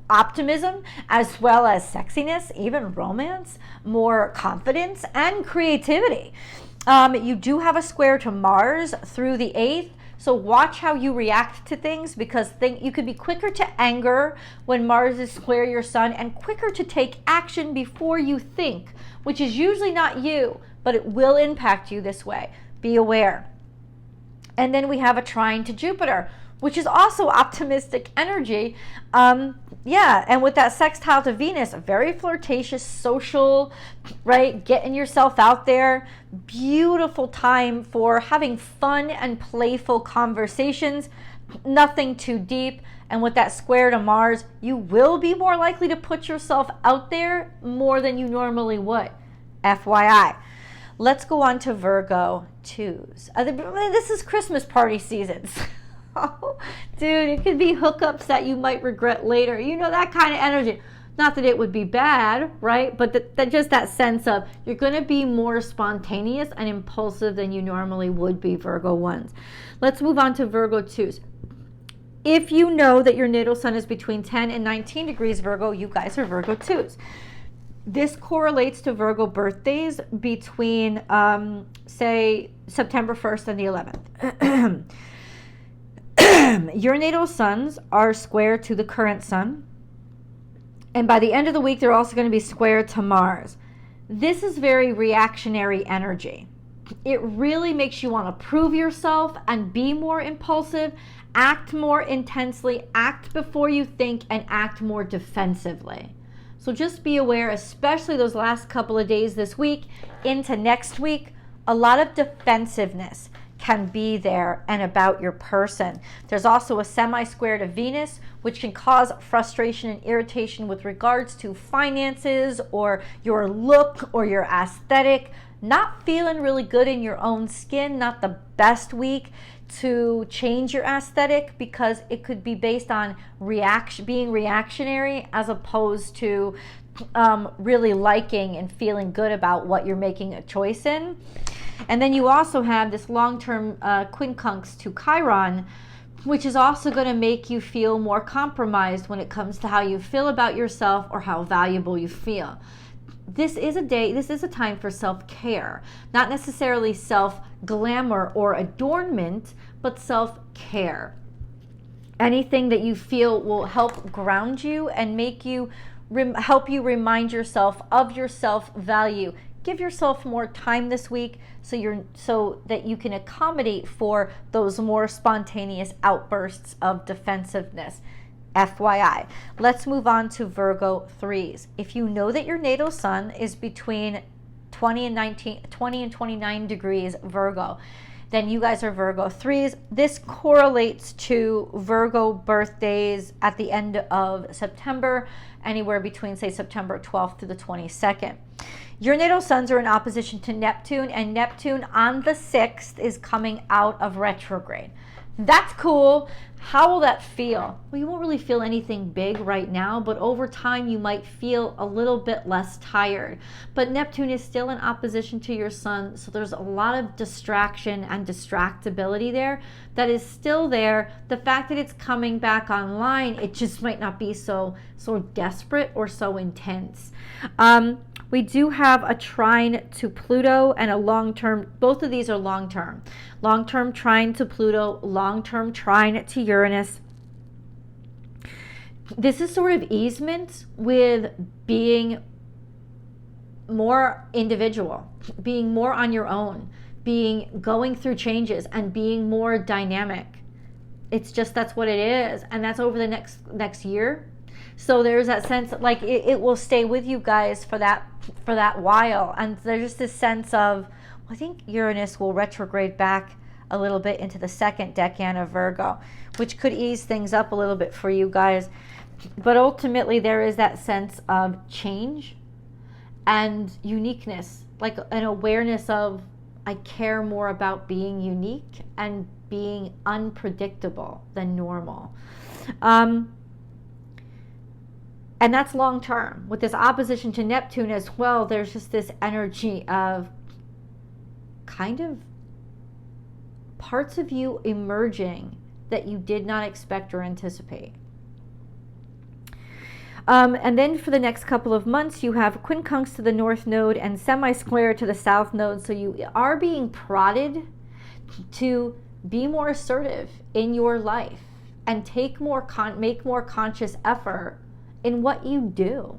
optimism as well as sexiness, even romance, more confidence, and creativity. You do have a square to Mars through the 8th, so watch how you react to things, because you could be quicker to anger when Mars is square your sun and quicker to take action before you think, which is usually not you, but it will impact you this way. Be aware. And then we have a trine to Jupiter, which is also optimistic energy. Yeah, and with that sextile to Venus, very flirtatious, social, right? Getting yourself out there. Beautiful time for having fun and playful conversations. Nothing too deep. And with that square to Mars, you will be more likely to put yourself out there more than you normally would. FYI. Let's go on to Virgo 2s. This is Christmas party seasons. Oh, dude, it could be hookups that you might regret later. You know, that kind of energy. Not that it would be bad, right? But just that sense of you're going to be more spontaneous and impulsive than you normally would be, Virgo 1s. Let's move on to Virgo 2s. If you know that your natal sun is between 10 and 19 degrees Virgo, you guys are Virgo 2s. This correlates to Virgo birthdays between, say, September 1st and the 11th. Your natal suns are square to the current sun. And by the end of the week, they're also going to be square to Mars. This is very reactionary energy. It really makes you want to prove yourself and be more impulsive, act more intensely, act before you think, and act more defensively. So just be aware, especially those last couple of days this week into next week, a lot of defensiveness can be there and about your person. There's also a semi-square to Venus, which can cause frustration and irritation with regards to finances or your look or your aesthetic. Not feeling really good in your own skin, not the best week to change your aesthetic, because it could be based on being reactionary as opposed to really liking and feeling good about what you're making a choice in. And then you also have this long-term quincunx to Chiron, which is also going to make you feel more compromised when it comes to how you feel about yourself or how valuable you feel. This is a time for self-care, not necessarily self-glamour or adornment, but self-care. Anything that you feel will help ground you and make you help you remind yourself of your self-value. Give yourself more time this week so that you can accommodate for those more spontaneous outbursts of defensiveness. FYI. Let's move on to Virgo 3s. If you know that your natal sun is between 20 and 29 degrees Virgo, then you guys are Virgo 3s. This correlates to Virgo birthdays at the end of September, anywhere between, say, September 12th to the 22nd. Your natal suns are in opposition to Neptune, and Neptune on the 6th is coming out of retrograde. That's cool. How will that feel? Well, you won't really feel anything big right now, but over time you might feel a little bit less tired. But Neptune is still in opposition to your sun, so there's a lot of distraction and distractibility there that is still there. The fact that it's coming back online, it just might not be so desperate or so intense. We do have a trine to Pluto and a long-term, both of these are long-term. Long-term trine to Pluto, long-term trine to Uranus. This is sort of easement with being more individual, being more on your own, going through changes and being more dynamic. It's just, that's what it is. And that's over the next year. So there's that sense like it will stay with you guys for that while. And there's just this sense of, I think Uranus will retrograde back a little bit into the second decan of Virgo, which could ease things up a little bit for you guys. But ultimately there is that sense of change and uniqueness, like an awareness of, I care more about being unique and being unpredictable than normal. And that's long term. With this opposition to Neptune as well, there's just this energy of kind of parts of you emerging that you did not expect or anticipate. And then for the next couple of months, you have quincunx to the north node and semi-square to the south node. So you are being prodded to be more assertive in your life and make more conscious effort in what you do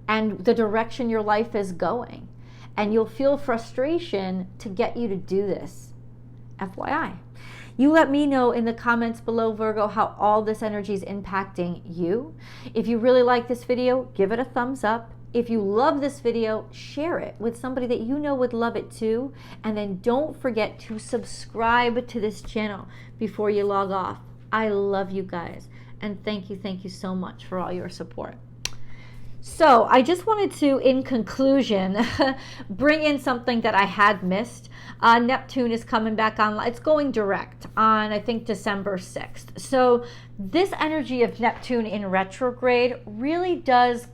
and the direction your life is going. And you'll feel frustration to get you to do this. FYI. You let me know in the comments below, Virgo, how all this energy is impacting you. If you really like this video, give it a thumbs up. If you love this video, share it with somebody that you know would love it too. And then don't forget to subscribe to this channel before you log off. I love you guys. And thank you so much for all your support. So I just wanted to, in conclusion, bring in something that I had missed. Neptune is coming back online. It's going direct on, I think, December 6th. So this energy of Neptune in retrograde really does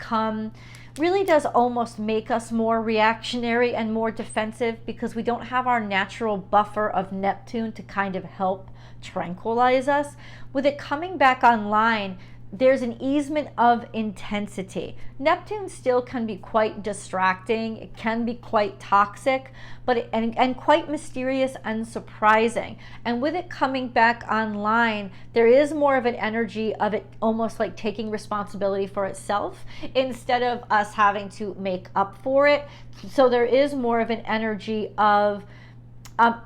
almost make us more reactionary and more defensive, because we don't have our natural buffer of Neptune to kind of help tranquilize us. With it coming back online, there's an easement of intensity. Neptune still can be quite distracting. It can be quite toxic, but and quite mysterious and surprising. And with it coming back online, there is more of an energy of it almost like taking responsibility for itself instead of us having to make up for it. So there is more of an energy of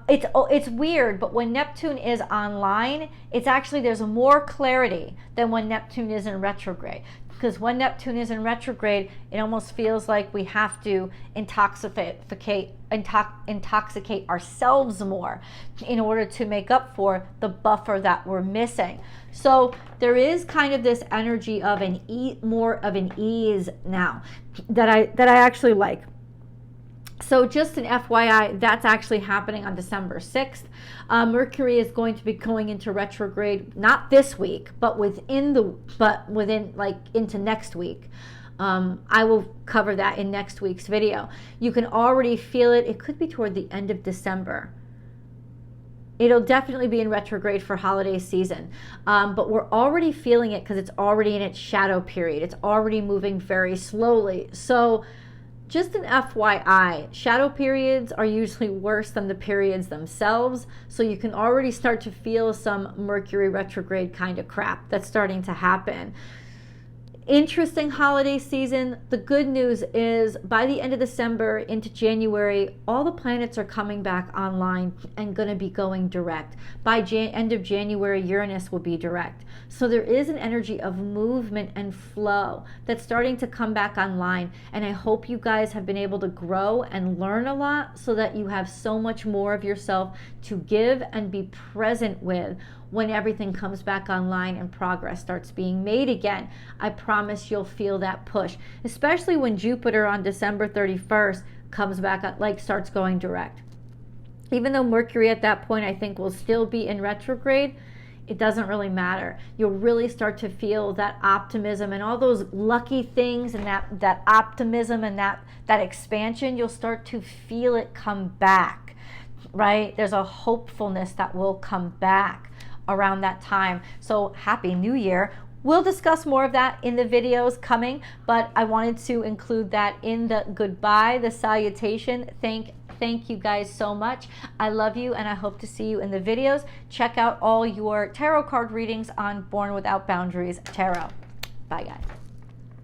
it's weird, but when Neptune is online, it's actually, there's more clarity than when Neptune is in retrograde. Because when Neptune is in retrograde, it almost feels like we have to intoxicate ourselves more in order to make up for the buffer that we're missing. So there is kind of this energy of more of an ease now that I actually like. So just an FYI, that's actually happening on December 6th. Mercury is going to be going into retrograde, not this week, but within like into next week. I will cover that in next week's video. You can already feel it. It could be toward the end of December. It'll definitely be in retrograde for holiday season. But we're already feeling it because it's already in its shadow period. It's already moving very slowly. So just an FYI, shadow periods are usually worse than the periods themselves, so you can already start to feel some Mercury retrograde kind of crap that's starting to happen. Interesting holiday season. The good news is by the end of December into January, all the planets are coming back online and going to be going direct. By end of January, Uranus will be direct. So there is an energy of movement and flow that's starting to come back online. And I hope you guys have been able to grow and learn a lot so that you have so much more of yourself to give and be present with when everything comes back online and progress starts being made again. I promise you'll feel that push, especially when Jupiter on December 31st comes back, starts going direct. Even though Mercury at that point I think will still be in retrograde, it doesn't really matter. You'll really start to feel that optimism and all those lucky things and that optimism and that expansion. You'll start to feel it come back, right? There's a hopefulness that will come back around that time. So happy New Year. We'll discuss more of that in the videos coming, but I wanted to include that in the goodbye, the salutation. Thank you guys so much. I love you and I hope to see you in the videos. Check out all your tarot card readings on Born Without Boundaries Tarot. Bye guys.